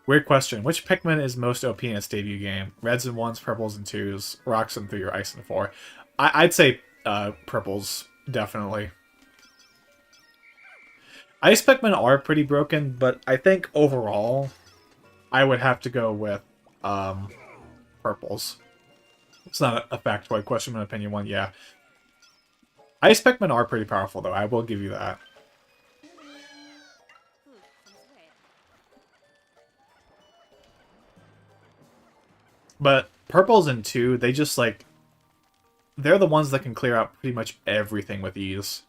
Weird question. Which Pikmin is most OP in its debut game? Reds and 1s, purples and 2s, rocks and 3, or ice and 4? I'd say purples, definitely. Ice Pikmin are pretty broken, but I think overall, I would have to go with purples. It's not a factoid question, but an opinion one, yeah. Ice Pikmin are pretty powerful, though. I will give you that. But purples and 2, they just, like... They're the ones that can clear out pretty much everything with ease.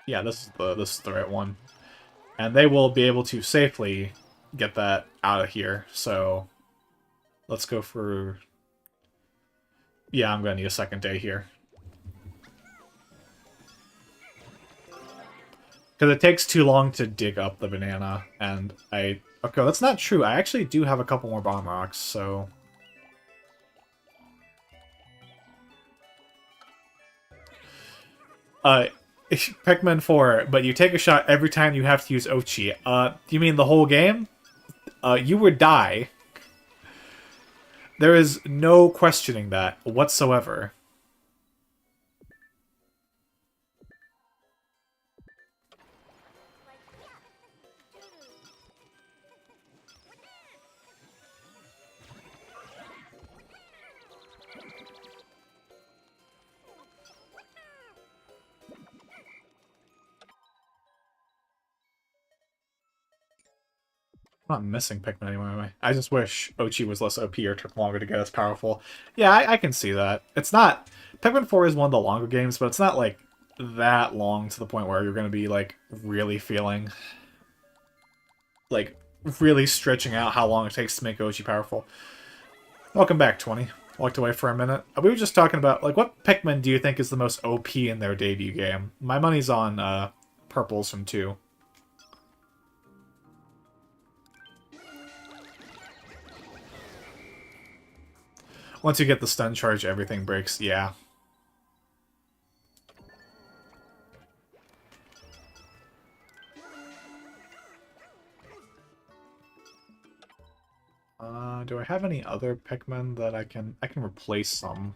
Yeah, this is the right one. And they will be able to safely get that out of here, so... Let's go for... Yeah, I'm gonna need a second day here. Because it takes too long to dig up the banana, and I... Okay, that's not true. I actually do have a couple more bomb rocks, so... Pikmin 4, but you take a shot every time you have to use Ochi. You mean the whole game? You would die. There is no questioning that whatsoever. I'm not missing Pikmin anyway. I just wish Ochi was less OP or took longer to get as powerful. Yeah, I can see that. It's not... Pikmin 4 is one of the longer games, but it's not, like, that long to the point where you're going to be, like, really feeling... Like, really stretching out how long it takes to make Ochi powerful. Welcome back, 20. Walked away for a minute. We were just talking about, like, what Pikmin do you think is the most OP in their debut game? My money's on, purples from 2. Once you get the stun charge, everything breaks. Yeah. Do I have any other Pikmin that I can replace some?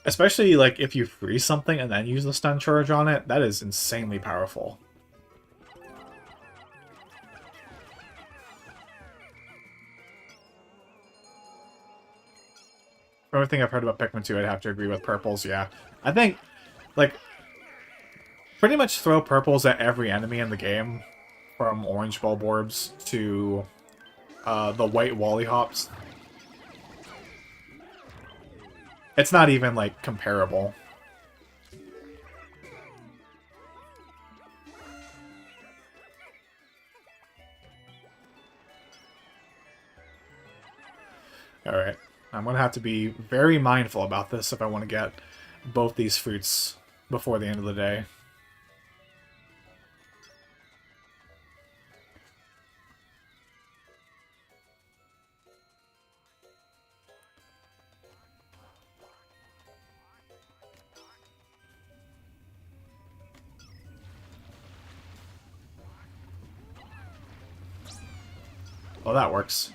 Especially, like, if you freeze something and then use the stun charge on it, that is insanely powerful. From everything I've heard about Pikmin 2, I'd have to agree with purples, yeah. I think, like, pretty much throw purples at every enemy in the game, from orange bulb orbs to the white Wallyhops. It's not even, like, comparable. I'm going to have to be very mindful about this if I want to get both these fruits before the end of the day. Well, that works.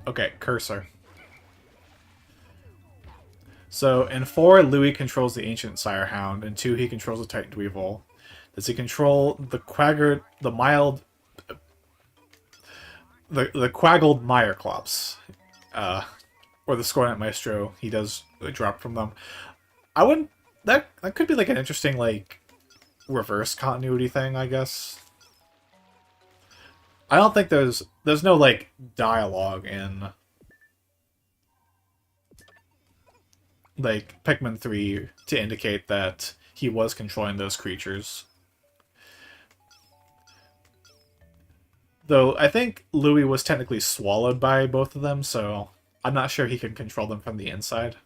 Okay, cursor. So in 4, Louis controls the Ancient Sire Hound. In 2, he controls the Titan Dweevil. Does he control the Quaggard, the mild, the Quaggled Meyerklops, or the Scornet Maestro? He does drop from them. I wouldn't. That could be like an interesting like reverse continuity thing, I guess. I don't think there's no like dialogue in like Pikmin 3 to indicate that he was controlling those creatures. Though I think Louis was technically swallowed by both of them, so I'm not sure he can control them from the inside.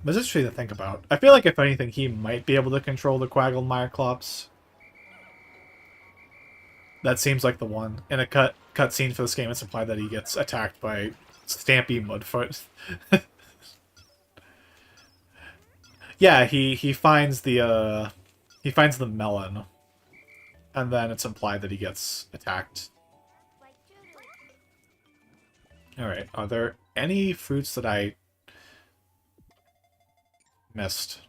But it's interesting to think about. I feel like if anything, he might be able to control the Quaggle Meyerklops. That seems like the one. In a cutscene for this game, it's implied that he gets attacked by Stampy Mudfoot. Yeah, he finds the melon, and then it's implied that he gets attacked. All right, are there any fruits that I missed?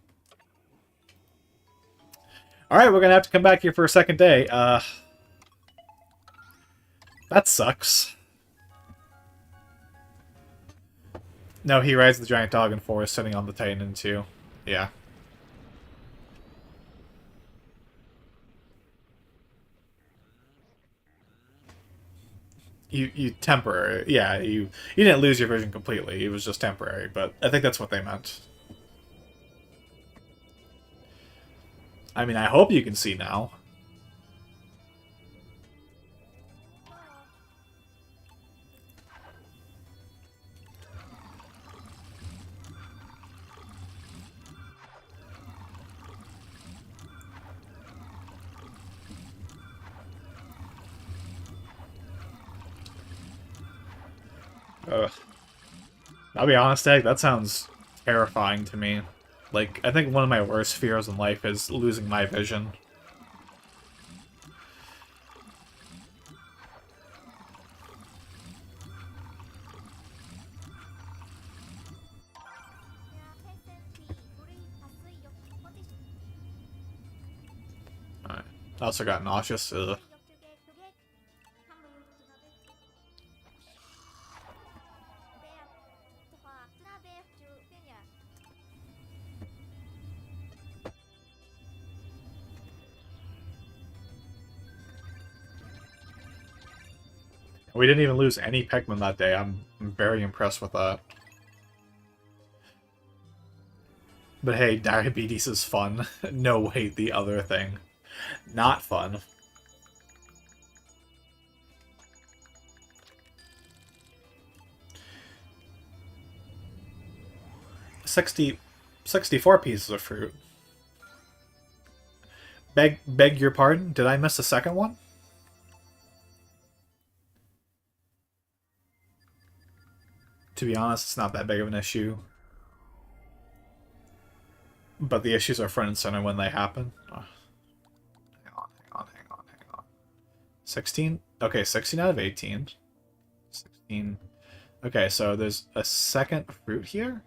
All right, we're gonna have to come back here for a second day. That sucks. No, he rides the giant dog in 4, sitting on the Titan in 2. Yeah. You temporary. Yeah, you didn't lose your vision completely. It was just temporary, but I think that's what they meant. I mean, I hope you can see now. Ugh. I'll be honest, Egg, that sounds terrifying to me. Like, I think one of my worst fears in life is losing my vision. Alright. I also got nauseous. Ugh. We didn't even lose any Pikmin that day. I'm very impressed with that. But hey, diabetes is fun. No, wait, the other thing. Not fun. $64 pieces of fruit. Beg your pardon? Did I miss a second one? To be honest, it's not that big of an issue. But the issues are front and center when they happen. Oh. Hang on. 16? Okay, 16 out of 18. 16. Okay, so there's a second fruit here?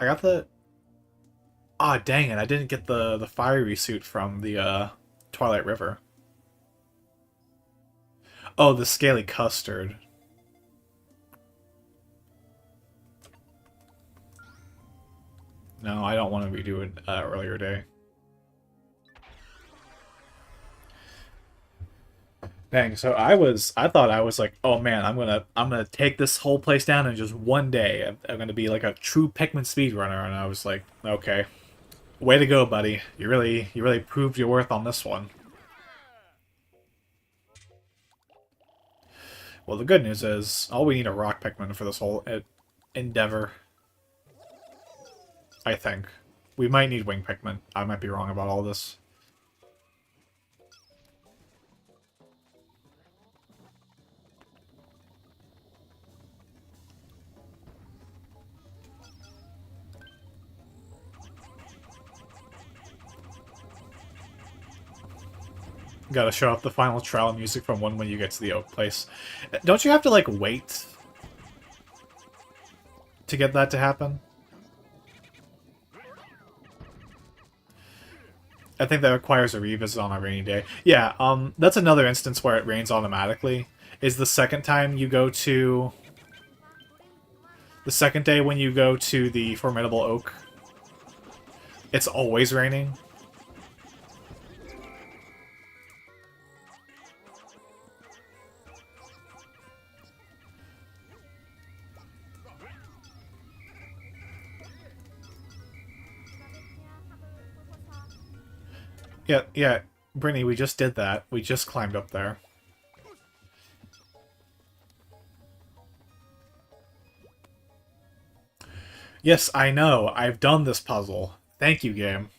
I got the... Ah, dang it, I didn't get the fiery suit from the Twilight River. Oh, the scaly custard. No, I don't want to redo it earlier day. Dang, so I thought I was like, oh man, I'm gonna take this whole place down in just one day. I'm gonna be like a true Pikmin speedrunner, and I was like, okay, way to go, buddy. You really proved your worth on this one. Well, the good news is, all we need are rock Pikmin for this whole endeavor. I think. We might need wing Pikmin. I might be wrong about all this. Gotta show up the final trial music from when you get to the Oak Place. Don't you have to, like, wait to get that to happen? I think that requires a revisit on a rainy day. Yeah, that's another instance where it rains automatically. Is the second time you go to... The second day when you go to the Formidable Oak, it's always raining. Yeah, Brittany, we just did that. We just climbed up there. Yes, I know. I've done this puzzle. Thank you, game.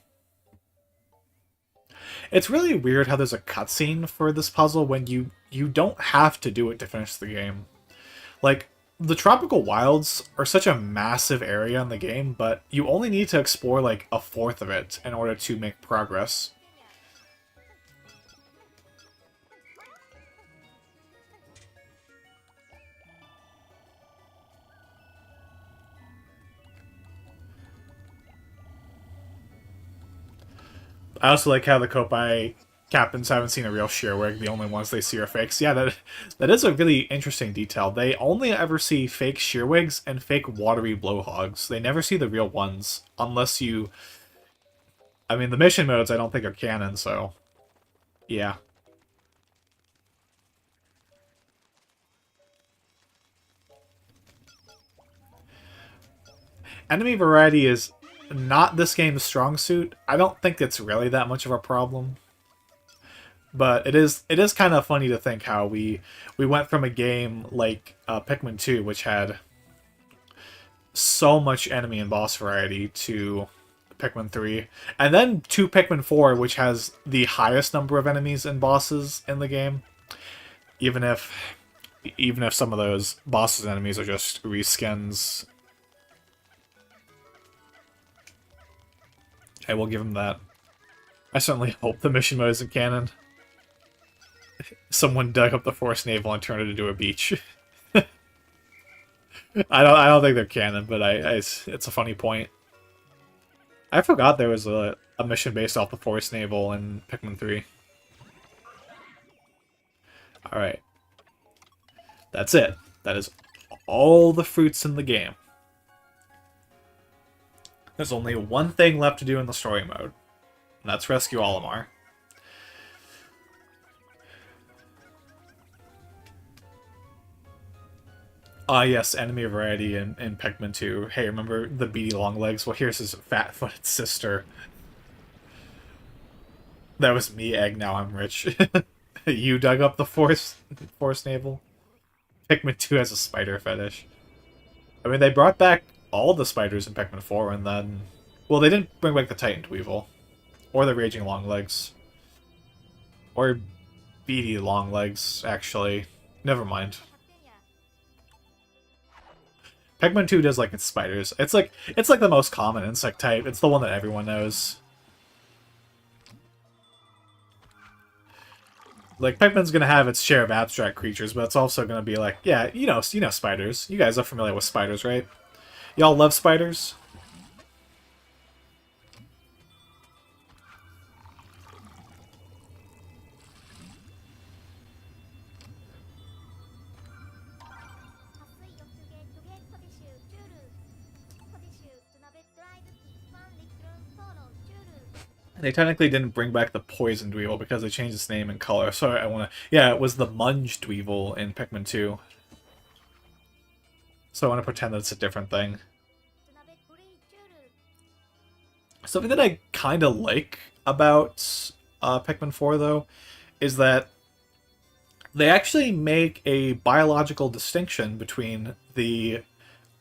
It's really weird how there's a cutscene for this puzzle when you don't have to do it to finish the game. Like, the tropical wilds are such a massive area in the game, but you only need to explore like a fourth of it in order to make progress. I also like how the Kopai captains haven't seen a real Shearwig. The only ones they see are fakes. Yeah, that is a really interesting detail. They only ever see fake Shearwigs and fake watery blowhogs. They never see the real ones, unless you... I mean, the mission modes I don't think are canon, so... Yeah. Enemy variety is not this game's strong suit. I don't think it's really that much of a problem. But it is kind of funny to think how we went from a game like Pikmin 2, which had so much enemy and boss variety, to Pikmin 3, and then to Pikmin 4, which has the highest number of enemies and bosses in the game. Even if some of those bosses and enemies are just reskins. I will give him that. I certainly hope the mission mode isn't canon. Someone dug up the Forest Navel and turned it into a beach. I don't think they're canon, but it's a funny point. I forgot there was a mission based off the Forest Navel in Pikmin 3. Alright. That's it. That is all the fruits in the game. There's only one thing left to do in the story mode, and that's rescue Olimar. Ah, yes, enemy variety in Pikmin 2. Hey, remember the beady long legs? Well, here's his fat-footed sister. That was me, Egg, now I'm rich. You dug up the Forest Navel? Pikmin 2 has a spider fetish. I mean, they brought back all the spiders in Pikmin 4, and then... Well, they didn't bring back the Titan Weevil. Or the Raging Longlegs. Or beady Longlegs, actually. Never mind. Pikmin 2 does like its spiders. It's like the most common insect type. It's the one that everyone knows. Like, Pikmin's gonna have its share of abstract creatures, but it's also gonna be like, yeah, you know spiders. You guys are familiar with spiders, right? Y'all love spiders? They technically didn't bring back the poison Dweevil because they changed its name and color. So I want to... Yeah, it was the Munge Dweevil in Pikmin 2. So I want to pretend that it's a different thing. Something that I kind of like about Pikmin 4, though, is that they actually make a biological distinction between the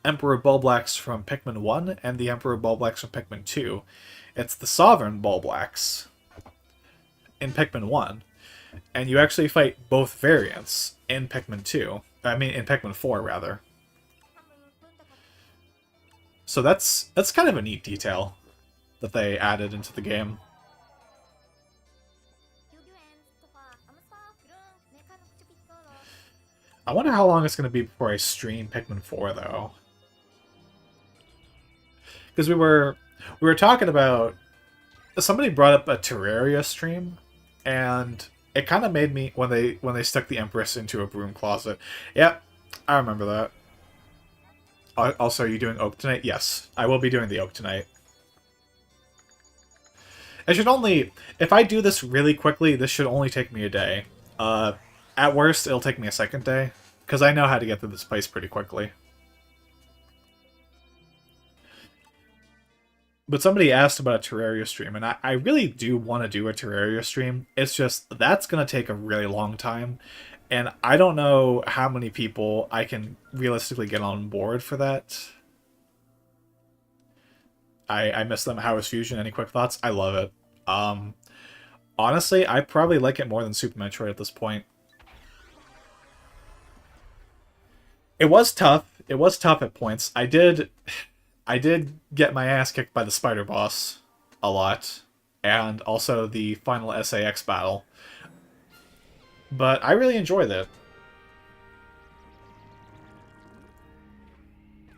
Emperor Bulblax from Pikmin 1 and the Emperor Bulblax from Pikmin 2. It's the Sovereign Bulblax in Pikmin 1, and you actually fight both variants in Pikmin 2. I mean, in Pikmin 4, rather. So that's kind of a neat detail that they added into the game. I wonder how long it's going to be before I stream Pikmin 4, though. Because we were talking about... Somebody brought up a Terraria stream, and it kind of made me... When they stuck the Empress into a broom closet. Yep, I remember that. Also, are you doing Oak tonight? Yes, I will be doing the Oak tonight. I should only... If I do this really quickly, this should only take me a day. At worst, it'll take me a second day, because I know how to get through this place pretty quickly. But somebody asked about a Terraria stream, and I really do want to do a Terraria stream. It's just, that's going to take a really long time, and I don't know how many people I can realistically get on board for that. I miss them. How is Fusion? Any quick thoughts? I love it. Honestly, I probably like it more than Super Metroid at this point. It was tough. It was tough at points. I did get my ass kicked by the spider boss a lot, and also the final SAX battle. But I really enjoyed it.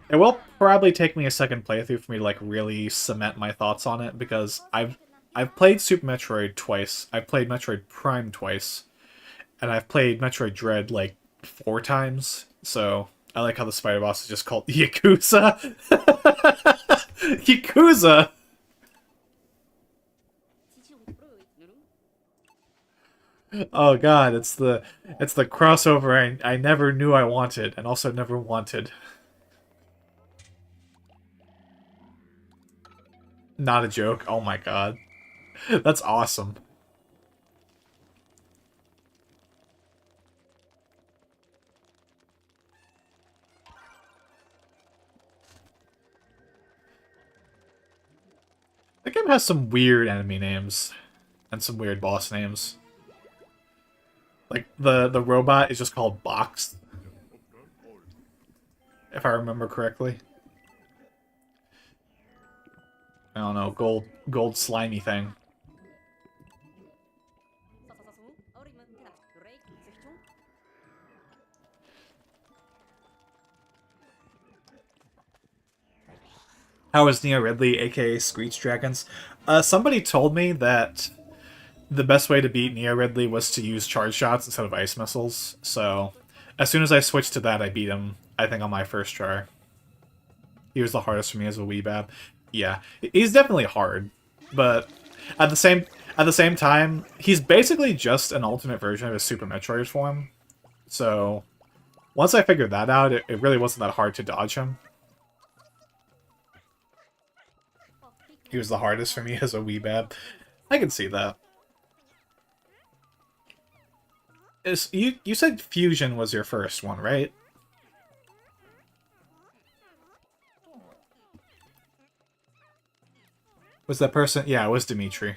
It will probably take me a second playthrough for me to like really cement my thoughts on it, because I've played Super Metroid twice, I've played Metroid Prime twice, and I've played Metroid Dread like 4 times. So I like how the spider boss is just called Yakuza. Yakuza. Oh god, it's the crossover I never knew I wanted, and also never wanted. Not a joke. Oh my god. That's awesome. The game has some weird enemy names and some weird boss names. Like the robot is just called Box, if I remember correctly. I don't know, gold slimy thing. How is Neo Ridley, aka Screech Dragons? Somebody told me that the best way to beat Neo Ridley was to use charge shots instead of ice missiles. So, as soon as I switched to that, I beat him, I think, on my first try. He was the hardest for me as a weebab. Yeah, he's definitely hard, but at the same time, he's basically just an alternate version of his Super Metroid form. So, once I figured that out, it really wasn't that hard to dodge him. He was the hardest for me as a weebab. I can see that. You said Fusion was your first one, right? Was that person? Yeah, it was Dimitri.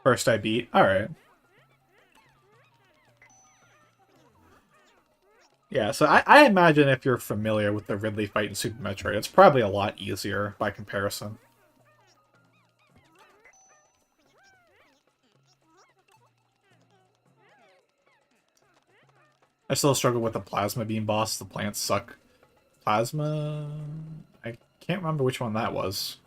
First I beat. Alright. Yeah, so I imagine if you're familiar with the Ridley fight in Super Metroid, it's probably a lot easier by comparison. I still struggle with the Plasma Beam boss. The plants suck. Plasma... I can't remember which one that was.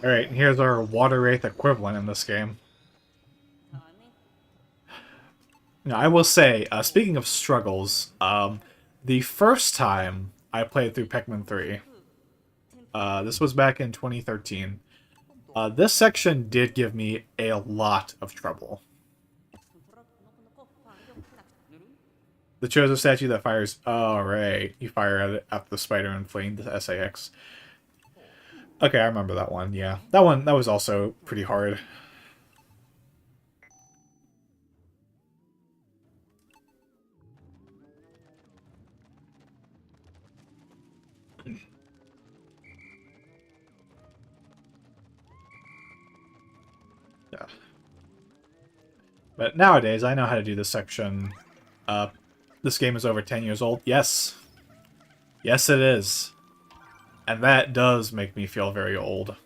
Alright, here's our water wraith equivalent in this game. Now, I will say, speaking of struggles, the first time I played through Pikmin 3, this was back in 2013, this section did give me a lot of trouble. The Chozo statue that fires... Oh, right. You fire at it after the spider and fleeing the SAX. Okay, I remember that one, yeah. That was also pretty hard. Yeah. But nowadays, I know how to do this section. This game is over 10 years old. Yes. Yes, it is. And that does make me feel very old.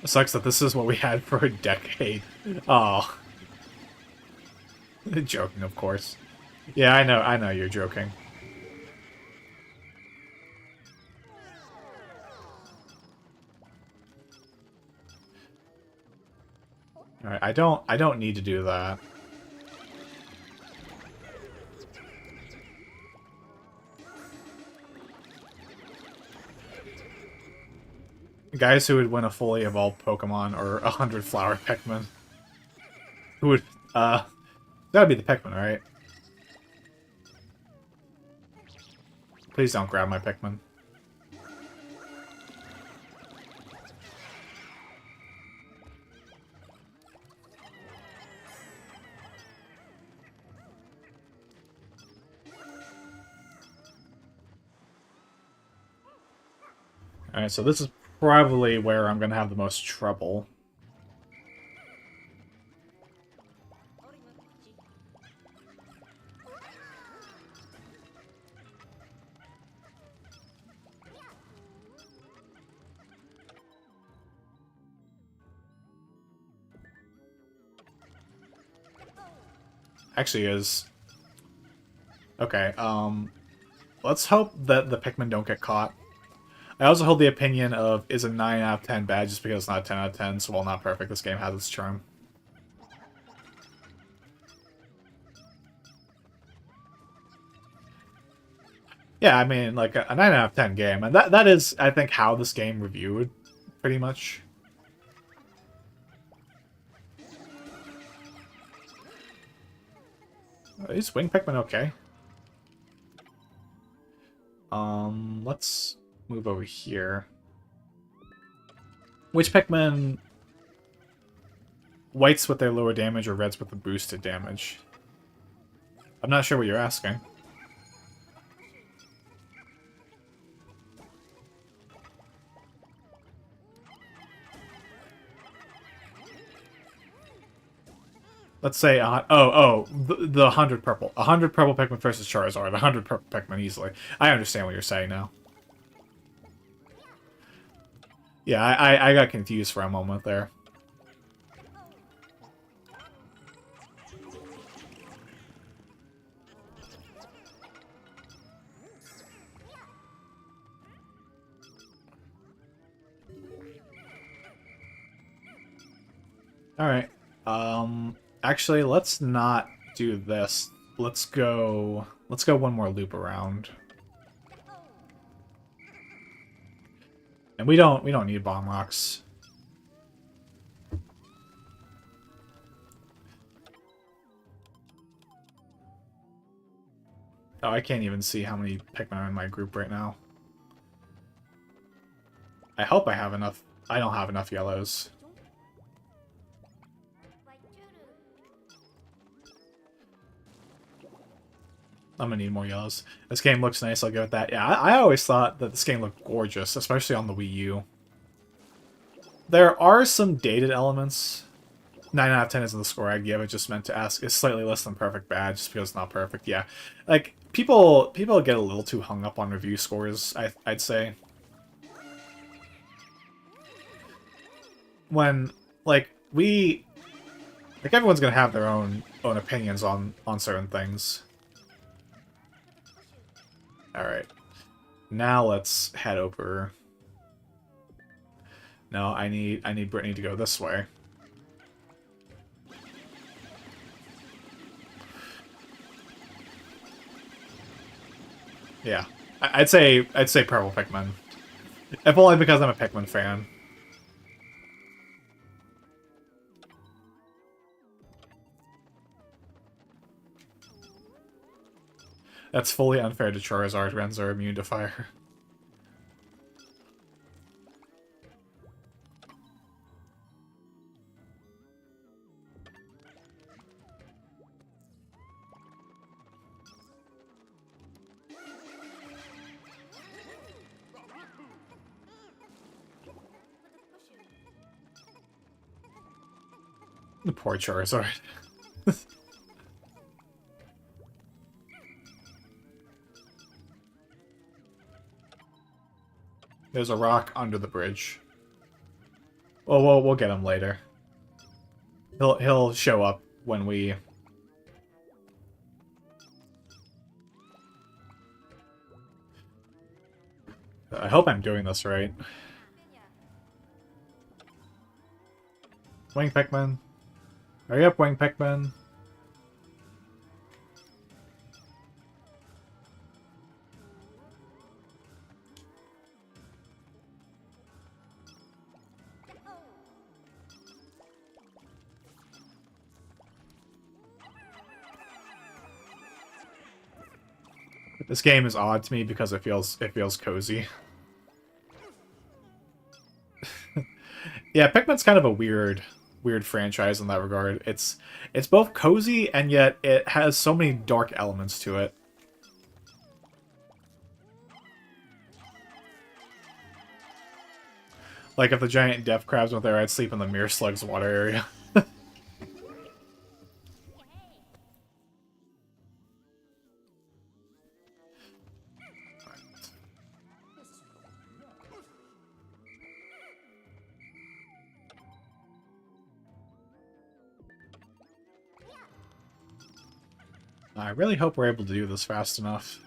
It sucks that this is what we had for a decade. Oh. Joking, of course. Yeah, I know you're joking. Alright, I don't need to do that. Guys who would win a fully evolved Pokemon or 100 flower Pikmin. Who would, that'd be the Pikmin, right? Please don't grab my Pikmin. Alright, so this is probably where I'm gonna have the most trouble. Actually is. Okay, let's hope that the Pikmin don't get caught. I also hold the opinion of, is a 9 out of 10 bad just because it's not a 10 out of 10, so while not perfect, this game has its charm. Yeah, I mean, like, a 9 out of 10 game, and that is, I think, how this game reviewed, pretty much. Is Wing Pikmin okay? Let's move over here. Which Pikmin whites with their lower damage or reds with the boosted damage? I'm not sure what you're asking. Let's say, the 100 purple. 100 purple Pikmin versus Charizard. 100 purple Pikmin easily. I understand what you're saying now. Yeah, I got confused for a moment there. Alright. Actually, let's not do this. Let's go one more loop around. And we don't need bomb rocks. Oh, I can't even see how many Pikmin are in my group right now. I hope I have enough. I don't have enough yellows. I'm gonna need more yellows. This game looks nice, I'll give it that. Yeah, I always thought that this game looked gorgeous, especially on the Wii U. There are some dated elements, 9 out of 10 isn't the score I'd give. It just meant to ask. It's slightly less than perfect bad, just because it's not perfect. Yeah, like people get a little too hung up on review scores. I'd say when like everyone's gonna have their own opinions on certain things. All right, now let's head over. No, I need Brittany to go this way. Yeah, I'd say purple Pikmin. If only because I'm a Pikmin fan. That's fully unfair to Charizard. Rens are immune to fire. The poor Charizard. There's a rock under the bridge. Well, we'll get him later. He'll show up when we... I hope I'm doing this right. Wing Pikmin. Hurry up, Wing Pikmin. This game is odd to me because it feels cozy. Yeah, Pikmin's kind of a weird franchise in that regard. It's both cozy and yet it has so many dark elements to it. Like if the giant death crabs went there, I'd sleep in the Mirror Slug's water area. I really hope we're able to do this fast enough.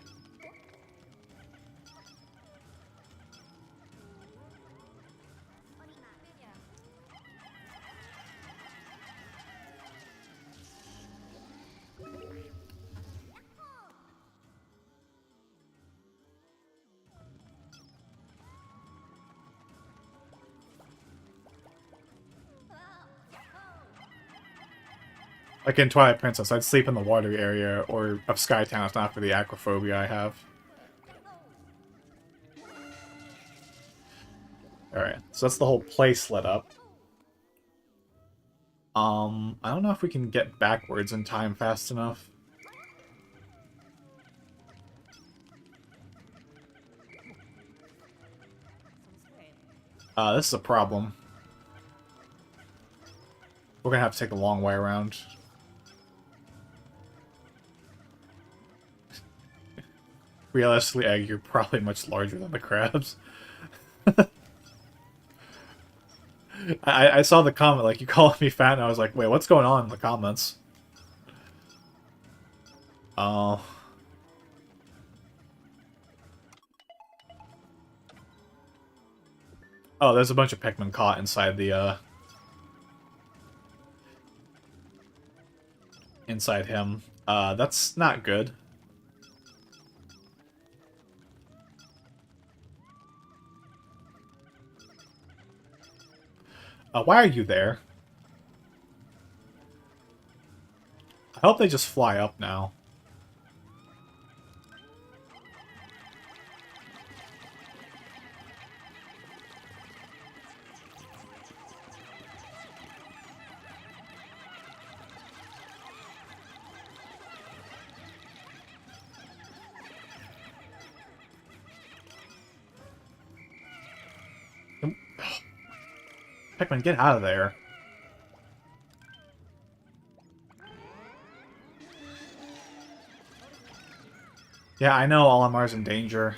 Like in Twilight Princess, I'd sleep in the water area or of Skytown if not for the aquaphobia I have. Alright, so that's the whole place lit up. I don't know if we can get backwards in time fast enough. This is a problem. We're gonna have to take the long way around. Realistically, Egg, you're probably much larger than the crabs. I saw the comment, like, you calling me fat, and I was like, wait, what's going on in the comments? Oh. Oh, there's a bunch of Pikmin caught inside the, inside him. That's not good. Why are you there? I hope they just fly up now. Pikmin, get out of there. Yeah, I know Olimar's in danger.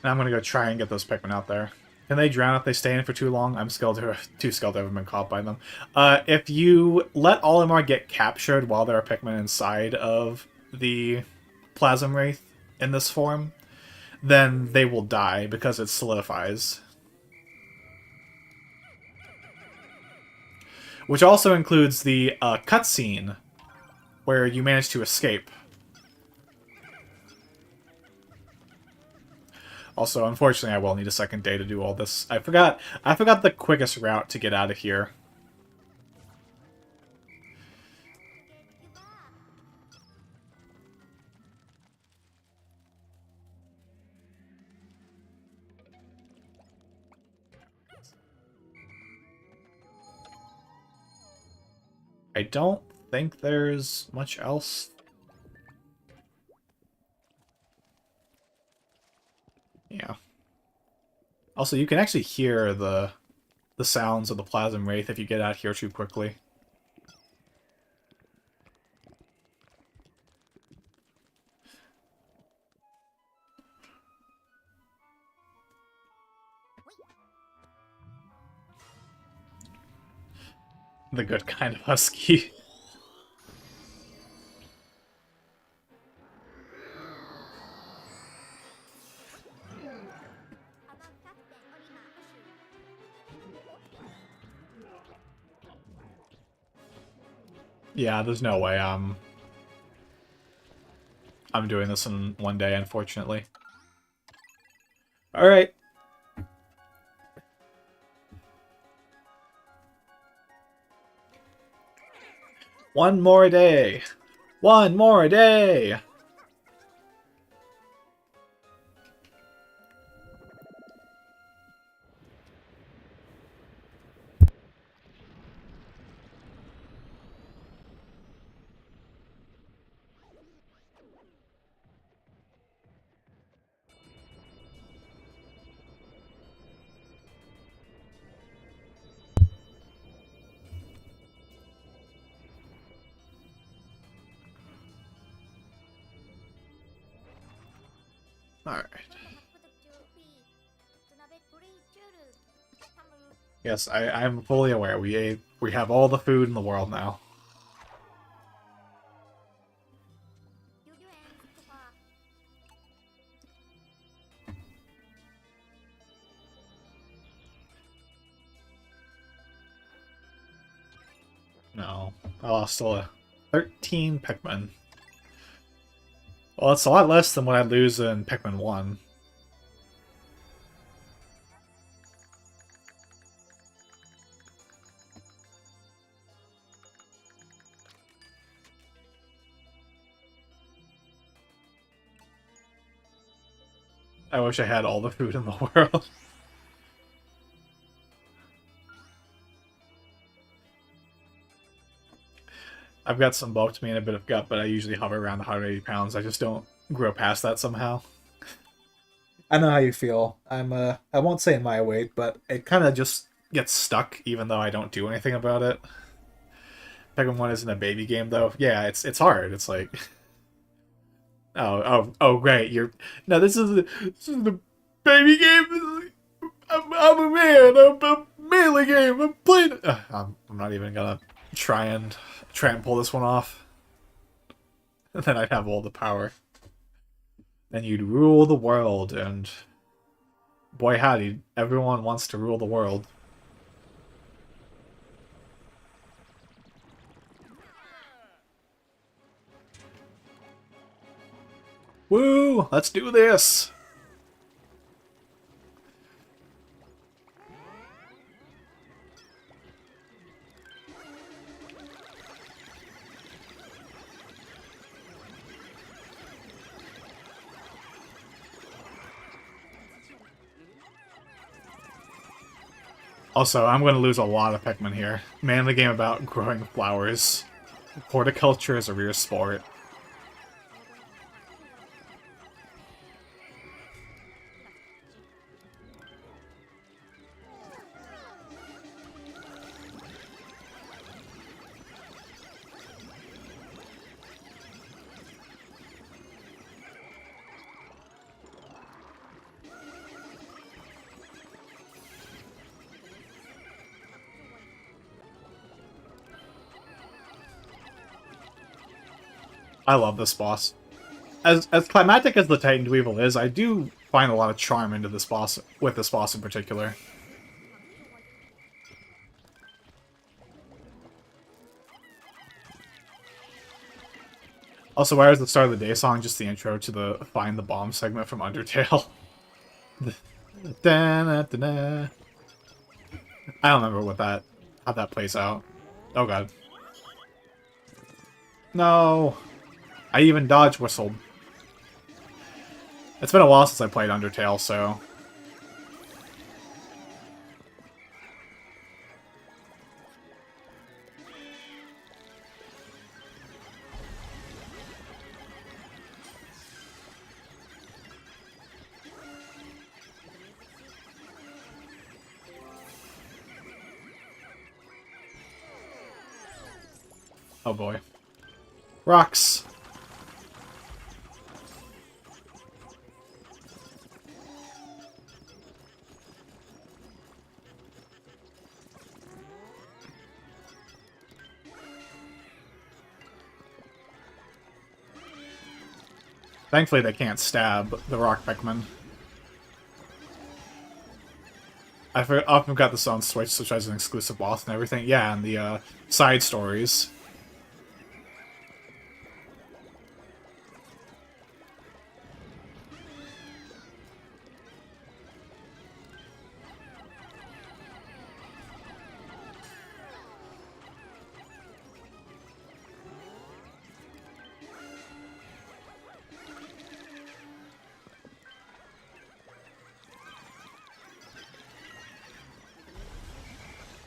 And I'm gonna go try and get those Pikmin out there. Can they drown if they stay in for too long? I'm too skilled to have been caught by them. If you let Olimar get captured while there are Pikmin inside of the Plasm Wraith in this form, then they will die because it solidifies. Which also includes the cutscene where you manage to escape. Also, unfortunately, I will need a second day to do all this. I forgot the quickest route to get out of here. I don't think there's much else. Yeah. Also, you can actually hear the sounds of the Plasm Wraith if you get out here too quickly. The good kind of husky. Yeah, there's no way I'm doing this in one day, unfortunately. Alright. One more day! One more day! Alright. Yes, I'm fully aware. We have all the food in the world now. No. I lost 13 Pikmin. Well, it's a lot less than what I lose in Pikmin 1. I wish I had all the food in the world. I've got some bulk to me and a bit of gut, but I usually hover around 180 pounds. I just don't grow past that somehow. I know how you feel. I won't say my weight, but it kind of just gets stuck even though I don't do anything about it. Pikmin 1 isn't a baby game though. Yeah, it's hard. It's like oh great, you're no this is the baby game. I'm a man. I'm a melee game. I'm playing. I'm not even gonna try and pull this one off. And then I'd have all the power. Then you'd rule the world, and boy howdy, everyone wants to rule the world. Woo! Let's do this! Also, I'm going to lose a lot of Pikmin here. Mainly game about growing flowers. Horticulture is a rare sport. I love this boss. As climactic as the Titan Weevil is, I do find a lot of charm into this boss, with this boss in particular. Also, why was the start of the day song just the intro to the Find the Bomb segment from Undertale? Da-na-da-na. I don't remember how that plays out. Oh god. No! I even dodge whistled. It's been a while since I played Undertale, so... Oh boy. Rocks! Thankfully they can't stab the rock Pikmin. I often got this on Switch, which has an exclusive boss and everything. Yeah, and the side stories.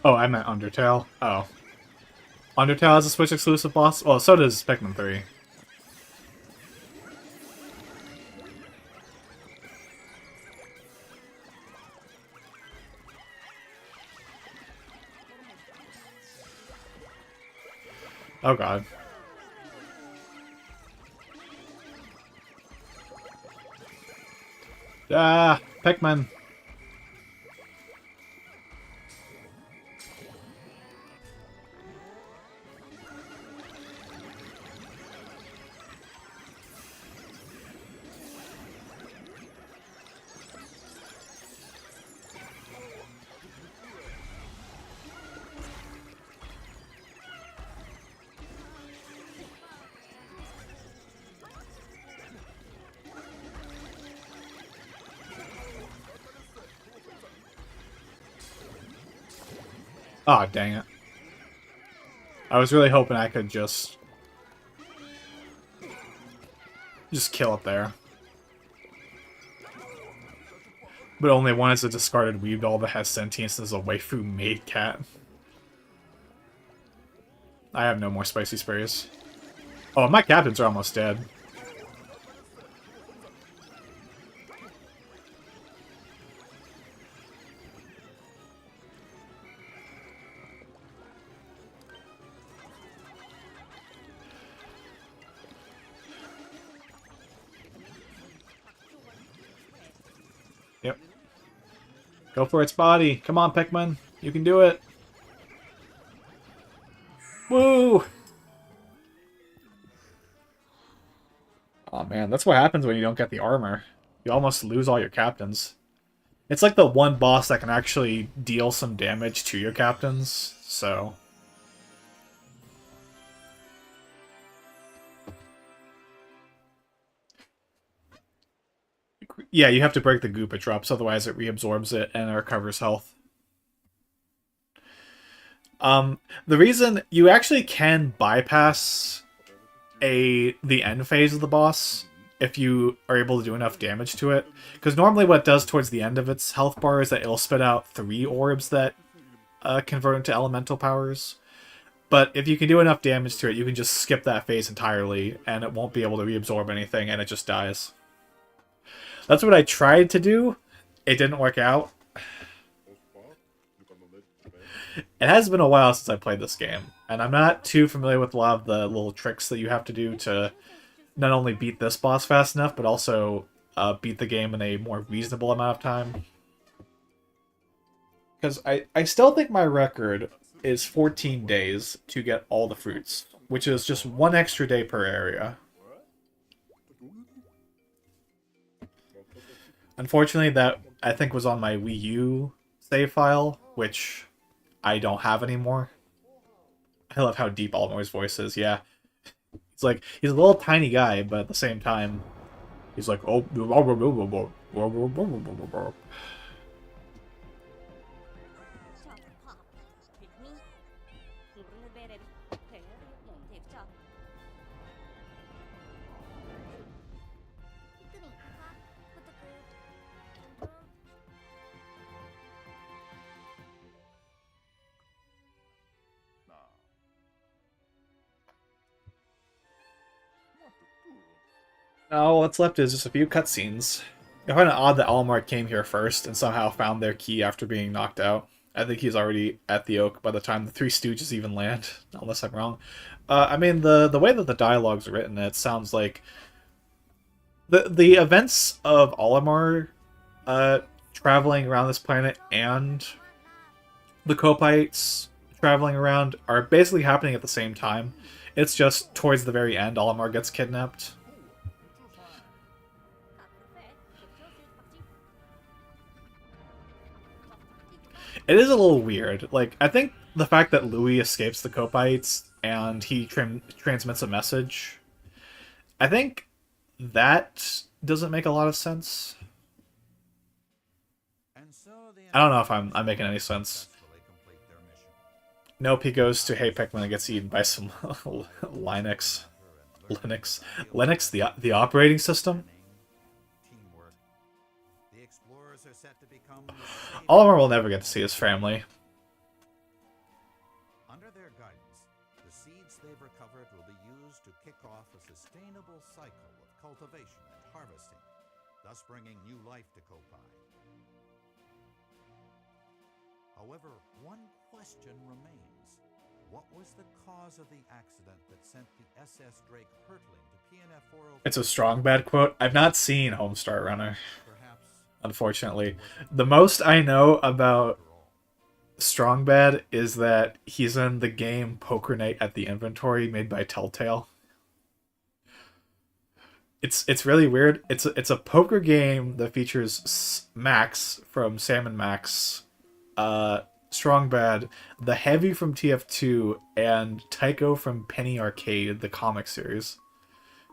Oh, I meant Undertale. Oh. Undertale has a Switch exclusive boss? Well, so does Pikmin 3. Oh god. Ah, Pikmin. Oh, dang it. I was really hoping I could just kill it there. But only one is a discarded weave doll that has sentience and is a waifu maid cat. I have no more spicy sprays. Oh, my captains are almost dead. Yep. Go for its body. Come on, Pikmin. You can do it. Woo! Oh man, that's what happens when you don't get the armor. You almost lose all your captains. It's like the one boss that can actually deal some damage to your captains, so... Yeah, you have to break the Goopa drops, otherwise it reabsorbs it and it recovers health. The reason you actually can bypass the end phase of the boss if you are able to do enough damage to it, because normally what it does towards the end of its health bar is that it'll spit out 3 orbs that convert into elemental powers. But if you can do enough damage to it, you can just skip that phase entirely, and it won't be able to reabsorb anything, and it just dies. That's what I tried to do. It didn't work out. It has been a while since I played this game, and I'm not too familiar with a lot of the little tricks that you have to do to not only beat this boss fast enough, but also beat the game in a more reasonable amount of time. Because I still think my record is 14 days to get all the fruits, which is just 1 extra day per area. Unfortunately, that I think was on my Wii U save file, which I don't have anymore. I love how deep Olimar's voice is. Yeah, it's like he's a little tiny guy, but at the same time, he's like, oh. Now, what's left is just a few cutscenes. I find it odd that Olimar came here first and somehow found their key after being knocked out. I think he's already at the Oak by the time the Three Stooges even land, unless I'm wrong. I mean, the way that the dialogue's written, it sounds like the events of Olimar traveling around this planet and the Copites traveling around are basically happening at the same time. It's just towards the very end, Olimar gets kidnapped. It is a little weird. Like, I think the fact that Louis escapes the Copites and he transmits a message, I think that doesn't make a lot of sense. I don't know if I'm making any sense. Nope, he goes to Hey Pikmin and gets eaten by some Linux. Linux, the operating system? Oliver will never get to see his family. Under their guidance, the seeds they've recovered will be used to kick off a sustainable cycle of cultivation and harvesting, thus bringing new life to Kopai. However, one question remains. What was the cause of the accident that sent the SS Drake hurtling to PNF 404? It's a strong bad quote. I've not seen Homestar Runner, unfortunately. The most I know about Strong Bad is that he's in the game Poker Night at the Inventory made by Telltale. It's really weird. It's a poker game that features Max from Sam and Max, Strong Bad, the Heavy from TF2, and Tycho from Penny Arcade, the comic series.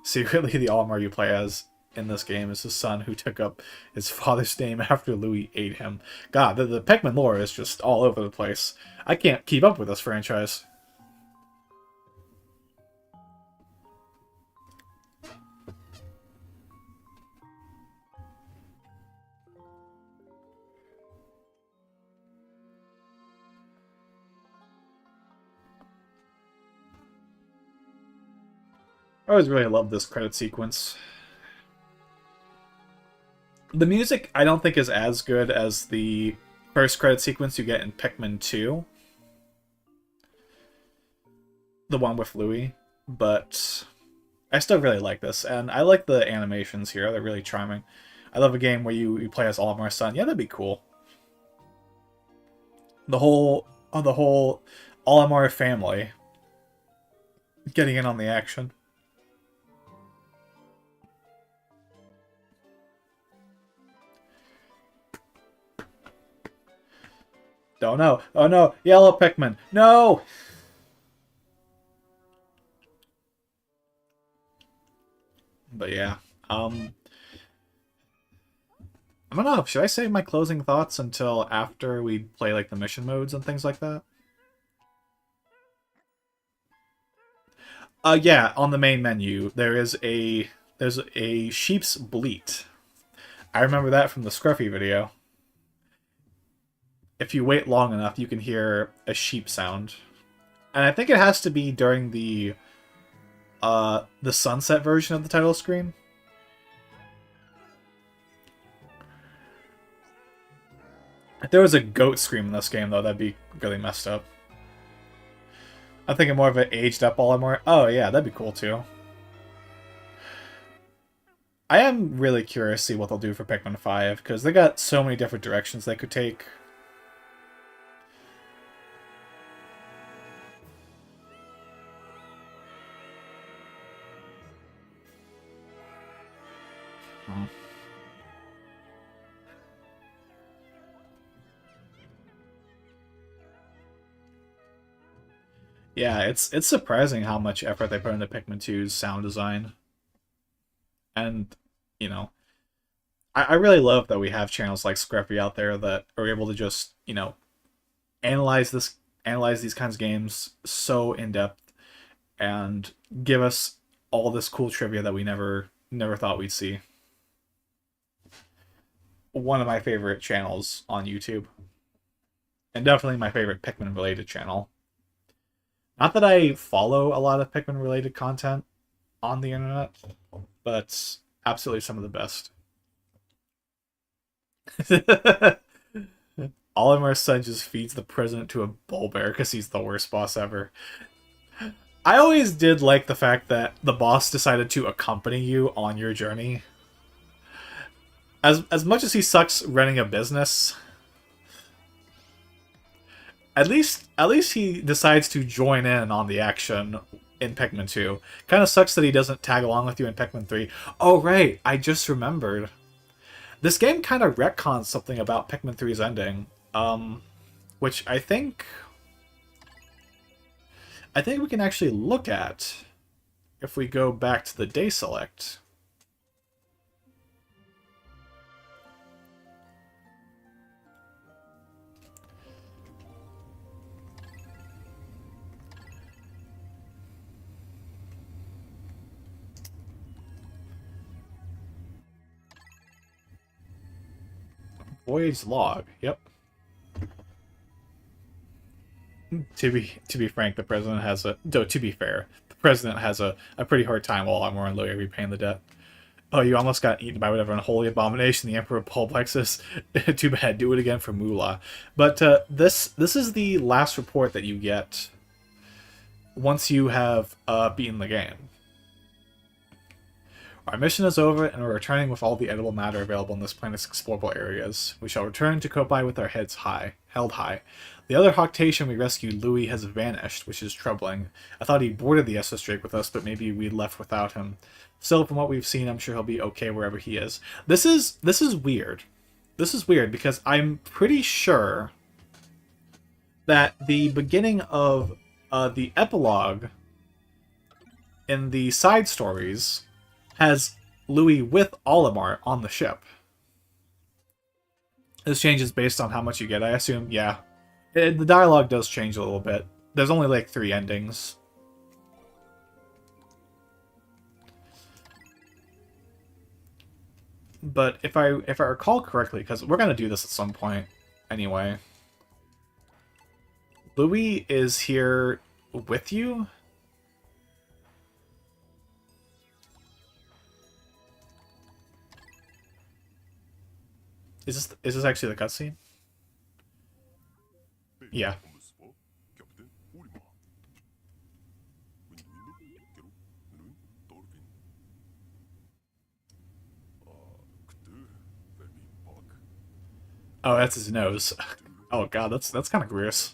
Secretly, the Olimar you play as in this game is his son who took up his father's name after Louis ate him. God, the Pikmin lore is just all over the place. I can't keep up with this franchise. I always really loved this credit sequence. The music, I don't think, is as good as the first credit sequence you get in Pikmin 2. The one with Louis. But I still really like this, and I like the animations here. They're really charming. I love a game where you play as Olimar's son. Yeah, that'd be cool. The whole Olimar family getting in on the action. Oh no! Oh no! Yellow Pikmin! No! But yeah, I don't know. Should I save my closing thoughts until after we play like the mission modes and things like that? Yeah, on the main menu there's a sheep's bleat. I remember that from the Scruffy video. If you wait long enough, you can hear a sheep sound. And I think it has to be during the sunset version of the title screen. If there was a goat scream in this game, though, that'd be really messed up. I'm thinking more of an aged up Olimar. Oh yeah, that'd be cool too. I am really curious to see what they'll do for Pikmin 5, because they got so many different directions they could take. Yeah, it's surprising how much effort they put into Pikmin 2's sound design. And, you know, I really love that we have channels like Scruffy out there that are able to just, analyze this analyze these kinds of games so in depth and give us all this cool trivia that we never thought we'd see. One of my favorite channels on YouTube, and definitely my favorite Pikmin related channel. Not that I follow a lot of Pikmin related content on the internet, but absolutely some of the best. Olimar's son just feeds the president to a bull bear because he's the worst boss ever. I always did like the fact that the boss decided to accompany you on your journey. As much as he sucks running a business, at least he decides to join in on the action in Pikmin 2. Kind of sucks that he doesn't tag along with you in Pikmin 3. Oh right, I just remembered. This game kind of retcons something about Pikmin 3's ending, which I think we can actually look at if we go back to the day select. Voyage log. Yep. To be frank, the president has a. Though to be fair, the president has a pretty hard time while I'm and Louis repaying the debt. Oh, you almost got eaten by whatever unholy abomination the Emperor Paul Plexus. Too bad. Do it again for Moolah. But this is the last report that you get once you have beaten the game. Our mission is over, and we're returning with all the edible matter available in this planet's explorable areas. We shall return to Kopai with our heads held high. The other Hoctation we rescued, Louis, has vanished, which is troubling. I thought he boarded the SS Drake with us, but maybe we left without him. Still, from what we've seen, I'm sure he'll be okay wherever he is. This is weird. This is weird because I'm pretty sure that the beginning of the epilogue in the side stories has Louis with Olimar on the ship. This changes based on how much you get, I assume. Yeah. The dialogue does change a little bit. There's only like 3 endings. But if I recall correctly, because we're going to do this at some point anyway, Louis is here with you? Is this actually the cutscene? Yeah. Oh, that's his nose. Oh god, that's kind of gross.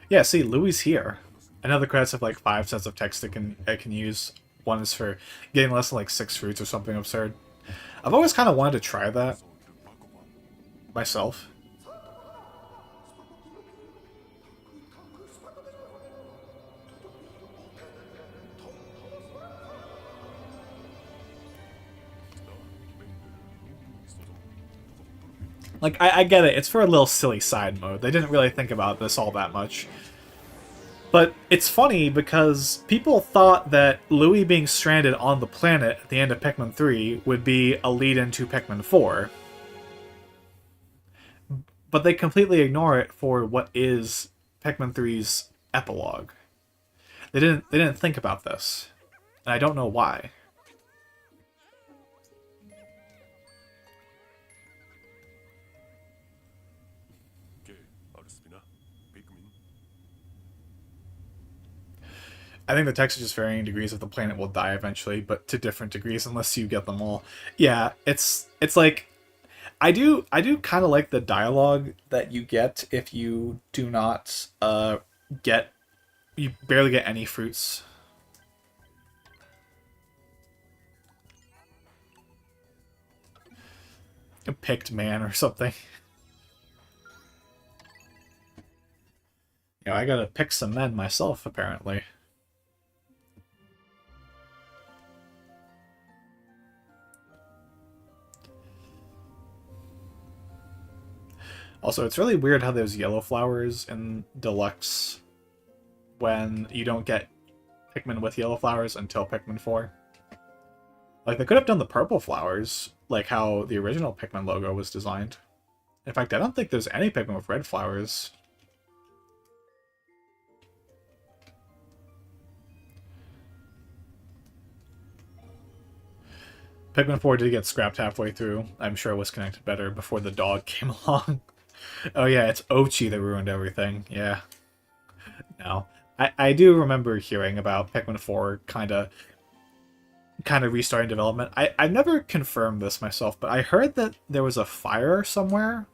Yeah, see, Louis here. Another credits have like 5 sets of text it can use. One is for getting less than like 6 fruits or something absurd. I've always kind of wanted to try that myself. Like, I get it. It's for a little silly side mode. They didn't really think about this all that much. But it's funny because people thought that Louis being stranded on the planet at the end of Pikmin 3 would be a lead into Pikmin 4. But they completely ignore it for what is Pikmin 3's epilogue. They didn't think about this. And I don't know why. I think the text is just varying degrees of the planet will die eventually, but to different degrees unless you get them all. Yeah, it's like I do kind of like the dialogue that you get if you do not get you barely get any fruits. A picked man or something. I gotta pick some men myself, apparently. Also, it's really weird how there's yellow flowers in Deluxe when you don't get Pikmin with yellow flowers until Pikmin 4. Like, they could have done the purple flowers, like how the original Pikmin logo was designed. In fact, I don't think there's any Pikmin with red flowers. Pikmin 4 did get scrapped halfway through. I'm sure it was connected better before the dog came along. Oh yeah, it's Ochi that ruined everything. Yeah. No. I do remember hearing about Pikmin 4 kind of restarting development. I've never confirmed this myself, but I heard that there was a fire somewhere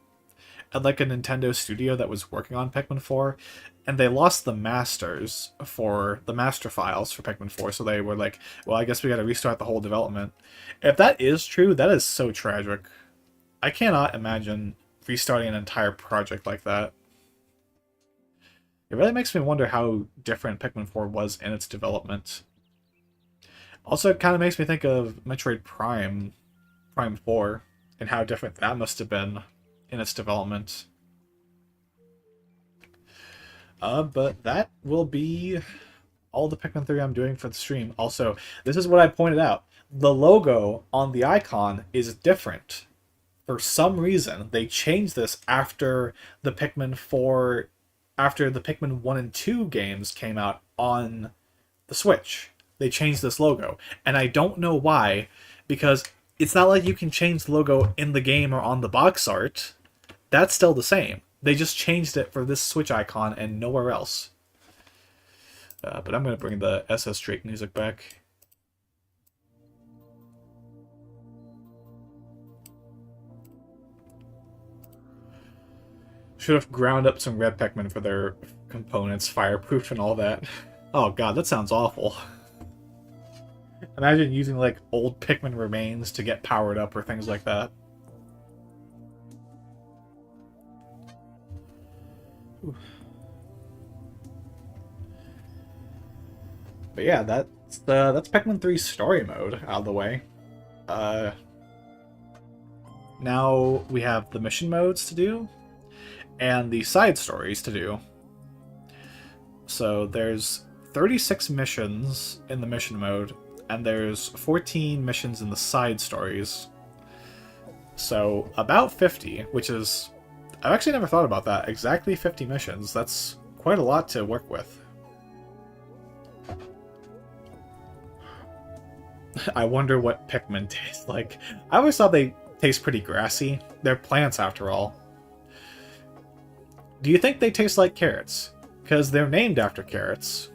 at like a Nintendo studio that was working on Pikmin 4, and they lost the masters for the master files for Pikmin 4, so they were like, well, I guess we gotta restart the whole development. If that is true, that is so tragic. I cannot imagine restarting an entire project like that. It really makes me wonder how different Pikmin 4 was in its development. Also, it kind of makes me think of Metroid Prime 4, and how different that must have been in its development. But that will be all the Pikmin 3 I'm doing for the stream. Also, this is what I pointed out. The logo on the icon is different. For some reason, they changed this after the Pikmin 1 and 2 games came out on the Switch. They changed this logo. And I don't know why, because it's not like you can change the logo in the game or on the box art. That's still the same. They just changed it for this Switch icon and nowhere else. But I'm going to bring the SS Drake music back. Should have ground up some red Pikmin for their components, fireproof and all that. Oh god, that sounds awful. Imagine using like old Pikmin remains to get powered up or things like that. But yeah, that's Pikmin 3 story mode out of the way. Now we have the mission modes to do, and the side stories to do. So there's 36 missions in the mission mode, and there's 14 missions in the side stories. So about 50, which is... I've actually never thought about that. Exactly 50 missions. That's quite a lot to work with. I wonder what Pikmin taste like. I always thought they taste pretty grassy. They're plants after all. Do you think they taste like carrots? Because they're named after carrots.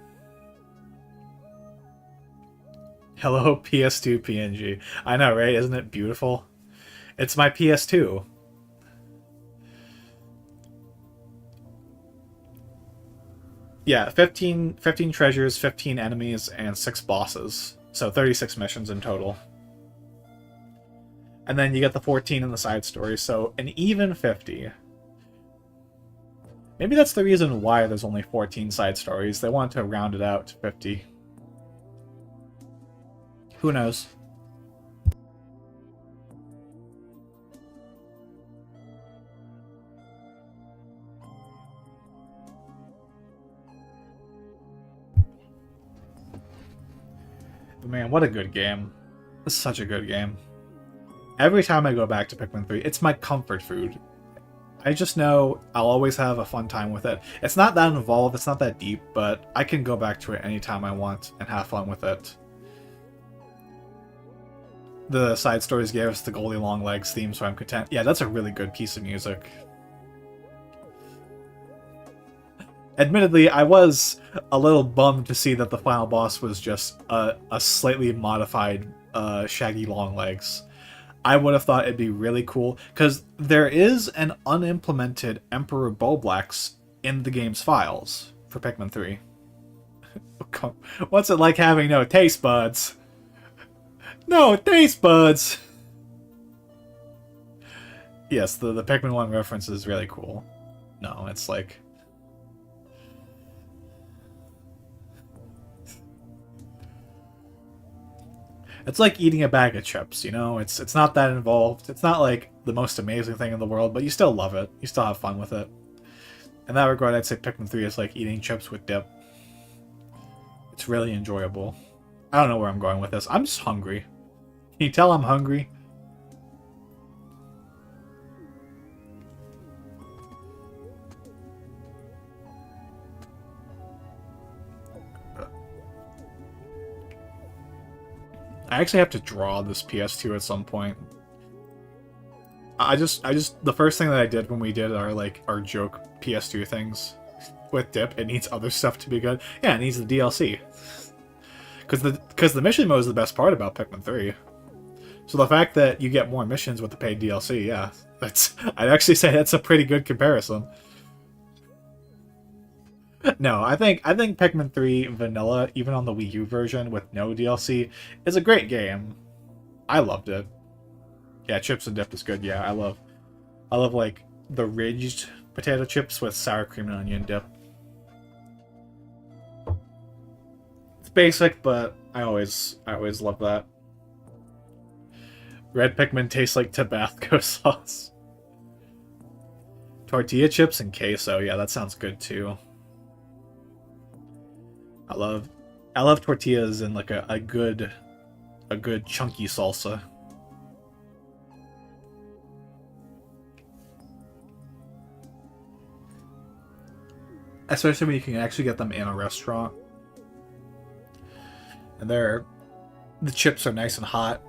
Hello, PS2 PNG. I know, right? Isn't it beautiful? It's my PS2. Yeah, 15 treasures, 15 enemies, and 6 bosses. So 36 missions in total. And then you get the 14 in the side stories, so an even 50. Maybe that's the reason why there's only 14 side stories. They want to round it out to 50. Who knows? But man, what a good game. It's such a good game. Every time I go back to Pikmin 3, it's my comfort food. I just know I'll always have a fun time with it. It's not that involved, it's not that deep, but I can go back to it anytime I want and have fun with it. The side stories gave us the Goldie Longlegs theme, so I'm content. Yeah, that's a really good piece of music. Admittedly, I was a little bummed to see that the final boss was just a slightly modified Shaggy Longlegs. I would have thought it'd be really cool, because there is an unimplemented Emperor Bulblax in the game's files for Pikmin 3. What's it like having no taste buds? No taste buds! Yes, the Pikmin 1 reference is really cool. No, it's like... It's like eating a bag of chips, you know? It's not that involved. It's not like the most amazing thing in the world, but you still love it. You still have fun with it. In that regard, I'd say Pikmin 3 is like eating chips with dip. It's really enjoyable. I don't know where I'm going with this. I'm just hungry. Can you tell I'm hungry? I actually have to draw this PS2 at some point. The first thing that I did when we did our joke PS2 things with dip, it needs other stuff to be good. Yeah, it needs the DLC. Because the mission mode is the best part about Pikmin 3. So the fact that you get more missions with the paid DLC, yeah, I'd actually say that's a pretty good comparison. No, I think Pikmin 3 Vanilla, even on the Wii U version with no DLC, is a great game. I loved it. Yeah, chips and dip is good. Yeah, I love like the ridged potato chips with sour cream and onion dip. It's basic, but I always love that. Red Pikmin tastes like Tabasco sauce. Tortilla chips and queso. Yeah, that sounds good too. I love tortillas and like a good chunky salsa. Especially when you can actually get them in a restaurant. And the chips are nice and hot.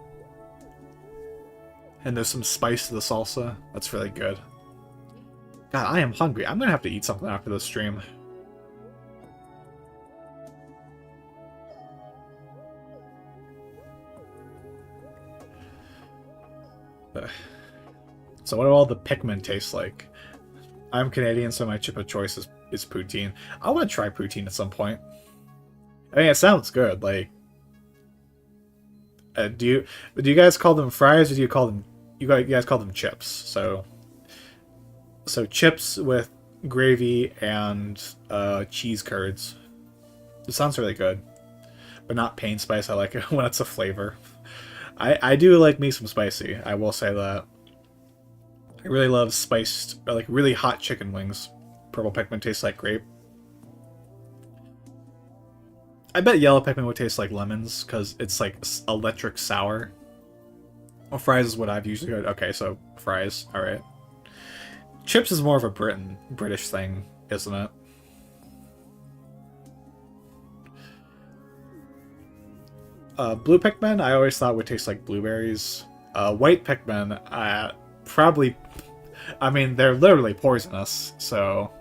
And there's some spice to the salsa. That's really good. God, I am hungry. I'm gonna have to eat something after this stream. So what do all the Pikmin taste like? I'm Canadian, so my chip of choice is poutine. I want to try poutine at some point. I mean, it sounds good. Like, do you guys call them fries, or do you call them you guys call them chips? So chips with gravy and cheese curds. It sounds really good, but not pain spice. I like it when it's a flavor. I do like me some spicy. I will say that. I really love spiced, or like really hot chicken wings. Purple Pikmin tastes like grape. I bet yellow Pikmin would taste like lemons, because it's like electric sour. Well, fries is what I've usually heard. Okay, so fries. Alright. Chips is more of a British thing, isn't it? Blue Pikmin, I always thought would taste like blueberries. White Pikmin, probably... I mean, they're literally poisonous, so...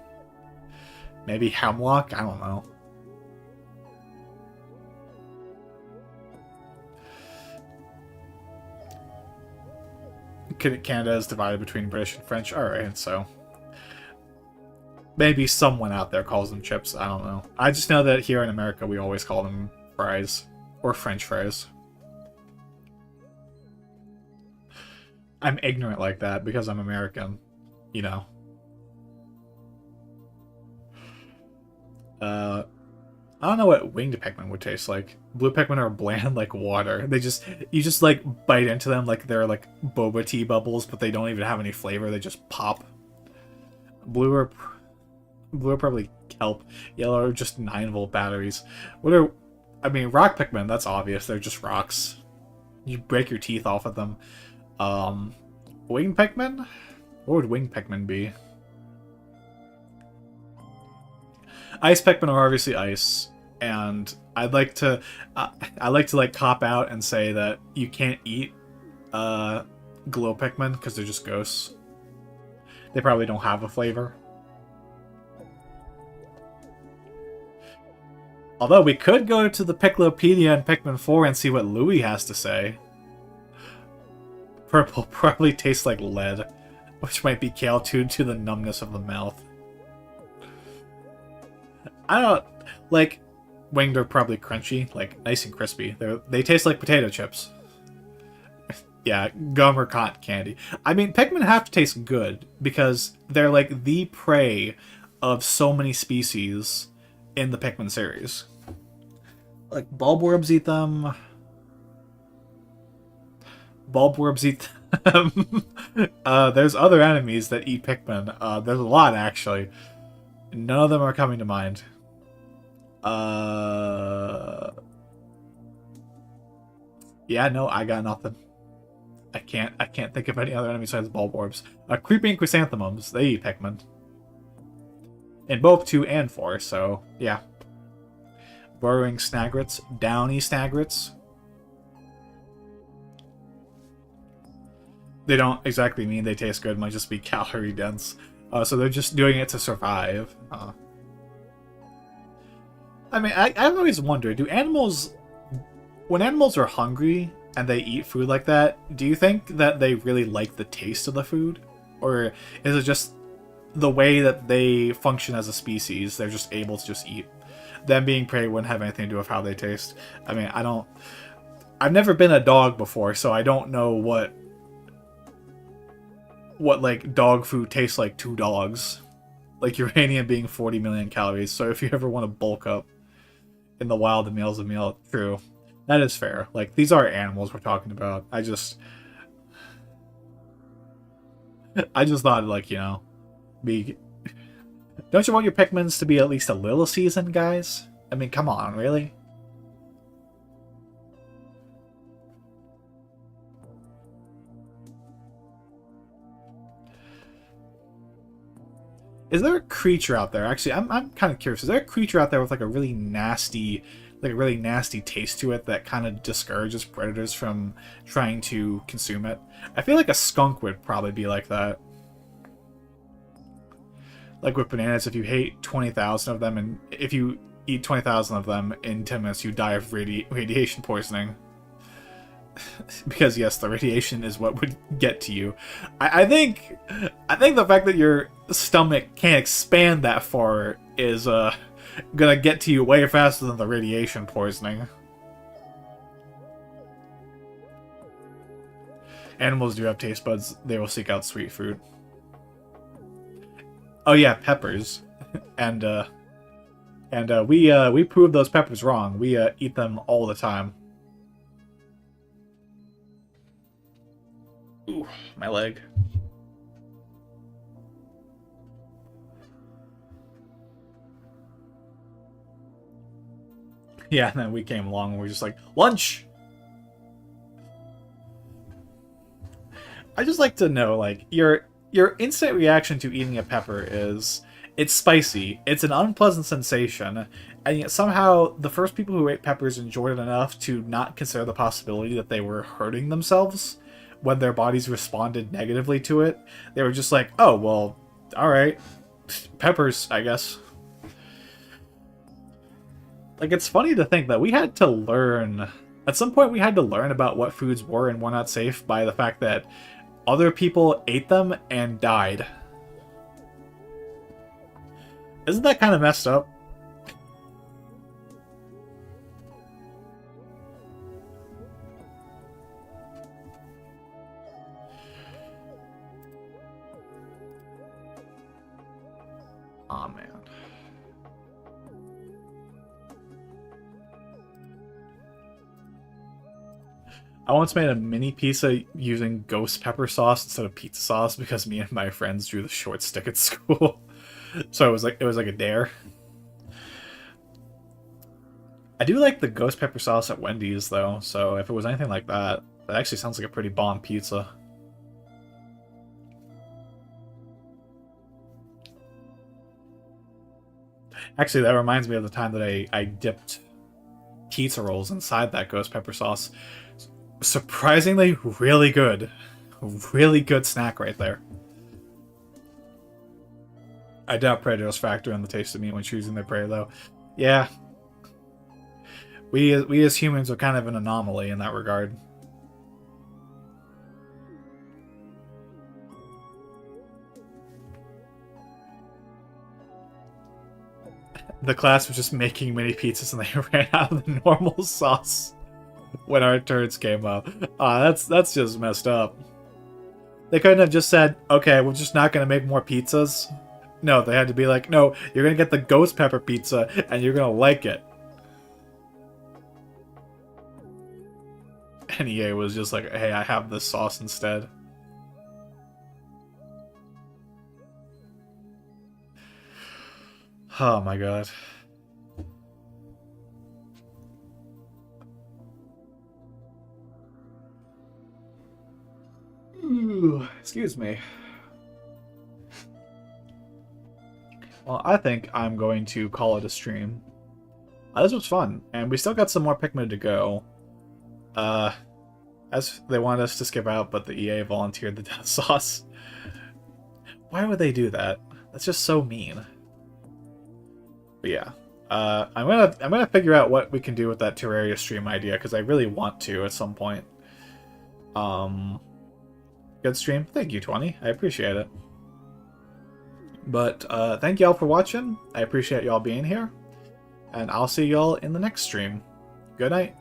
Maybe hemlock? I don't know. Canada is divided between British and French. Alright, so... Maybe someone out there calls them chips, I don't know. I just know that here in America we always call them fries. Or French fries. I'm ignorant like that because I'm American. You know. I don't know what winged Pikmin would taste like. Blue Pikmin are bland like water. You just like bite into them like they're like boba tea bubbles, but they don't even have any flavor. They just pop. Blue are probably kelp. Yellow are just 9-volt batteries. I mean, rock Pikmin, that's obvious. They're just rocks. You break your teeth off of them. Wing Pikmin? What would Wing Pikmin be? Ice Pikmin are obviously ice, and I'd like to like cop out and say that you can't eat Glow Pikmin because they're just ghosts. They probably don't have a flavor. Although we could go to the Piclopedia and Pikmin 4 and see what Louis has to say. Purple probably tastes like lead, which might be kale tuned to the numbness of the mouth. I don't... Like, winged are probably crunchy, like nice and crispy. They taste like potato chips. Yeah, gum or cotton candy. I mean, Pikmin have to taste good, because they're like the prey of so many species in the Pikmin series. Like, bulbworms eat them. Bulbworms eat them. There's other enemies that eat Pikmin. There's a lot, actually. None of them are coming to mind. Yeah, no, I got nothing. I can't think of any other enemies besides Bulbworms. Creeping Chrysanthemums, they eat Pikmin. In both 2 and 4, so yeah. Burrowing Snagrets, Downy Snagrets. They don't exactly mean they taste good, might just be calorie dense. So they're just doing it to survive. I mean, I've always wondered, do animals... When animals are hungry and they eat food like that, do you think that they really like the taste of the food? Or is it just the way that they function as a species, they're just able to just eat? Them being prey wouldn't have anything to do with how they taste. I mean, I've never been a dog before, so I don't know what like dog food tastes like to dogs. Like uranium being 40 million calories, so if you ever want to bulk up in the wild, the meal's a meal. True. That is fair. Like, these are animals we're talking about. I just thought, like, you know, be... Don't you want your Pikmins to be at least a little seasoned, guys? I mean, come on, really? Is there a creature out there? Actually, I'm kind of curious. Is there a creature out there with like a really nasty taste to it that kind of discourages predators from trying to consume it? I feel like a skunk would probably be like that. Like with bananas, if you hate 20,000 of them, and if you eat 20,000 of them in 10 minutes, you die of radiation poisoning. Because yes, the radiation is what would get to you. I think the fact that your stomach can't expand that far is gonna get to you way faster than the radiation poisoning. Animals do have taste buds. They will seek out sweet food. Oh yeah, peppers, and we proved those peppers wrong. We eat them all the time. Ooh, my leg. Yeah, and then we came along and we were just like, lunch! I just like to know, like, your instant reaction to eating a pepper is, it's spicy, it's an unpleasant sensation, and yet somehow the first people who ate peppers enjoyed it enough to not consider the possibility that they were hurting themselves when their bodies responded negatively to it. They were just like, oh, well, alright. Peppers, I guess. Like, it's funny to think that we had to learn... At some point, we had to learn about what foods were and were not safe by the fact that other people ate them and died. Isn't that kind of messed up? Aw, man. I once made a mini pizza using ghost pepper sauce instead of pizza sauce because me and my friends drew the short stick at school. So it was like a dare. I do like the ghost pepper sauce at Wendy's though, so if it was anything like that, that actually sounds like a pretty bomb pizza. Actually, that reminds me of the time that I dipped pizza rolls inside that ghost pepper sauce. Surprisingly, really good. Really good snack right there. I doubt predators factor in the taste of meat when choosing their prey, though. Yeah. We as humans are kind of an anomaly in that regard. The class was just making mini pizzas and they ran out of the normal sauce when our turns came up. That's just messed up. They couldn't have just said, okay, we're just not going to make more pizzas. No, they had to be like, no, you're going to get the ghost pepper pizza and you're going to like it. And EA was just like, hey, I have this sauce instead. Oh my god. Ooh, excuse me. Well, I think I'm going to call it a stream. This was fun, and we still got some more Pikmin to go. As they wanted us to skip out, but the EA volunteered the death sauce. Why would they do that? That's just so mean. But yeah, I'm gonna figure out what we can do with that Terraria stream idea because I really want to at some point. Good stream. Thank you, 20. I appreciate it. But thank y'all for watching. I appreciate y'all being here, and I'll see y'all in the next stream. Good night.